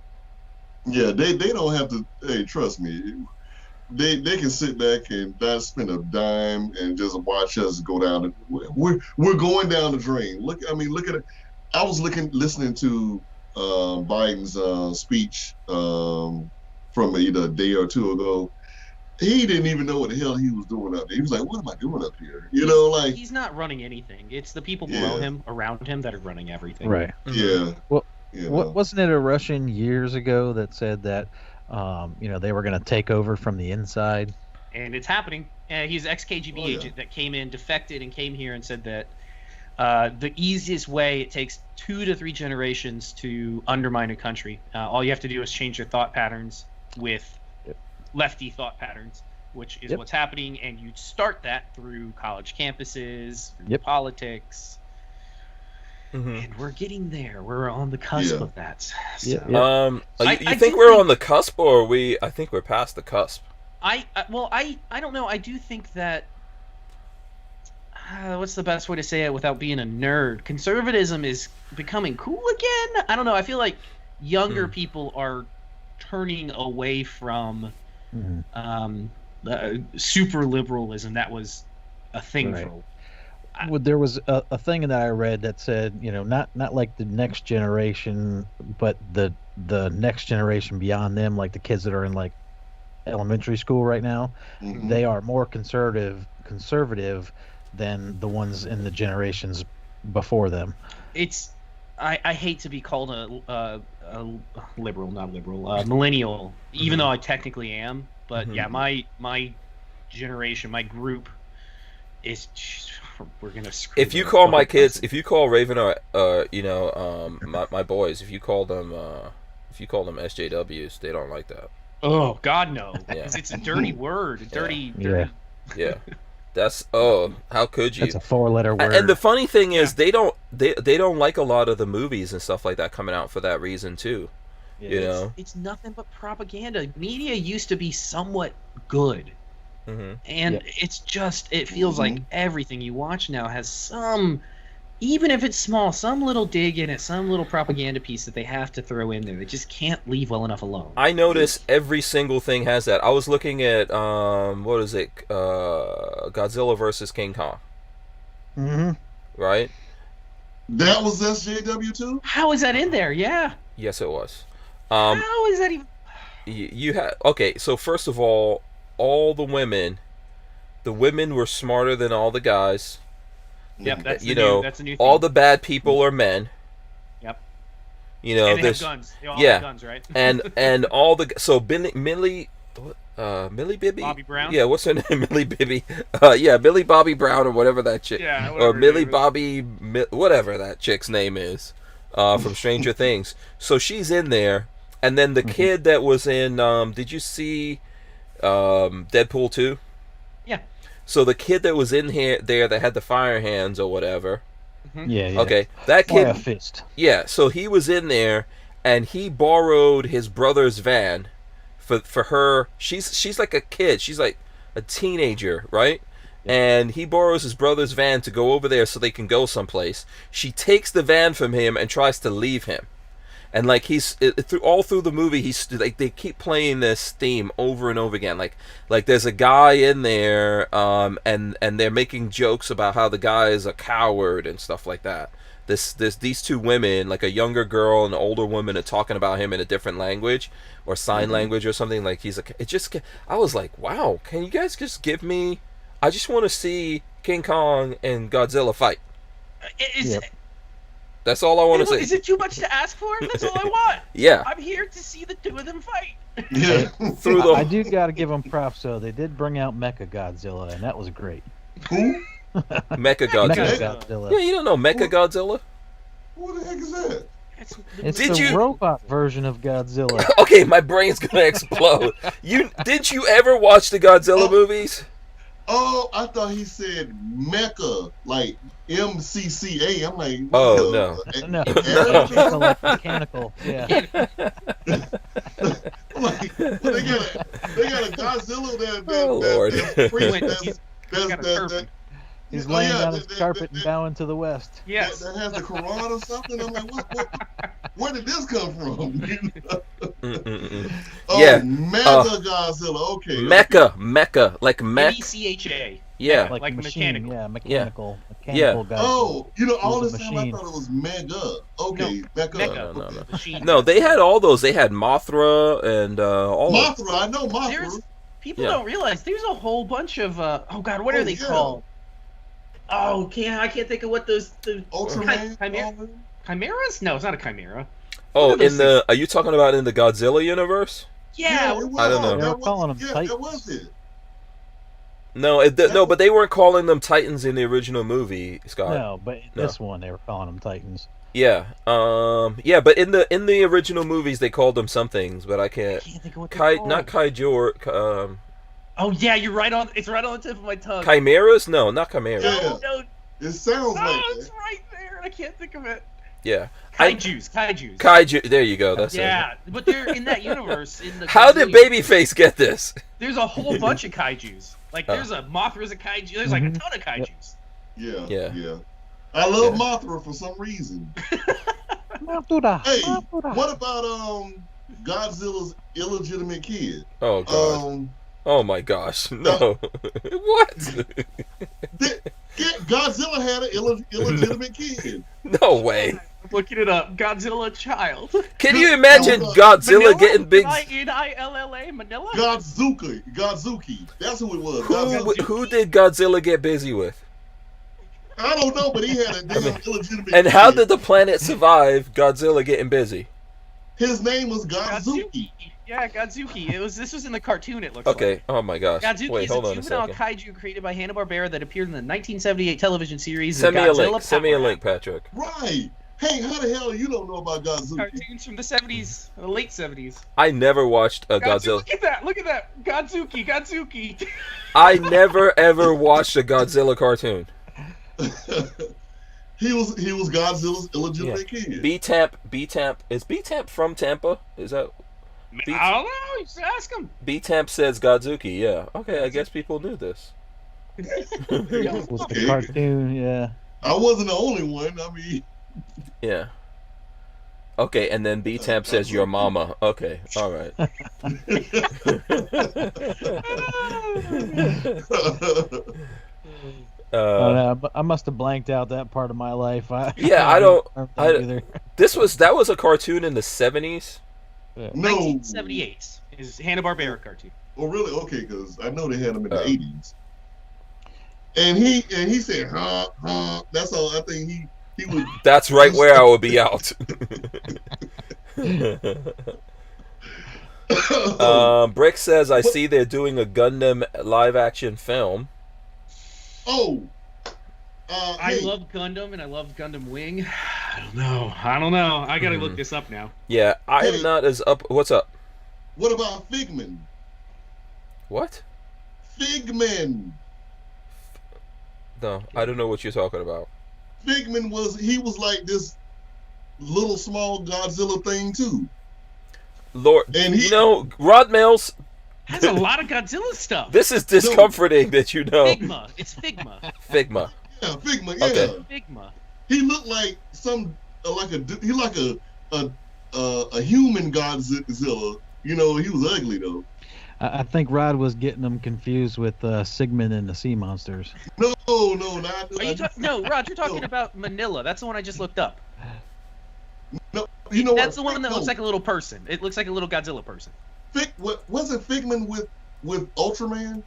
Speaker 4: Yeah, they don't have to. Hey, trust me, they can sit back and not spend a dime and just watch us go down. We're going down the drain. Look at it. I was listening to Biden's speech from either a day or two ago. He didn't even know what the hell he was doing up there. He was like, "What am I doing up here?"
Speaker 2: He's not running anything. It's the people below him, around him, that are running everything.
Speaker 3: Right.
Speaker 4: Yeah.
Speaker 3: Well,
Speaker 4: You know.
Speaker 3: Wasn't it a Russian years ago that said that, they were going to take over from the inside?
Speaker 2: And it's happening. He's an ex-KGB
Speaker 4: Oh, yeah.
Speaker 2: agent that came in, defected, and came here and said that the easiest way, it takes 2 to 3 generations to undermine a country. All you have to do is change your thought patterns with lefty thought patterns, which is what's happening. And you start that through college campuses, through politics.
Speaker 1: Mhm.
Speaker 2: And we're getting there. We're on the cusp of that. So.
Speaker 3: Yeah.
Speaker 1: You
Speaker 2: I
Speaker 1: think
Speaker 2: do
Speaker 1: we're
Speaker 2: think-
Speaker 1: on the cusp, or are we? I think we're past the cusp.
Speaker 2: I don't know. I do think that what's the best way to say it without being a nerd? Conservatism is becoming cool again. I don't know. I feel like younger people are turning away from super liberalism that was a thing
Speaker 3: Right.
Speaker 2: for.
Speaker 3: Well, there was a thing that I read that said, not like the next generation, but the next generation beyond them, like the kids that are in like elementary school right now,
Speaker 4: Mhm.
Speaker 3: they are more conservative than the ones in the generations before them.
Speaker 2: It's I hate to be called a liberal, not liberal, millennial, even though I technically am. But yeah, my generation, my group is we're gonna screw.
Speaker 1: If you
Speaker 2: the
Speaker 1: call my
Speaker 2: whole
Speaker 1: kids,
Speaker 2: person.
Speaker 1: if you call Raven or my boys, if you call them SJWs, they don't like that.
Speaker 2: Oh God, no!
Speaker 1: Yeah.
Speaker 2: 'Cause it's a dirty word, a dirty.
Speaker 1: Yeah, that's how could you?
Speaker 3: That's a 4-letter word.
Speaker 1: And the funny thing is, they don't like a lot of the movies and stuff like that coming out for that reason too.
Speaker 3: Yeah.
Speaker 2: It's nothing but propaganda. Media used to be somewhat good, and it's just it feels like everything you watch now has some, even if it's small, some little dig in it, some little propaganda piece that they have to throw in there. They just can't leave well enough alone.
Speaker 1: I notice every single thing has that. I was looking at what is it? Godzilla versus King Kong. Right?
Speaker 4: That was SJW too?
Speaker 2: How is that in there? Yeah.
Speaker 1: Yes, it was.
Speaker 2: How is that even?
Speaker 1: You had okay. So first of all the women were smarter than all the guys.
Speaker 2: Yep, that's that's a new thing.
Speaker 1: All the bad people are men.
Speaker 2: Yep.
Speaker 1: You know,
Speaker 2: and they
Speaker 1: there's
Speaker 2: have guns. They all have guns, right?
Speaker 1: and all the Millie Bibby,
Speaker 2: Bobby Brown.
Speaker 1: Yeah, what's her name? Millie Bibby. Millie Bobby Brown or whatever that chick.
Speaker 2: Yeah,
Speaker 1: or Millie Bobby, whatever that chick's name is, from Stranger Things. So she's in there, and then the kid that was in. Did you see Deadpool 2?
Speaker 2: Yeah.
Speaker 1: So the kid that was in there that had the fire hands or whatever.
Speaker 3: Yeah.
Speaker 1: Okay, that kid.
Speaker 3: Fire fist.
Speaker 1: Yeah, so he was in there, and he borrowed his brother's van for her. She's like a kid. She's like a teenager, right? And he borrows his brother's van to go over there so they can go someplace. She takes the van from him and tries to leave him. And like all through the movie, they keep playing this theme over and over again. Like there's a guy in there, and they're making jokes about how the guy is a coward and stuff like that. These two women, like a younger girl and an older woman, are talking about him in a different language or sign language or something. Like I was like, wow, can you guys just give me? I just want to see King Kong and Godzilla fight. That's all I want to say.
Speaker 2: Is it too much to ask for? That's all I want.
Speaker 1: Yeah.
Speaker 2: I'm here to see the two of them fight.
Speaker 4: Yeah.
Speaker 3: I do got to give them props, though. They did bring out Mecha Godzilla, and that was great.
Speaker 4: Who?
Speaker 1: Mecha Godzilla. Yeah, you don't know Mecha Godzilla?
Speaker 4: What the heck is that?
Speaker 3: It's the robot version of Godzilla.
Speaker 1: Okay, my brain's gonna explode. Did you ever watch the Godzilla movies?
Speaker 4: Oh, I thought he said mecha, like MCCA. I'm like,
Speaker 1: no.
Speaker 3: No, Mecha, like mechanical. Yeah.
Speaker 4: I'm like, well, they got a Godzilla
Speaker 1: Lord.
Speaker 3: He's laying down his carpet and bowing to the west.
Speaker 2: Yes.
Speaker 4: That has the Quran or something. I'm like, where did this come from?
Speaker 1: Yeah.
Speaker 4: Mega Godzilla. Okay.
Speaker 1: Mecha, like mech.
Speaker 2: MECHA.
Speaker 1: Yeah.
Speaker 2: Like
Speaker 3: machine,
Speaker 2: mechanical.
Speaker 3: Yeah, mechanical.
Speaker 1: Yeah.
Speaker 3: Godzilla.
Speaker 4: Oh, all this time I
Speaker 3: machine.
Speaker 4: thought it was Mega. Okay, Mecha.
Speaker 2: No. Machine.
Speaker 1: No, they had all those. They had Mothra and all.
Speaker 4: Mothra, I know Mothra.
Speaker 2: People don't realize there's a whole bunch of what are they called? Oh, I can't think of what those
Speaker 4: Ultraman?
Speaker 2: Chimeras? No, it's not a chimera.
Speaker 1: Oh, are you talking about in the Godzilla universe?
Speaker 2: Yeah,
Speaker 4: it was.
Speaker 1: I don't know.
Speaker 3: They were calling them
Speaker 4: Titans. That was it.
Speaker 1: No, but they weren't calling them Titans in the original movie, Scott.
Speaker 3: No, but in this one they were calling them Titans.
Speaker 1: Yeah, but in the original movies they called them some things, but I can't
Speaker 2: think of what they're called.
Speaker 1: Not Kaijor.
Speaker 2: Oh yeah, you're right on. It's right on the tip of my tongue.
Speaker 1: Chimeras? No, not chimeras.
Speaker 4: Yeah.
Speaker 2: No.
Speaker 4: It sounds like
Speaker 2: it's right there. I can't think of it.
Speaker 1: Yeah.
Speaker 2: Kaiju.
Speaker 1: Kaiju. There you go. That's
Speaker 2: it. But they're in that universe.
Speaker 1: How did Babyface get this?
Speaker 2: There's a whole bunch of kaijus. Like there's a Mothra's a kaiju. There's like a ton of kaijus.
Speaker 4: Yeah. I love Mothra for some reason. Hey, what about Godzilla's illegitimate kid?
Speaker 1: Oh God. Oh my gosh, no. What?
Speaker 4: Godzilla had an illegitimate kid.
Speaker 1: No way.
Speaker 2: I'm looking it up. Godzilla child.
Speaker 1: Can you imagine Godzilla
Speaker 2: Manila?
Speaker 1: getting big?
Speaker 2: N-I-L-L-A, Manila?
Speaker 4: Godzuki. That's who it was.
Speaker 1: Who did Godzilla get busy with?
Speaker 4: I don't know, but he had a damn illegitimate
Speaker 1: And
Speaker 4: kid.
Speaker 1: how did the planet survive Godzilla getting busy?
Speaker 4: His name was Godzuki.
Speaker 2: Yeah, Godzuki. This was in the cartoon, it looks
Speaker 1: Okay.
Speaker 2: like.
Speaker 1: Oh my gosh.
Speaker 2: Godzuki
Speaker 1: Wait,
Speaker 2: is
Speaker 1: hold
Speaker 2: a
Speaker 1: on a
Speaker 2: juvenile
Speaker 1: second.
Speaker 2: kaiju created by Hanna-Barbera that appeared in the 1978 television series
Speaker 1: Send me a
Speaker 2: Godzilla
Speaker 1: link. Send me a
Speaker 2: Power
Speaker 1: link, Patrick.
Speaker 4: Right. Hey, how the hell you don't know about Godzuki?
Speaker 2: Cartoons from the 70s, the late 70s.
Speaker 1: I never watched a Godzilla.
Speaker 2: Look at that! Godzuki!
Speaker 1: I never ever watched a Godzilla cartoon.
Speaker 4: He was Godzilla's illegitimate kid.
Speaker 1: B-Tamp. Is B-Tamp from Tampa? Is that?
Speaker 2: I don't know. You should ask him.
Speaker 1: B-Tamp says Godzuki. Yeah. Okay. I guess people knew this.
Speaker 3: Was the cartoon, yeah.
Speaker 4: I wasn't the only one. I mean,
Speaker 1: Yeah. Okay, and then B-Tamp says your mama. Okay. All right.
Speaker 3: I must have blanked out that part of my life.
Speaker 1: Yeah, I don't.
Speaker 3: either.
Speaker 1: That was a cartoon in the 70s.
Speaker 3: Yeah.
Speaker 4: no.
Speaker 2: 1978 is Hanna-Barbera cartoon.
Speaker 4: Oh, really? Okay, because I know they had him in the 80s. And he said, huh. That's all. I think he would.
Speaker 1: That's right where I would be out. Brick says, I see they're doing a Gundam live action film.
Speaker 4: Oh.
Speaker 2: I love Gundam and I love Gundam Wing. I don't know. I gotta look this up now.
Speaker 1: Yeah, I am not as up. What's up?
Speaker 4: What about Figman?
Speaker 1: What?
Speaker 4: Figman.
Speaker 1: No, I don't know what you're talking about.
Speaker 4: Figman was like this little small Godzilla thing too.
Speaker 1: Lord,
Speaker 4: And
Speaker 1: Rod Mills,
Speaker 2: Has a lot of Godzilla stuff.
Speaker 1: this is discomforting that you know.
Speaker 2: Figma. It's Figma.
Speaker 1: Figma.
Speaker 4: Yeah, Figma. Yeah.
Speaker 1: Okay.
Speaker 2: Figma.
Speaker 4: He looked like a human Godzilla. You know, he was ugly though.
Speaker 3: I think Rod was getting them confused with Sigmund and the Sea Monsters.
Speaker 4: No, not.
Speaker 2: No, Rod, you're talking about Manila. That's the one I just looked up.
Speaker 4: No, you know
Speaker 2: That's
Speaker 4: what?
Speaker 2: the one that
Speaker 4: No.
Speaker 2: looks like a little person. It looks like a little Godzilla person.
Speaker 4: Wasn't Figman with Ultraman?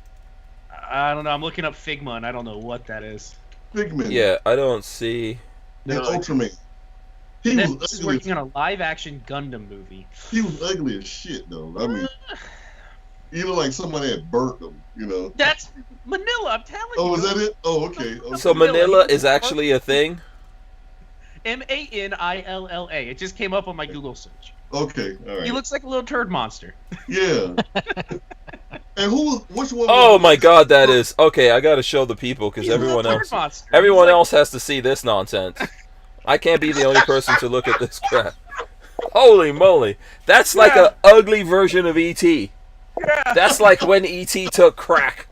Speaker 2: I don't know. I'm looking up Figma and I don't know what that is.
Speaker 4: Figman.
Speaker 1: Yeah, I don't see.
Speaker 4: And Ultraman. He
Speaker 2: This
Speaker 4: was
Speaker 2: is
Speaker 4: ugly.
Speaker 2: working on a live-action Gundam movie.
Speaker 4: He was ugly as shit though. I mean, he looked like somebody had burnt him. You know.
Speaker 2: That's Manila. I'm telling you.
Speaker 4: Oh, is that it? Oh, okay.
Speaker 1: So Manila is actually a thing?
Speaker 2: Manilla. It just came up on my Google search.
Speaker 4: Okay, all right.
Speaker 2: He looks like a little turd monster.
Speaker 4: Yeah. And which one?
Speaker 1: Oh my god, that is. Okay, I gotta show the people because
Speaker 2: He's a
Speaker 1: everyone
Speaker 2: little
Speaker 1: else.
Speaker 2: turd monster.
Speaker 1: Everyone
Speaker 2: He's like-
Speaker 1: else has to see this nonsense. I can't be the only person to look at this crap. Holy moly. That's like
Speaker 2: Yeah.
Speaker 1: an ugly version of E.T.
Speaker 2: Yeah.
Speaker 1: That's like when E.T. took crack.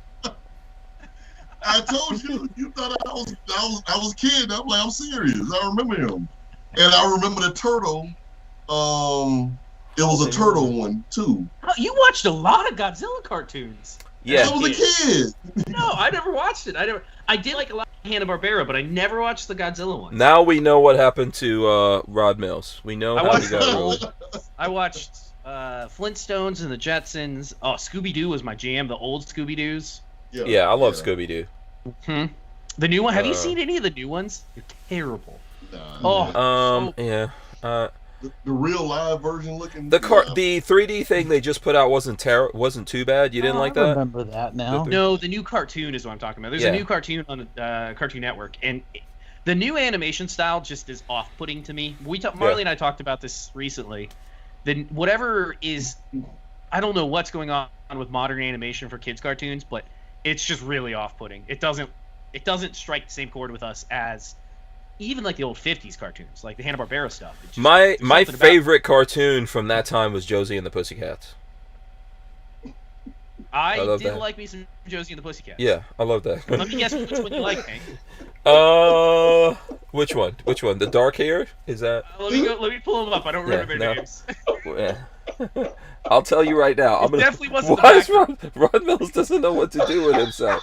Speaker 4: I told you, you thought I was kidding. I'm like, I'm serious. I remember him, and I remember the turtle. It was a turtle one too.
Speaker 2: Oh, you watched a lot of Godzilla cartoons.
Speaker 1: Yeah.
Speaker 4: I was a kid.
Speaker 2: No, I never watched it. I did like a lot of Hanna-Barbera, but I never watched the Godzilla one.
Speaker 1: Now we know what happened to Rod Mills. We know how he got ruled.
Speaker 2: I watched Flintstones and the Jetsons. Oh, Scooby-Doo was my jam. The old Scooby-Doos.
Speaker 1: Yeah, I love Scooby-Doo.
Speaker 2: The new one. Have you seen any of the new ones? They're terrible.
Speaker 4: Nah,
Speaker 1: Yeah.
Speaker 4: the real live version looking.
Speaker 1: The 3D thing they just put out wasn't too bad. You didn't like
Speaker 3: I
Speaker 1: that?
Speaker 3: remember that now.
Speaker 2: No, the new cartoon is what I'm talking about. There's
Speaker 1: Yeah.
Speaker 2: a new cartoon on Cartoon Network, and the new animation style just is off-putting to me. Marley and I talked about this recently. Then whatever is, I don't know what's going on with modern animation for kids cartoons, but it's just really off-putting. It doesn't strike the same chord with us as even like the old 50s cartoons, like the Hanna-Barbera stuff.
Speaker 1: My favorite cartoon from that time was Josie and the Pussycats.
Speaker 2: I
Speaker 1: love
Speaker 2: did
Speaker 1: that.
Speaker 2: like me some Josie and the Pussycats.
Speaker 1: Yeah, I love that.
Speaker 2: Let me guess which one you like, Hank.
Speaker 1: Which one? The dark hair? Is that?
Speaker 2: Let me pull them up. I don't remember their names.
Speaker 1: Yeah. I'll tell you right now. I'm
Speaker 2: It
Speaker 1: gonna.
Speaker 2: definitely wasn't the
Speaker 1: Why is
Speaker 2: back.
Speaker 1: Ron Mills doesn't know what to do with himself?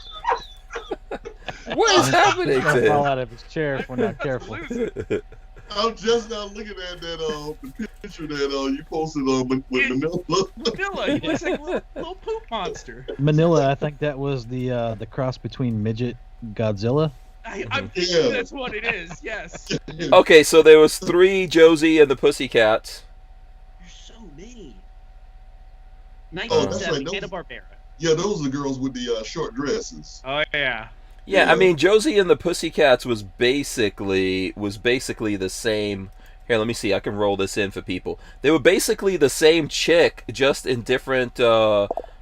Speaker 1: What is happening
Speaker 3: He's gonna
Speaker 1: to
Speaker 3: fall
Speaker 1: him?
Speaker 3: out of his chair if we're not careful.
Speaker 4: I'm just now looking at that the picture that you posted with Manila.
Speaker 2: Manila, he looks like a little poop monster.
Speaker 3: Manila, I think that was the cross between midget Godzilla.
Speaker 2: I'm thinking that's what it is. Yes.
Speaker 1: Okay, so there was 3 Josie and the Pussycats.
Speaker 2: There's so many.
Speaker 4: Oh, that's
Speaker 2: 1970
Speaker 4: right.
Speaker 2: Hanna-Barbera.
Speaker 4: Yeah, those are the girls with the short dresses.
Speaker 2: Oh yeah.
Speaker 1: Yeah, I mean Josie and the Pussycats was basically the same. Here, let me see. I can roll this in for people. They were basically the same chick, just in different,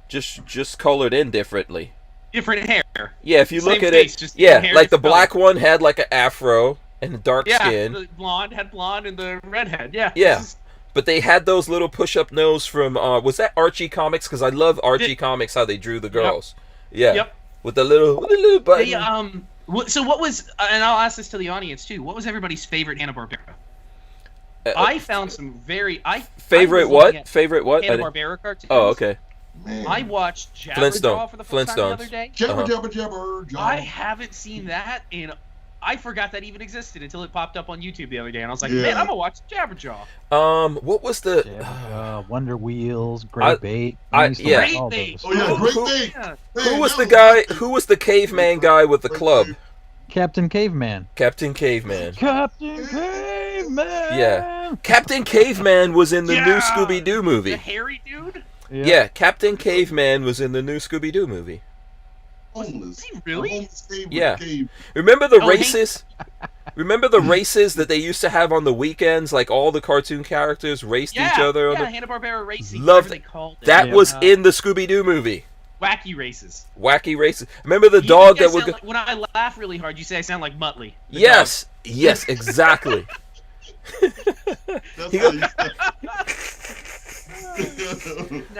Speaker 1: just colored in differently.
Speaker 2: Different hair.
Speaker 1: Yeah, if you
Speaker 2: Same
Speaker 1: look at
Speaker 2: face,
Speaker 1: it,
Speaker 2: just
Speaker 1: yeah,
Speaker 2: hair
Speaker 1: like the
Speaker 2: different
Speaker 1: black
Speaker 2: color.
Speaker 1: one had like an afro and dark
Speaker 2: Yeah,
Speaker 1: skin.
Speaker 2: the blonde had blonde and the redhead. Yeah.
Speaker 1: Yeah.
Speaker 2: This is-
Speaker 1: But they had those little push-up nose from was that Archie Comics? Because I love Archie Comics how they drew the girls. Yeah.
Speaker 2: Yep.
Speaker 1: With the little button.
Speaker 2: They, so what was? And I'll ask this to the audience too. What was everybody's favorite Hanna-Barbera? I found some very.
Speaker 1: Favorite what? Favorite what?
Speaker 2: Hanna-Barbera cartoons.
Speaker 1: Oh, okay.
Speaker 4: Man.
Speaker 2: I watched Jabberjaw
Speaker 1: Flintstone.
Speaker 2: for the first time the other day.
Speaker 4: Jabber,
Speaker 1: Uh-huh.
Speaker 4: jabber, jabber, jabber.
Speaker 2: I haven't seen that in. I forgot that even existed until it popped up on YouTube the other day, and I was like,
Speaker 4: Yeah.
Speaker 2: "Man, I'm gonna watch Jabberjaw."
Speaker 1: What was the?
Speaker 3: Wonder Wheels, Great Bait.
Speaker 1: I-
Speaker 3: used to
Speaker 1: yeah.
Speaker 3: watch all
Speaker 2: Great Bait.
Speaker 3: those.
Speaker 4: Oh yeah, great
Speaker 1: Who-
Speaker 4: thing.
Speaker 2: Yeah.
Speaker 1: Who
Speaker 4: Man,
Speaker 1: was the
Speaker 4: that
Speaker 1: guy? Who was the caveman guy with the club?
Speaker 3: Captain Caveman.
Speaker 1: Captain Caveman.
Speaker 3: Captain Caveman.
Speaker 1: Yeah. Captain Caveman was in the new
Speaker 2: Yeah.
Speaker 1: Scooby-Doo
Speaker 2: The
Speaker 1: movie.
Speaker 2: hairy dude.
Speaker 1: Yeah, Captain Caveman was in the new Scooby-Doo movie.
Speaker 4: homeless.
Speaker 2: Is he really?
Speaker 4: A homeless cave with
Speaker 1: Yeah.
Speaker 4: a cave.
Speaker 1: Remember the
Speaker 2: Oh, Hank-
Speaker 1: races? Remember the races that they used to have on the weekends? Like all the cartoon characters raced
Speaker 2: Yeah,
Speaker 1: each other.
Speaker 2: yeah,
Speaker 1: On the...
Speaker 2: Hanna-Barbera racing.
Speaker 1: Loved
Speaker 2: whatever they called it.
Speaker 1: That
Speaker 3: Yeah.
Speaker 1: was in the Scooby-Doo movie.
Speaker 2: Wacky races.
Speaker 1: Wacky races. Remember the
Speaker 2: You
Speaker 1: dog
Speaker 2: guys
Speaker 1: that would
Speaker 2: sound
Speaker 1: go...
Speaker 2: like- when I laugh really hard, you say I sound like Muttley. the
Speaker 1: Yes, yes, exactly.
Speaker 4: That's
Speaker 1: He
Speaker 4: how
Speaker 1: go-
Speaker 4: you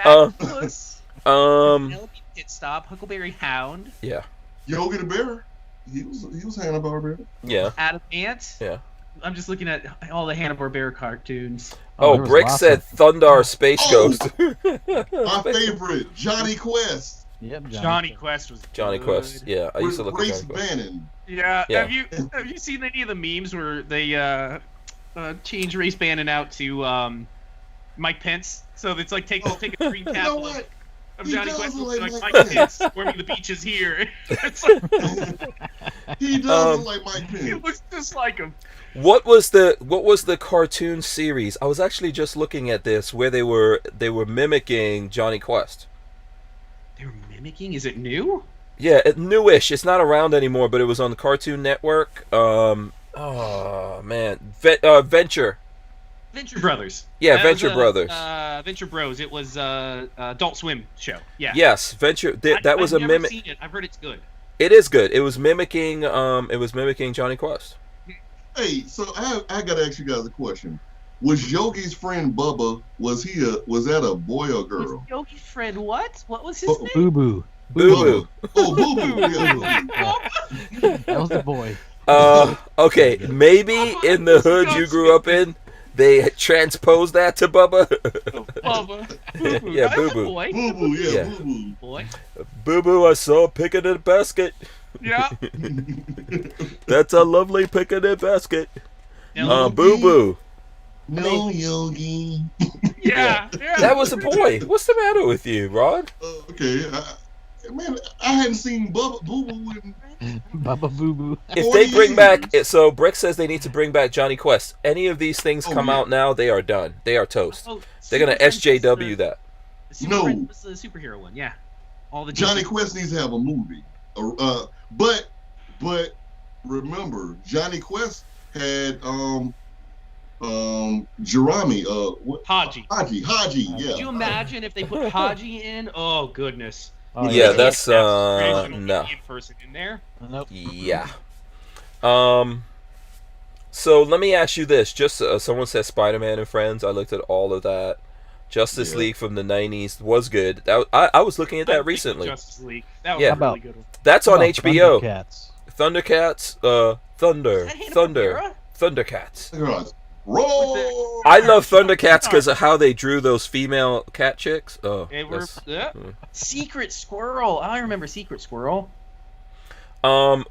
Speaker 2: dog. Octopus, Penelope Pit Stop, Huckleberry Hound,
Speaker 1: yeah,
Speaker 4: Yogi the Bear. He was Hanna-Barbera.
Speaker 1: yeah.
Speaker 2: Adam Ant.
Speaker 1: Yeah.
Speaker 2: I'm just looking at all the Hanna-Barbera cartoons.
Speaker 1: Oh,
Speaker 3: there was
Speaker 1: Brick
Speaker 3: lots
Speaker 1: said
Speaker 3: of-
Speaker 1: Thundar Space
Speaker 4: Oh!
Speaker 1: Ghost.
Speaker 4: My favorite, Johnny Quest.
Speaker 3: Yep,
Speaker 2: Johnny Quest was
Speaker 1: Johnny
Speaker 2: good.
Speaker 1: Quest. Yeah, I used to look at
Speaker 4: Race
Speaker 1: Johnny Quest.
Speaker 4: Bannon.
Speaker 2: Yeah.
Speaker 1: Yeah.
Speaker 2: Have you seen any of the memes where they change Race Bannon out to Mike Pence? So it's like take a screen
Speaker 4: You
Speaker 2: cap
Speaker 4: know
Speaker 2: of
Speaker 4: what?
Speaker 2: Of
Speaker 4: He
Speaker 2: Johnny
Speaker 4: does
Speaker 2: Quest
Speaker 4: look
Speaker 2: looks
Speaker 4: like
Speaker 2: like
Speaker 4: Mike
Speaker 2: Mike
Speaker 4: Pence.
Speaker 2: Pence warming the beaches here. It's like,
Speaker 4: He does look like Mike
Speaker 2: he
Speaker 4: Pence.
Speaker 2: looks just like him.
Speaker 1: What was the cartoon series? I was actually just looking at this where they were mimicking Johnny Quest.
Speaker 2: They're mimicking. Is it new?
Speaker 1: Yeah, newish. It's not around anymore, but it was on the Cartoon Network. Oh man, Venture.
Speaker 2: Venture Brothers.
Speaker 1: Yeah,
Speaker 2: That
Speaker 1: Venture
Speaker 2: was,
Speaker 1: Brothers.
Speaker 2: Venture Bros. It was Adult Swim show. Yeah.
Speaker 1: Yes, Venture. That was
Speaker 2: I've
Speaker 1: a
Speaker 2: never
Speaker 1: mimic.
Speaker 2: seen it. I've heard it's good.
Speaker 1: It is good. It was mimicking. It was mimicking Johnny Quest.
Speaker 4: Hey, so I gotta ask you guys a question. Was Yogi's friend Bubba? Was that a boy or girl?
Speaker 2: Was Yogi's friend what? What was his
Speaker 4: Oh,
Speaker 2: name?
Speaker 3: Boo Boo.
Speaker 1: Boo Boo.
Speaker 4: Oh, Boo Boo. Yeah, Boo Boo.
Speaker 3: That was the boy.
Speaker 1: Okay, maybe in the hood you grew up in, they transposed that to Bubba.
Speaker 2: Bubba. Boo Boo.
Speaker 1: Yeah,
Speaker 2: That's
Speaker 1: Boo
Speaker 2: a
Speaker 1: Boo.
Speaker 2: boy.
Speaker 4: Boo Boo. Yeah,
Speaker 1: Yeah.
Speaker 4: Boo Boo.
Speaker 2: Boy.
Speaker 1: Boo Boo, I saw a picnic basket.
Speaker 2: Yeah.
Speaker 1: That's a lovely picnic basket.
Speaker 2: Now,
Speaker 1: Boo Boo.
Speaker 4: No, Yogi.
Speaker 2: yeah.
Speaker 1: That was a boy. What's the matter with you, Rod?
Speaker 4: Okay. Man, I hadn't seen Bubba Boo Boo in
Speaker 3: Bubba Boo Boo.
Speaker 1: If
Speaker 4: 40
Speaker 1: they bring back,
Speaker 4: years.
Speaker 1: so Brick says they need to bring back Johnny Quest. Any of these things
Speaker 4: Oh,
Speaker 1: come
Speaker 4: yeah.
Speaker 1: out now, they are done. They are toast.
Speaker 2: Oh,
Speaker 1: They're gonna
Speaker 2: Super Friends was
Speaker 1: SJW
Speaker 2: the-
Speaker 1: that.
Speaker 2: the Super
Speaker 4: No.
Speaker 2: Friends was the superhero one. Yeah. All the
Speaker 4: Johnny
Speaker 2: Disney-
Speaker 4: Quest needs to have a movie. But remember, Johnny Quest had Jerami, what?
Speaker 2: Haji.
Speaker 4: Haji, yeah.
Speaker 2: Could you imagine if they put Haji in? Oh goodness.
Speaker 3: Oh,
Speaker 1: Yeah, that's
Speaker 2: Traditional
Speaker 1: no.
Speaker 2: Indian person in there.
Speaker 3: Nope.
Speaker 1: Yeah. So let me ask you this. Just someone said Spider-Man and Friends. I looked at all of that. Justice
Speaker 4: Yeah.
Speaker 1: League from the 90s was good. I was looking at that
Speaker 2: I think
Speaker 1: recently.
Speaker 2: Justice League. That was
Speaker 1: Yeah.
Speaker 2: a really good one.
Speaker 1: That's on
Speaker 3: How about
Speaker 1: HBO.
Speaker 3: Thundercats.
Speaker 1: Thundercats, Thunder,
Speaker 2: Is that
Speaker 1: Thunder,
Speaker 2: Hanna-Barbera?
Speaker 1: Thundercats.
Speaker 4: Right. Roll.
Speaker 1: I love Thundercats because of how they drew those female cat chicks. Oh,
Speaker 2: They were
Speaker 1: that's-
Speaker 2: Secret Squirrel. I remember Secret Squirrel.
Speaker 1: one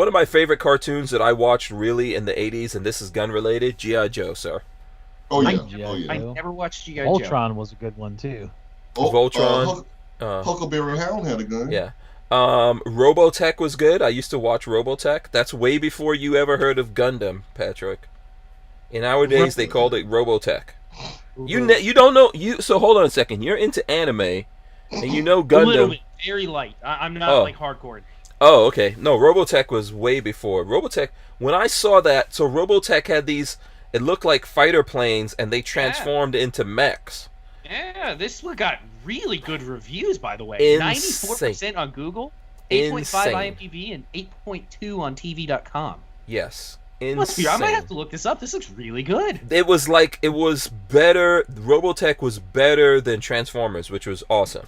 Speaker 1: of my favorite cartoons that I watched really in the '80s, and this is gun related. G.I. Joe, sir.
Speaker 4: Oh yeah.
Speaker 3: G.I.
Speaker 4: Oh yeah.
Speaker 2: I
Speaker 3: Joe.
Speaker 2: never watched G.I. Joe.
Speaker 3: Voltron was a good one too.
Speaker 4: Oh,
Speaker 1: Voltron.
Speaker 4: Huckleberry Hound had a gun.
Speaker 1: Yeah. Robotech was good. I used to watch Robotech. That's way before you ever heard of Gundam, Patrick. In our days, they called it Robotech. You don't know you. So hold on a second. You're into anime, and you know
Speaker 2: A little
Speaker 1: Gundam.
Speaker 2: bit, very light. I'm not like hardcore.
Speaker 1: Oh, okay. No, Robotech was way before. Robotech. When I saw that, so Robotech had these. It looked like fighter planes, and they transformed into mechs.
Speaker 2: Yeah, this one got really good reviews, by the way.
Speaker 1: Insane.
Speaker 2: 94% on Google, 8.5
Speaker 1: Insane.
Speaker 2: IMDb, and 8.2 on TV.com.
Speaker 1: Yes.
Speaker 2: Must be, I might
Speaker 1: Insane.
Speaker 2: have to look this up. This looks really good.
Speaker 1: It was better. Robotech was better than Transformers, which was awesome.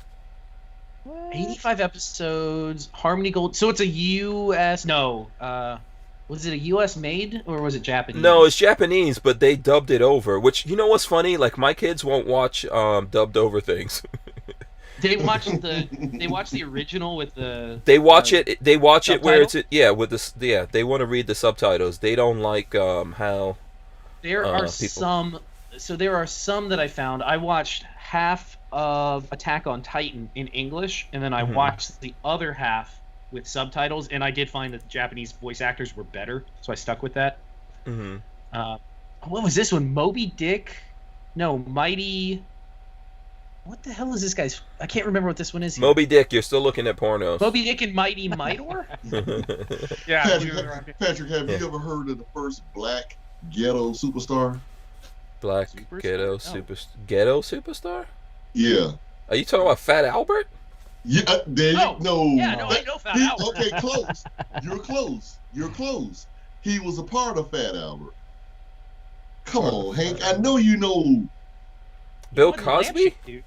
Speaker 2: 85 episodes, Harmony Gold. So it's a U.S. No, was it a U.S. made or was it Japanese?
Speaker 1: No, it's Japanese, but they dubbed it over. Which, you know what's funny? Like, my kids won't watch dubbed over things.
Speaker 2: They watch the original with the.
Speaker 1: They watch it. They watch it where it's
Speaker 2: subtitle?
Speaker 1: with this. Yeah, they want to read the subtitles. They don't like how.
Speaker 2: There are
Speaker 1: people.
Speaker 2: some. So there are some that I found. I watched half of Attack on Titan in English, and then I watched the other half with subtitles. And I did find that the Japanese voice actors were better, so I stuck with that.
Speaker 1: Mm-hmm.
Speaker 2: What was this one? Moby Dick? No, Mighty. What the hell is this guy's? I can't remember what this one is. Here.
Speaker 1: Moby Dick, you're still looking at pornos.
Speaker 2: Moby Dick and Mighty Mightor? Yeah.
Speaker 4: Patrick, have you ever heard of the first black ghetto superstar?
Speaker 1: Black
Speaker 2: Superstar?
Speaker 1: ghetto
Speaker 2: No.
Speaker 1: ghetto superstar.
Speaker 4: Yeah.
Speaker 1: Are you talking about Fat Albert?
Speaker 4: Yeah. There you
Speaker 2: Oh,
Speaker 4: no.
Speaker 2: yeah, no, I know Fat Albert.
Speaker 4: Okay, close. You're close. You're close. He was a part of Fat Albert. Come on, Hank. I know you know
Speaker 1: Bill
Speaker 2: What a
Speaker 1: Cosby?
Speaker 2: lampshade, dude.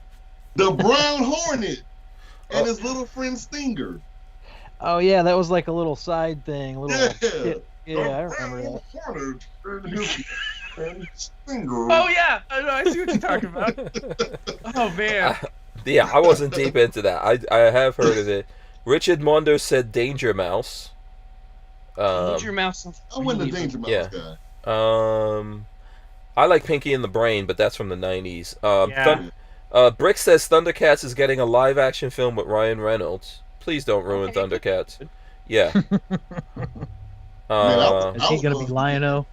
Speaker 4: the Brown Hornet and his little friend Stinger.
Speaker 3: Oh yeah, that was like a little side thing. A little
Speaker 4: Yeah.
Speaker 3: skit. Yeah, I
Speaker 4: The
Speaker 3: remember
Speaker 4: Brown
Speaker 3: that.
Speaker 4: Hornet and his friend Stinger.
Speaker 2: Oh yeah, I see what you're talking about. Oh man.
Speaker 1: Yeah, I wasn't deep into that. I have heard of it. Richard Mondo said Danger Mouse.
Speaker 2: Danger Mouse sounds
Speaker 4: I wasn't a
Speaker 2: really
Speaker 4: Danger Mouse
Speaker 1: yeah.
Speaker 4: guy.
Speaker 1: I like Pinky and the Brain, but that's from the 90s.
Speaker 2: Yeah.
Speaker 1: Brick says Thundercats is getting a live action film with Ryan Reynolds. Please don't ruin
Speaker 2: Okay.
Speaker 1: Thundercats. Yeah.
Speaker 4: I
Speaker 3: Is he
Speaker 4: was
Speaker 3: gonna be Lion-O?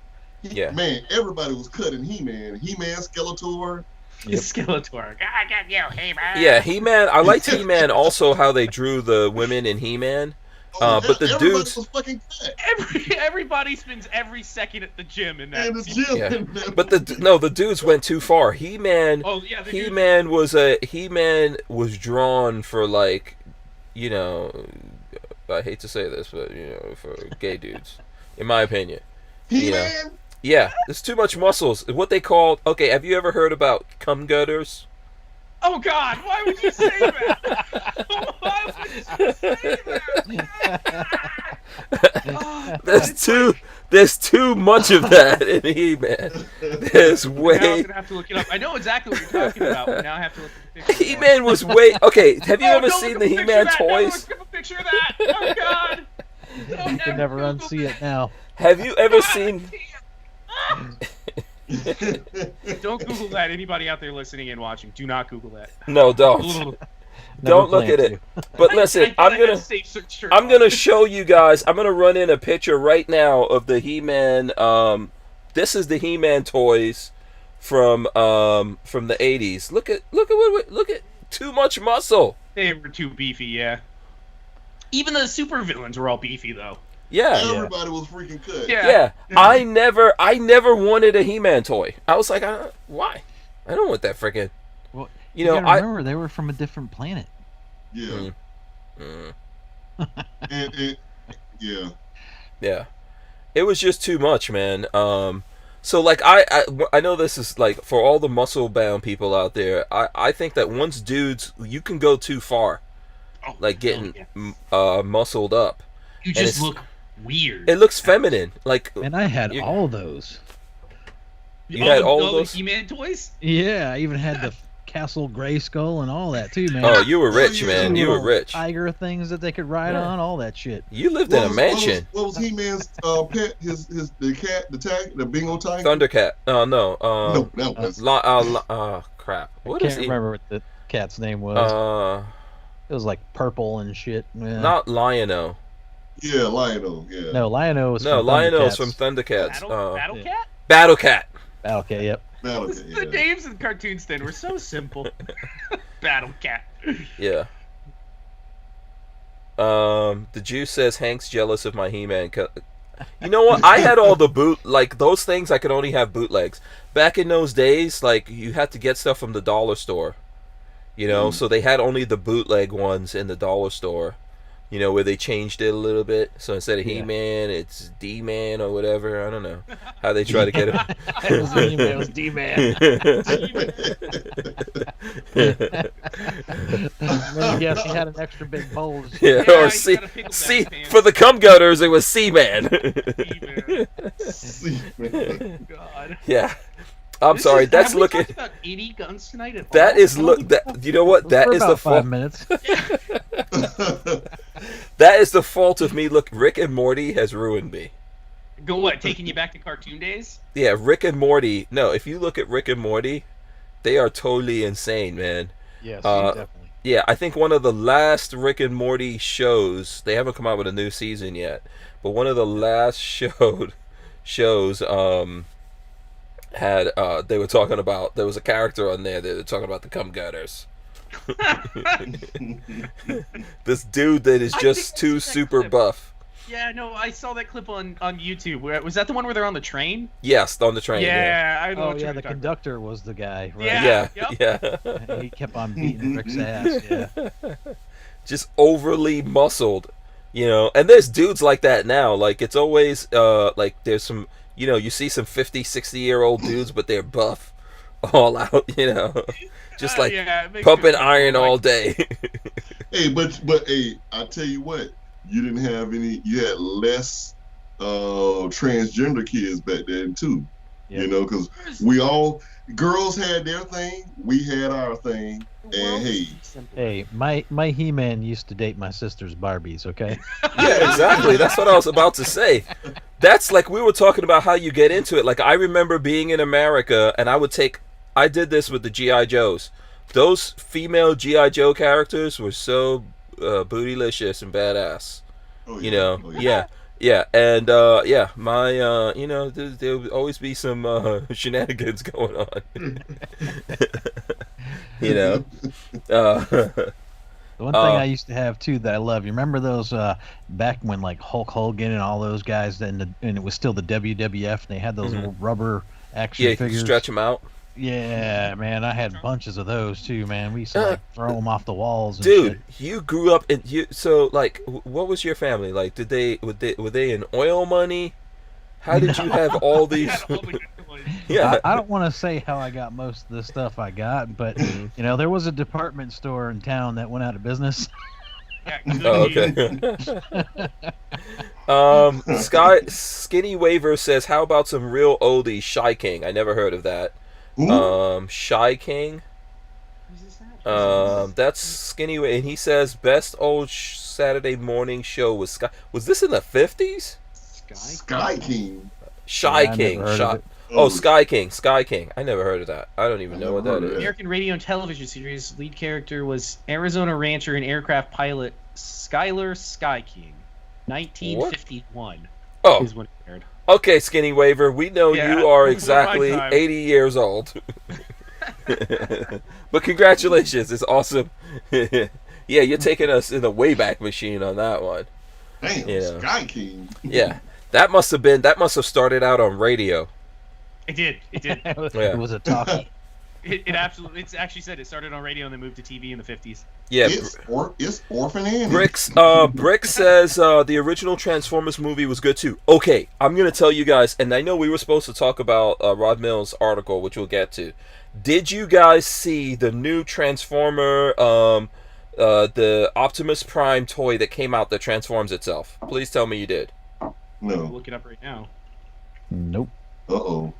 Speaker 1: Yeah.
Speaker 4: Man, everybody was cutting He-Man. He-Man, Skeletor.
Speaker 3: Yep.
Speaker 2: Skeletor. I got you, hey man.
Speaker 1: Yeah, He-Man. I liked He-Man also how they drew the women in He-Man. But the
Speaker 4: everybody
Speaker 1: dudes-
Speaker 4: was fucking fat.
Speaker 2: Everybody spends every second at the gym in that.
Speaker 4: And the gym.
Speaker 1: Yeah. But the dudes went too far. He-Man.
Speaker 2: Oh yeah, the dude-
Speaker 1: He-Man was drawn for, like, you know, I hate to say this, but, you know, for gay dudes, in my opinion.
Speaker 4: He-Man?
Speaker 1: Yeah, there's too much muscles. What they call, okay, have you ever heard about cum gutters?
Speaker 2: Oh God! Why would you say that? Why would you say that? Oh,
Speaker 1: There's too much of that in He-Man. There's
Speaker 2: now I'm
Speaker 1: way.
Speaker 2: gonna have to look it up. I know exactly what you're talking about, but now I have to look at the picture.
Speaker 1: He-Man was way. Okay, have you
Speaker 2: Oh,
Speaker 1: ever
Speaker 2: don't
Speaker 1: seen
Speaker 2: look
Speaker 1: the
Speaker 2: at a picture
Speaker 1: He-Man
Speaker 2: of that. No,
Speaker 1: toys?
Speaker 2: look at a picture of that. Oh God! Don't
Speaker 3: You can never
Speaker 2: Google
Speaker 3: unsee it now.
Speaker 1: Have you ever
Speaker 2: God,
Speaker 1: seen?
Speaker 2: Don't Google that. Anybody out there listening and watching, do not Google that.
Speaker 1: No, don't.
Speaker 3: Never
Speaker 1: Don't look at
Speaker 3: plan
Speaker 1: it. But listen, I'm gonna show you guys. I'm gonna run in a picture right now of the He-Man. This is the He-Man toys from the 80s. Look at too much muscle.
Speaker 2: They were too beefy, yeah. Even the super villains were all beefy, though.
Speaker 1: Yeah.
Speaker 4: Everybody was freaking cut.
Speaker 2: Yeah.
Speaker 1: Yeah. I never wanted a He-Man toy. I was like, why? I don't want that freaking.
Speaker 3: Well,
Speaker 1: You know,
Speaker 3: gotta remember they were from a different planet.
Speaker 4: Yeah.
Speaker 1: Mm.
Speaker 4: And yeah.
Speaker 1: Yeah, it was just too much, man. So like I know this is like for all the muscle bound people out there. I think that once dudes, you can go too far,
Speaker 2: Oh,
Speaker 1: like getting
Speaker 2: yeah.
Speaker 1: muscled up.
Speaker 2: You
Speaker 1: and
Speaker 2: just
Speaker 1: it's-
Speaker 2: look weird.
Speaker 1: It looks feminine, like
Speaker 3: And I had
Speaker 1: You-
Speaker 3: all those.
Speaker 1: You had all of
Speaker 2: the
Speaker 1: those?
Speaker 2: He-Man toys?
Speaker 3: Yeah, I even had the Castle Grayskull and all that too, man.
Speaker 1: Oh, you were rich,
Speaker 4: yeah.
Speaker 1: man. You were
Speaker 3: Little
Speaker 1: rich.
Speaker 3: Tiger things that they could ride on, all that shit.
Speaker 1: You lived in a mansion.
Speaker 4: What was He-Man's pet? The cat, the Bengal tiger.
Speaker 1: Thundercat. No.
Speaker 4: No, that was
Speaker 1: Crap.
Speaker 3: I
Speaker 1: What
Speaker 3: can't
Speaker 1: is he?
Speaker 3: remember what the cat's name was.
Speaker 1: Uh,
Speaker 3: It was like purple and shit. Yeah.
Speaker 1: not Lion-O.
Speaker 4: yeah, Lionel. Yeah.
Speaker 3: No, Lion-O was
Speaker 1: No,
Speaker 3: from
Speaker 1: Lion-O's
Speaker 3: Thundercats.
Speaker 1: from Thundercats.
Speaker 2: Battle Cat?
Speaker 1: Battle Cat.
Speaker 3: Okay, yep.
Speaker 4: Battle,
Speaker 2: The
Speaker 4: yeah.
Speaker 2: names of the cartoons then were so simple. Battle Cat.
Speaker 1: Yeah. The Jew says Hank's jealous of my He-Man. You know what? I had all the those things. I could only have bootlegs. Back in those days, like you had to get stuff from the dollar store. You know, so they had only the bootleg ones in the dollar store. You know, where they changed it a little bit. So instead of He-Man, it's D-Man or whatever. I don't know how they try to get it.
Speaker 3: It was He-Man, it was D-Man. Let me guess, he had an extra big bulge.
Speaker 1: Yeah,
Speaker 2: Yeah,
Speaker 1: or
Speaker 2: you
Speaker 1: C,
Speaker 2: got a pickleback
Speaker 1: C
Speaker 2: fan.
Speaker 1: for the cum gutters, it was C-Man.
Speaker 2: God.
Speaker 1: Yeah. I'm sorry. That's
Speaker 2: have
Speaker 1: looking.
Speaker 2: we talked about 80 guns tonight at
Speaker 1: That
Speaker 2: all?
Speaker 1: is look. That you know what? That
Speaker 3: For
Speaker 1: is the
Speaker 3: about 5
Speaker 1: fault.
Speaker 3: minutes.
Speaker 1: That is the fault of me. Look, Rick and Morty has ruined me.
Speaker 2: Go what? Taking you back to cartoon days?
Speaker 1: Yeah, Rick and Morty. No, if you look at Rick and Morty, they are totally insane, man.
Speaker 3: Yes,
Speaker 1: definitely. Yeah, I think one of the last Rick and Morty shows. They haven't come out with a new season yet, but one of the last shows had they were talking about, there was a character on there, they were talking about the cum gutters. This dude that is
Speaker 2: I
Speaker 1: just
Speaker 2: think I
Speaker 1: too
Speaker 2: saw that
Speaker 1: super
Speaker 2: clip.
Speaker 1: buff.
Speaker 2: Yeah, no, I saw that clip on YouTube. Was that the one where they're on the train?
Speaker 1: Yes, on the train.
Speaker 2: Yeah, I know
Speaker 3: Oh
Speaker 2: what
Speaker 3: yeah,
Speaker 2: you're
Speaker 3: the
Speaker 2: talking
Speaker 3: conductor was the guy. Right?
Speaker 2: Yeah.
Speaker 1: Yeah.
Speaker 3: And he kept on beating Rick's ass. Yeah.
Speaker 1: Just overly muscled, you know. And there's dudes like that now. Like it's always like there's some, you know, you see some 50, 60-year-old dudes, but they're buff all out, you know. Just like
Speaker 2: yeah, it makes
Speaker 1: pumping
Speaker 2: me
Speaker 1: iron
Speaker 2: like-
Speaker 1: all day.
Speaker 4: Hey, but hey, I tell you what, you didn't have any. You had less transgender kids back then too.
Speaker 3: Yeah.
Speaker 4: You know, because we all girls had their thing, we had our thing, and hey,
Speaker 3: Hey, my He-Man used to date my sister's Barbies. Okay.
Speaker 1: Yeah, exactly. That's what I was about to say. That's like we were talking about how you get into it. Like I remember being in America, and I did this with the G.I. Joes. Those female G.I. Joe characters were so bootylicious and badass.
Speaker 4: oh,
Speaker 1: You
Speaker 4: yeah,
Speaker 1: know,
Speaker 4: oh,
Speaker 1: yeah, and yeah, my you know, there would always be some shenanigans going on. You know,
Speaker 3: The one thing I used to have too that I love. You remember those back when like Hulk Hogan and all those guys, and it was still the WWF, and they had those little rubber action
Speaker 1: yeah, you can
Speaker 3: figures.
Speaker 1: stretch them out.
Speaker 3: Yeah, man, I had bunches of those too, man. We used to like throw them off the walls. And
Speaker 1: Dude,
Speaker 3: shit.
Speaker 1: you grew up in so like what was your family like? Were they in oil money? How did you have all these? Yeah,
Speaker 3: I don't want to say how I got most of the stuff I got, but you know, there was a department store in town that went out of business.
Speaker 1: Oh, okay. Skinny Waver says, "How about some real oldies? Shy King. I never heard of that.
Speaker 4: Who?
Speaker 1: Shy King. That's Skinny Waver, and he says best old Saturday morning show was Sky. Was this in the 50s?
Speaker 4: Sky King.
Speaker 1: Shy
Speaker 3: Yeah, I
Speaker 1: King.
Speaker 3: never heard of it.
Speaker 1: Oh, Sky King. Sky King. I never heard of that. I don't even
Speaker 4: I
Speaker 1: know what
Speaker 4: never
Speaker 1: that
Speaker 4: heard of
Speaker 1: is.
Speaker 2: American radio and television series lead character was Arizona rancher and aircraft pilot Skylar Sky King. 1951
Speaker 1: Oh,
Speaker 2: is when it aired.
Speaker 1: okay, Skinny Waver. We know
Speaker 2: Yeah,
Speaker 1: you are
Speaker 2: before my
Speaker 1: exactly
Speaker 2: time.
Speaker 1: 80 years old. But congratulations. It's awesome. Yeah, you're taking us in the Wayback Machine on that one.
Speaker 4: Damn,
Speaker 1: Yeah.
Speaker 4: Sky King.
Speaker 1: Yeah. That must have started out on radio.
Speaker 2: It did.
Speaker 1: Yeah.
Speaker 3: It was a talkie.
Speaker 2: It absolutely. It's actually said it started on radio and then moved to TV in the 50s.
Speaker 1: Yeah.
Speaker 4: It's Orphan Annie.
Speaker 1: Brick says the original Transformers movie was good too. Okay, I'm gonna tell you guys, and I know we were supposed to talk about Rod Mills' article, which we'll get to. Did you guys see the new Transformer, the Optimus Prime toy that came out that transforms itself? Please tell me you did.
Speaker 2: I'll
Speaker 4: No.
Speaker 2: look it up right now.
Speaker 3: Nope.
Speaker 4: Uh-oh.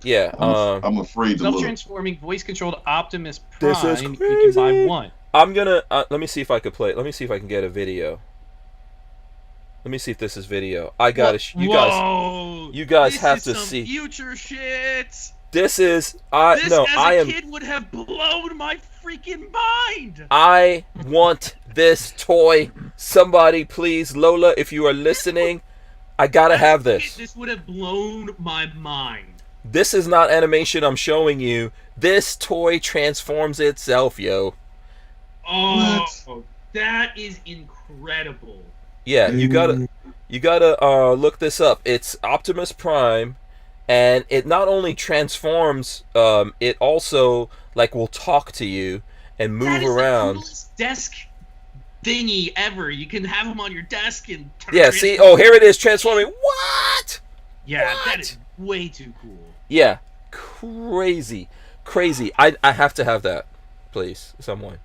Speaker 1: Yeah.
Speaker 4: I'm afraid to look.
Speaker 2: Self-transforming, voice-controlled Optimus
Speaker 1: This is
Speaker 2: Prime.
Speaker 1: crazy.
Speaker 2: You can buy one.
Speaker 1: I'm gonna let me see if I could play. Let me see if I can get a video. Let me see if this is video. I gotta. You guys have to see.
Speaker 2: Future shit.
Speaker 1: This is.
Speaker 2: This
Speaker 1: No,
Speaker 2: as
Speaker 1: I
Speaker 2: a
Speaker 1: am.
Speaker 2: kid would have blown my freaking mind.
Speaker 1: I want this toy. Somebody, please, Lola, if you are listening, I gotta have this.
Speaker 2: This would have blown my mind.
Speaker 1: This is not animation I'm showing you. This toy transforms itself, yo.
Speaker 2: Oh, that is incredible.
Speaker 1: Yeah, you gotta look this up. It's Optimus Prime, and it not only transforms, it also like will talk to you and move
Speaker 2: That is
Speaker 1: around.
Speaker 2: the coolest desk thingy ever. You can have them on your desk and
Speaker 1: Yeah, see, oh, here it is transforming. What?
Speaker 2: Yeah,
Speaker 1: What?
Speaker 2: that is way too cool.
Speaker 1: Yeah, crazy. I have to have that, please, someone.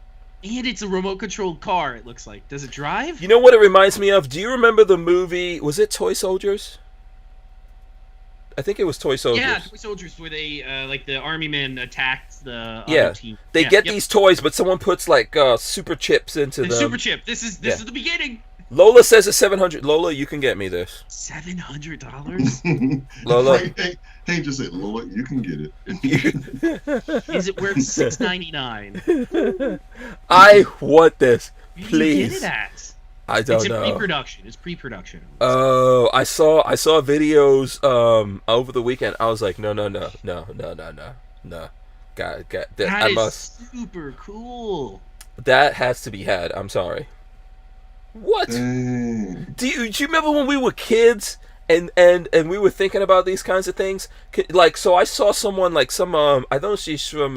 Speaker 2: And it's a remote controlled car, it looks like. Does it drive?
Speaker 1: You know what it reminds me of? Do you remember the movie, was it Toy Soldiers? I think it was Toy Soldiers.
Speaker 2: Yeah, Toy Soldiers, where they, like, the army men attacked the
Speaker 1: Yeah,
Speaker 2: other team.
Speaker 1: they get these toys, but someone puts, like, super chips into them.
Speaker 2: Super chip. This is the beginning.
Speaker 1: Lola says it's 700. Lola, you can get me this.
Speaker 2: $700?
Speaker 1: Lola.
Speaker 4: Hey, just say, Lola, you can get it.
Speaker 2: Is it worth $699?
Speaker 1: I want this.
Speaker 2: Where do you
Speaker 1: Please.
Speaker 2: get it at?
Speaker 1: I don't know.
Speaker 2: It's pre-production. It's pre-production.
Speaker 1: Oh, I saw videos over the weekend. I was like, no. God,
Speaker 2: That is super cool.
Speaker 1: that has to be had. I'm sorry. What? Do you remember when we were kids and we were thinking about these kinds of things? Like, so I saw someone, like, some I don't know if she's from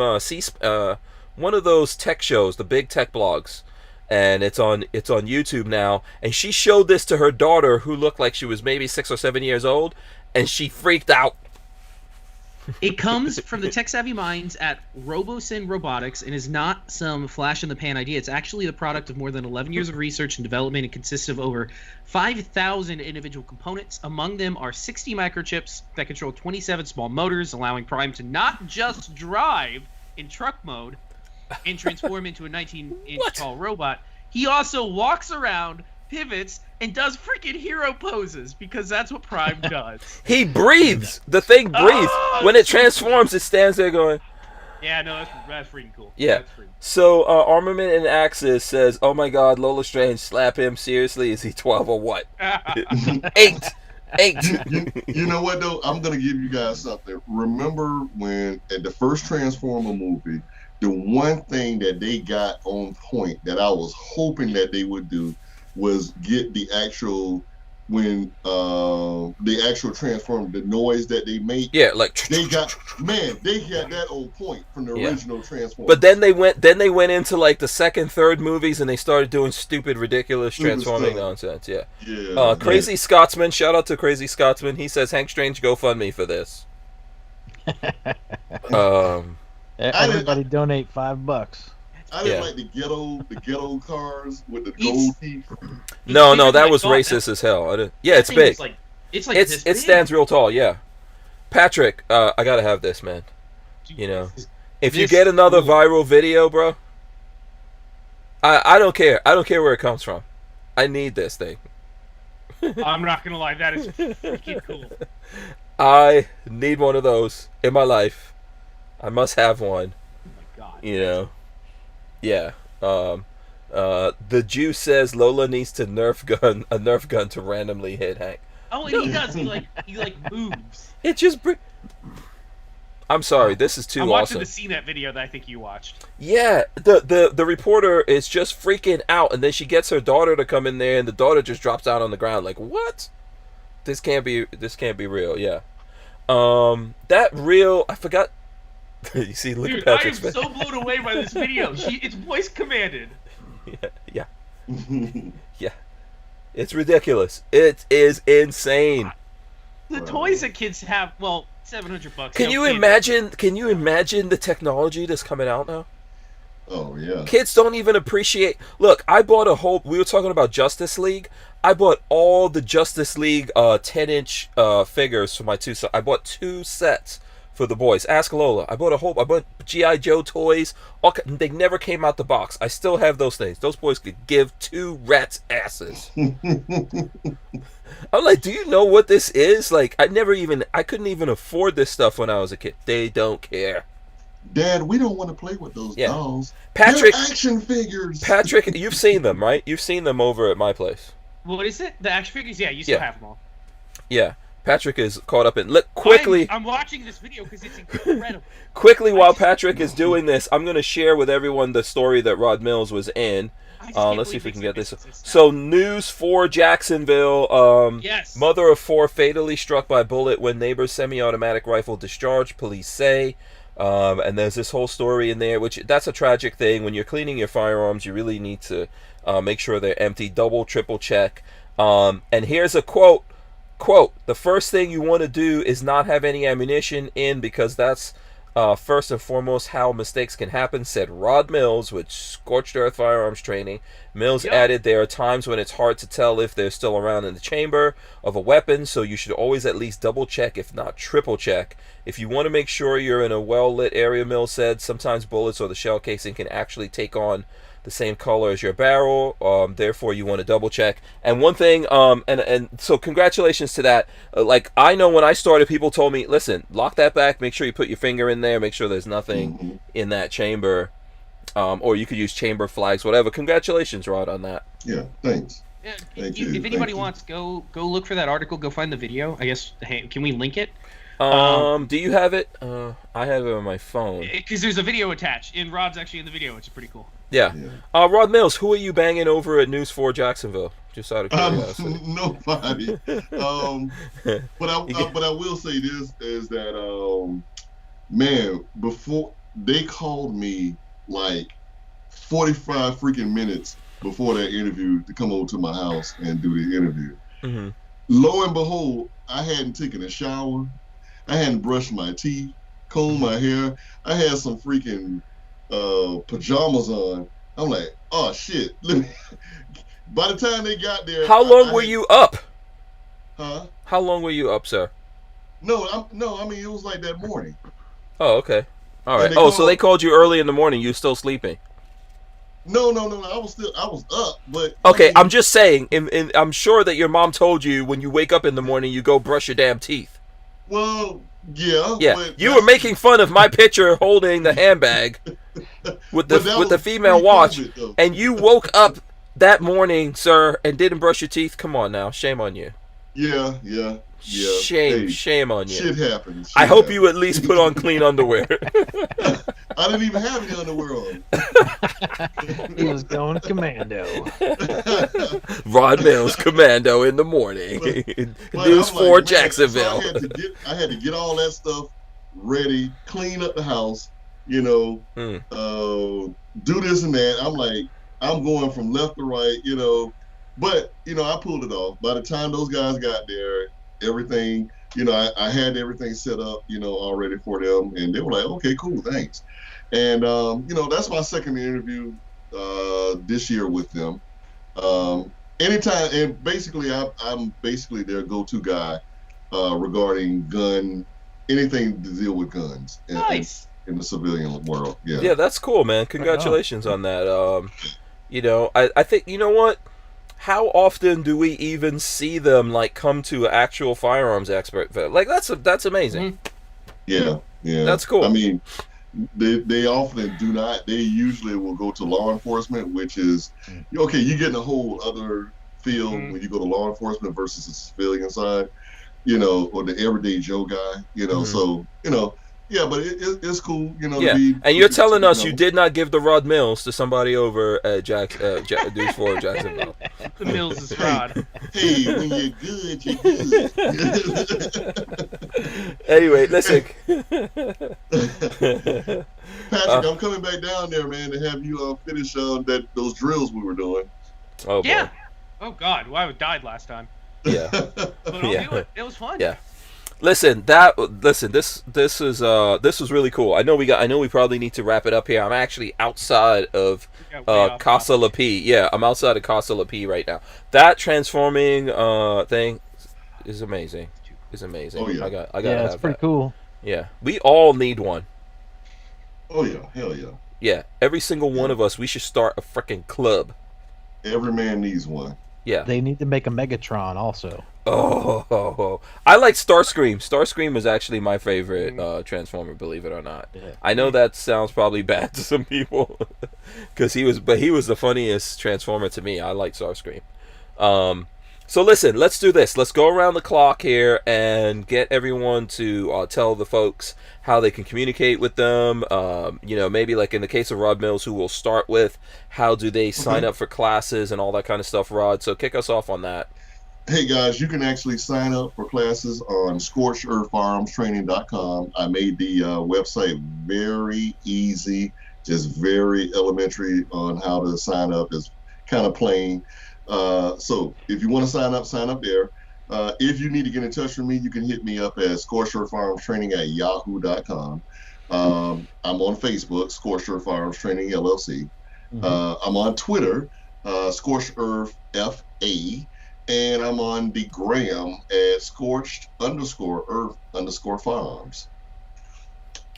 Speaker 1: one of those tech shows, the big tech blogs, and it's on YouTube now, and she showed this to her daughter, who looked like she was maybe 6 or 7 years old, and she freaked out.
Speaker 2: It comes from the tech-savvy minds at RoboSyn Robotics and is not some flash-in-the-pan idea. It's actually the product of more than 11 years of research and development. It consists of over 5,000 individual components. Among them are 60 microchips that control 27 small motors, allowing Prime to not just drive in truck mode and transform into a 19-inch tall robot. He also walks around, pivots, and does freaking hero poses, because that's what Prime does.
Speaker 1: He breathes. The thing breathes. When it transforms, it stands there going.
Speaker 2: Yeah, no, that's freaking cool.
Speaker 1: Yeah. So, Armament and Axis says, "Oh my God, Lola Strange, slap him. Seriously, is he 12 or what?" 8.
Speaker 4: You know what, though? I'm going to give you guys something. Remember when, at the first Transformer movie, the one thing that they got on point that I was hoping that they would do was get the actual, when the actual transform, the noise that they make.
Speaker 1: Yeah, like
Speaker 4: they got that on point from the original Transformers.
Speaker 1: But then they went into like the second, third movies, and they started doing stupid, ridiculous transforming nonsense. Yeah. Crazy Scotsman, shout out to Crazy Scotsman. He says Hank Strange GoFundMe for this.
Speaker 3: Everybody donate $5.
Speaker 4: I didn't like the ghetto cars with the gold teeth.
Speaker 1: No, that was racist as hell. It's big. It stands real tall. Yeah, Patrick, I gotta have this, man. You know, if you get another viral video, bro, I don't care. I don't care where it comes from. I need this thing.
Speaker 2: I'm not gonna lie, that is freaking cool.
Speaker 1: I need one of those in my life. I must have one.
Speaker 2: Oh my God.
Speaker 1: You know. Yeah. The Jew says Lola needs a Nerf gun to randomly hit Hank.
Speaker 2: Oh, and he does. He like moves.
Speaker 1: It just. I'm sorry. This is too awesome.
Speaker 2: I'm watching the CNET video that I think you watched.
Speaker 1: Yeah, the reporter is just freaking out, and then she gets her daughter to come in there, and the daughter just drops down on the ground like, "What? This can't be real." Yeah. I forgot. You see, look at Patrick's face.
Speaker 2: I am so blown away by this video. It's voice commanded.
Speaker 1: Yeah. Yeah. It's ridiculous. It is insane.
Speaker 2: The toys that kids have, well, $700.
Speaker 1: Can you imagine the technology that's coming out now?
Speaker 4: Oh yeah.
Speaker 1: Kids don't even appreciate. Look, I bought we were talking about Justice League. I bought all the Justice League 10-inch figures for my two sons. I bought 2 sets for the boys. Ask Lola. I bought GI Joe toys. They never came out the box. I still have those things. Those boys could give two rats' asses. I'm like, do you know what this is? Like, I couldn't even afford this stuff when I was a kid. They don't care.
Speaker 4: Dad, we don't want to play with those dolls.
Speaker 1: Patrick,
Speaker 4: they're action figures.
Speaker 1: Patrick, you've seen them, right? You've seen them over at my place.
Speaker 2: What is it? The action figures? Yeah, you still have them all.
Speaker 1: Yeah. Patrick is caught up in. Look, quickly.
Speaker 2: I'm watching this video because it's incredible.
Speaker 1: Quickly, while Patrick is doing this, I'm going to share with everyone the story that Rod Mills was in. Let's see if we can get this. So, news for Jacksonville.
Speaker 2: Yes.
Speaker 1: Mother of 4 fatally struck by bullet when neighbor's semi-automatic rifle discharged, police say. And there's this whole story in there, which that's a tragic thing. When you're cleaning your firearms, you really need to make sure they're empty, double, triple check. And here's a quote, the first thing you want to do is not have any ammunition in, because that's first and foremost how mistakes can happen, said Rod Mills with Scorched Earth Firearms Training. Mills added, there are times when it's hard to tell if they're still around in the chamber of a weapon, so you should always at least double check, if not triple check. If you want to make sure you're in a well-lit area, Mills said, sometimes bullets or the shell casing can actually take on the same color as your barrel, therefore you want to double check. And one thing, and so congratulations to that. Like, I know when I started, people told me, listen, lock that back, make sure you put your finger in there, make sure there's nothing in that chamber, or you could use chamber flags, whatever. Congratulations, Rod, on that.
Speaker 4: Yeah, thanks.
Speaker 2: Yeah,
Speaker 4: Thank
Speaker 2: if anybody wants, go look for that article, go find the video. I guess, can we link it?
Speaker 1: Do you have it? I have it on my phone.
Speaker 2: Because there's a video attached, and Rod's actually in the video, which is pretty cool.
Speaker 1: Yeah. Rod Mills, who are you banging over at News 4 Jacksonville? Just out of curiosity.
Speaker 4: Nobody. But I will say this is that man, before they called me like 45 freaking minutes before that interview to come over to my house and do the interview.
Speaker 1: Mm-hmm.
Speaker 4: Lo and behold, I hadn't taken a shower. I hadn't brushed my teeth, combed my hair. I had some freaking pajamas on. I'm like, oh shit. By the time they got there,
Speaker 1: how long were you up?
Speaker 4: Huh?
Speaker 1: How long were you up, sir?
Speaker 4: No, I mean it was like that morning.
Speaker 1: Oh, okay. All right. So they called you early in the morning. You still sleeping?
Speaker 4: No. I was up, but
Speaker 1: okay.
Speaker 4: I mean,
Speaker 1: I'm just saying. I'm sure that your mom told you when you wake up in the morning, you go brush your damn teeth.
Speaker 4: Well, yeah.
Speaker 1: But you were making fun of my picture holding the handbag with the female watch, and you woke up that morning, sir, and didn't brush your teeth. Come on now, shame on you.
Speaker 4: Yeah.
Speaker 1: Shame on you.
Speaker 4: Shit happens.
Speaker 1: I hope you at least put on clean underwear.
Speaker 4: I didn't even have any underwear on.
Speaker 3: He was going commando.
Speaker 1: Rod Mills commando in the morning. News 4 Jacksonville.
Speaker 4: So I had to get all that stuff ready, clean up the house, do this and that. I'm like, I'm going from left to right, but I pulled it off. By the time those guys got there, everything, I had everything set up, already for them, and they were like, okay, cool, thanks. And that's my second interview this year with them. Anytime, and basically I'm basically their go-to guy regarding anything to deal with guns.
Speaker 2: Nice.
Speaker 4: In the civilian world.
Speaker 1: Yeah, that's cool, man. Congratulations on that. I think, you know what? How often do we even see them come to an actual firearms expert? Like that's amazing.
Speaker 4: Yeah.
Speaker 1: That's cool.
Speaker 4: I mean, they often do not. They usually will go to law enforcement, which is okay. You get in a whole other field when you go to law enforcement versus the civilian side, or the everyday Joe guy, So yeah, but it's cool,
Speaker 1: Yeah, and you're telling us you did not give the Rod Mills to somebody over at News 4 Jacksonville.
Speaker 2: The Mills is Rod.
Speaker 4: Hey, when you're good, you're good.
Speaker 1: Anyway, listen.
Speaker 4: Patrick, I'm coming back down there, man, to have you finish those drills we were doing.
Speaker 1: Oh, boy.
Speaker 2: Yeah. Oh, God. Well, I died last time.
Speaker 1: Yeah.
Speaker 2: But I'll do it. It was fun.
Speaker 1: Yeah. Listen, this was really cool. I know we probably need to wrap it up here. I'm actually outside of Casa La P. Yeah, I'm outside of Casa La P right now. That transforming thing is amazing. It's amazing.
Speaker 4: Oh, yeah.
Speaker 1: I gotta
Speaker 3: it's
Speaker 1: have
Speaker 3: pretty
Speaker 1: that.
Speaker 3: cool.
Speaker 1: Yeah. We all need one.
Speaker 4: Oh yeah, hell yeah,
Speaker 1: Yeah. Every single one
Speaker 4: yeah.
Speaker 1: of us, we should start a freaking club.
Speaker 4: Every man needs one.
Speaker 1: Yeah.
Speaker 3: They need to make a Megatron also.
Speaker 1: Oh, I like Starscream. Starscream is actually my favorite Transformer, believe it or not.
Speaker 3: Yeah.
Speaker 1: I know that sounds probably bad to some people, because he was the funniest Transformer to me. I like Starscream. So listen, let's do this. Let's go around the clock here and get everyone to tell the folks how they can communicate with them. Maybe like in the case of Rod Mills, who we'll start with, how do they sign
Speaker 4: Okay.
Speaker 1: up for classes and all that kind of stuff, Rod? So kick us off on that.
Speaker 4: Hey guys, you can actually sign up for classes on scorcheartharmstraining.com. I made the website very easy, just very elementary on how to sign up. It's kind of plain. So if you want to sign up there. If you need to get in touch with me, you can hit me up at scorcheartharmstraining@yahoo.com. I'm on Facebook, Scorched Earth Farms Training LLC. I'm on Twitter, Scorched Earth FA. And I'm on the gram at scorched_earth_farms.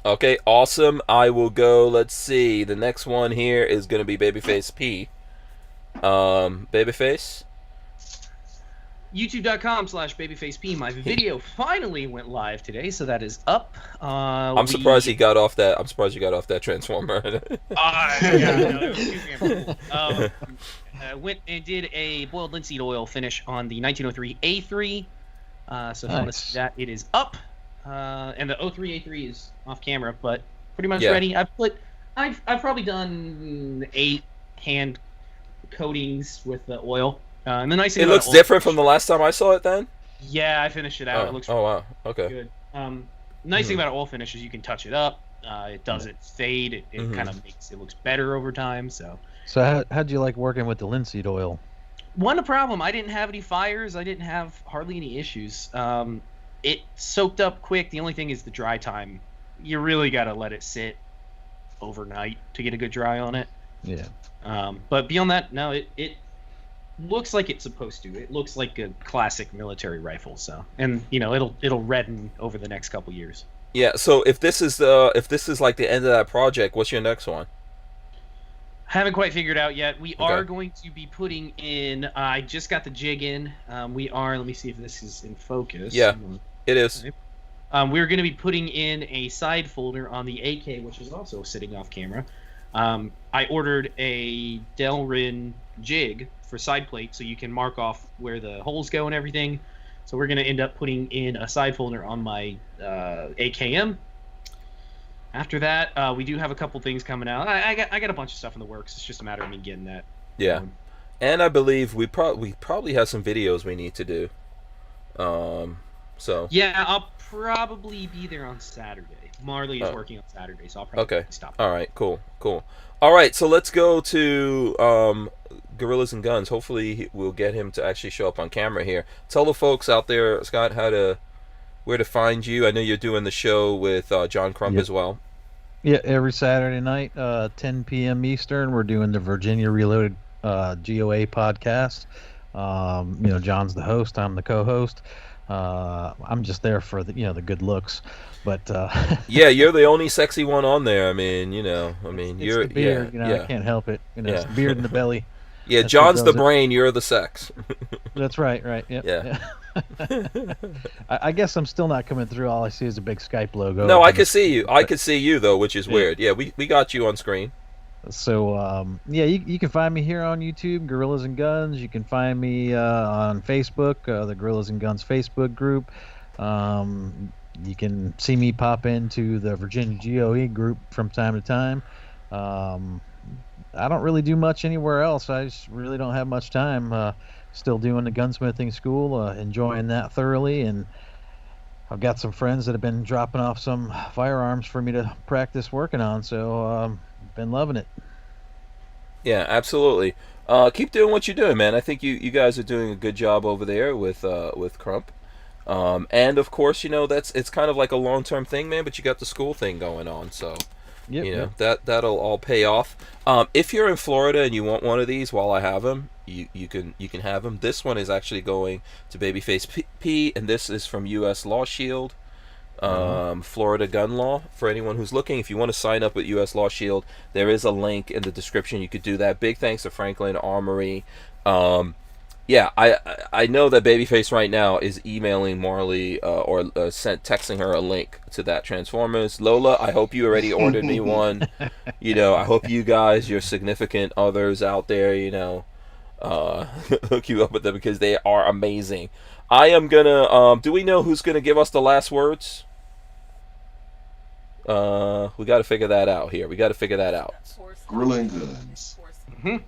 Speaker 1: Okay, awesome. I will go. Let's see. The next one here is going to be Babyface P. Babyface?
Speaker 2: YouTube.com/babyfaceP. My video finally went live today, so that is up.
Speaker 1: I'm surprised he got off that. I'm surprised you got off that Transformer.
Speaker 2: Went and did a boiled linseed oil finish on the 1903 A3. So if you want to see that, it is up. And the 03 A3 is off camera, but pretty much ready. I've probably done 8 hand coatings with the oil. And the nice thing
Speaker 1: it looks different from the last time I saw it then?
Speaker 2: Yeah, I finished it out. It looks
Speaker 1: wow. Okay.
Speaker 2: good. Nice thing about an oil finish is you can touch it up. It doesn't fade. It kind of makes it looks better over time. So
Speaker 3: how'd you like working with the linseed oil?
Speaker 2: One problem, I didn't have any fires. I didn't have hardly any issues. It soaked up quick. The only thing is the dry time. You really got to let it sit overnight to get a good dry on it.
Speaker 3: Yeah.
Speaker 2: But beyond that, no, it looks like it's supposed to. It looks like a classic military rifle. So, and it'll redden over the next couple years.
Speaker 1: Yeah. So if this is like the end of that project, what's your next one?
Speaker 2: Haven't quite figured out yet. We are going to be putting in. I just got the jig in. We are. Let me see if this is in focus.
Speaker 1: Yeah, it is.
Speaker 2: We're going to be putting in a side folder on the AK, which is also sitting off camera. I ordered a Delrin jig for side plate, so you can mark off where the holes go and everything. So we're going to end up putting in a side folder on my AKM. After that, we do have a couple things coming out. I got a bunch of stuff in the works. It's just a matter of me getting that.
Speaker 1: Yeah, and I believe we probably have some videos we need to do. So
Speaker 2: yeah, I'll probably be there on Saturday. Marley is working on Saturday, so I'll probably stop.
Speaker 1: All right, cool. All right, so let's go to Gorillas and Guns. Hopefully, we'll get him to actually show up on camera here. Tell the folks out there, Scott, where to find you. I know you're doing the show with John Crump as well.
Speaker 3: Yeah, every Saturday night, 10 p.m. Eastern, we're doing the Virginia Reloaded GOA podcast. John's the host. I'm the co-host. I'm just there for the good looks, but
Speaker 1: yeah, you're the only sexy one on there. I mean, you're
Speaker 3: the beard. I can't help it. It's the beard in the belly.
Speaker 1: Yeah, John's the brain. You're the sex.
Speaker 3: That's right. Yep. Yeah. I guess I'm still not coming through. All I see is a big Skype logo.
Speaker 1: No, I could see you. I could see you though, which is weird. Yeah, we got you on screen.
Speaker 3: So you can find me here on YouTube, Gorillas and Guns. You can find me on Facebook, the Gorillas and Guns Facebook group. You can see me pop into the Virginia GOE group from time to time. I don't really do much anywhere else. I just really don't have much time. Still doing the gunsmithing school, enjoying that thoroughly, and I've got some friends that have been dropping off some firearms for me to practice working on. So been loving it.
Speaker 1: Yeah, absolutely. Keep doing what you're doing, man. I think you guys are doing a good job over there with Crump. And of course, it's kind of like a long-term thing, man. But you got the school thing going on, so that'll all pay off. If you're in Florida and you want one of these, while I have them, you can have them. This one is actually going to Babyface P, and this is from U.S. Law Shield. Florida gun law. For anyone who's looking, if you want to sign up with U.S. Law Shield, there is a link in the description. You could do that. Big thanks to Franklin Armory. Yeah, I know that Babyface right now is emailing Marley or texting her a link to that Transformers. Lola, I hope you already ordered me one. You know, I hope you guys, your significant others out there, you know, hook you up with them because they are amazing. I am gonna. Do we know who's gonna give us the last words? We got to figure that out here. We got to figure that out.
Speaker 4: Gorilla and Guns.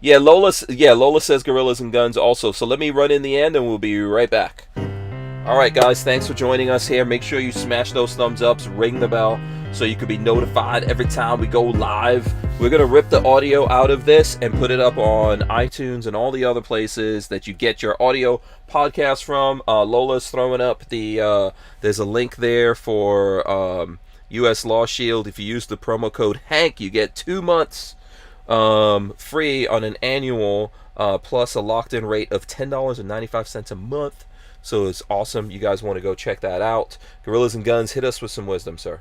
Speaker 1: Yeah, Lola says Gorillas and Guns also. So let me run in the end and we'll be right back. Alright guys, thanks for joining us here. Make sure you smash those thumbs ups, ring the bell, so you can be notified every time we go live. We're going to rip the audio out of this and put it up on iTunes and all the other places that you get your audio podcast from. Lola's throwing up there's a link there for US Law Shield. If you use the promo code HANK, you get 2 months free on an annual plus a locked-in rate of $10.95 a month. So it's awesome. You guys want to go check that out. Gorillas and Guns, hit us with some wisdom, sir.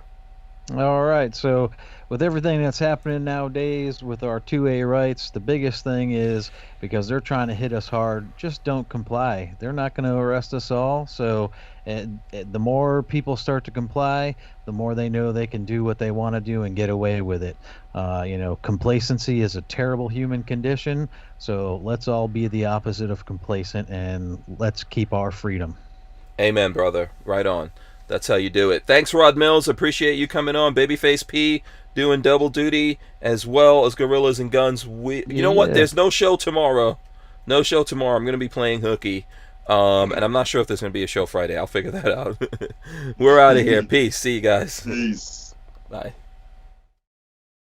Speaker 3: All right. So with everything that's happening nowadays with our 2A rights, the biggest thing is, because they're trying to hit us hard, just don't comply. They're not going to arrest us all. So the more people start to comply, the more they know they can do what they want to do and get away with it. You know, complacency is a terrible human condition. So let's all be the opposite of complacent and let's keep our freedom.
Speaker 1: Amen, brother. Right on. That's how you do it. Thanks, Rod Mills. Appreciate you coming on. Babyface P doing double duty as well as Gorillas and Guns. You know what? There's no show tomorrow. No show tomorrow. I'm going to be playing hooky. And I'm not sure if there's going to be a show Friday. I'll figure that out. We're out of here. Peace. See you guys.
Speaker 4: Peace.
Speaker 1: Bye.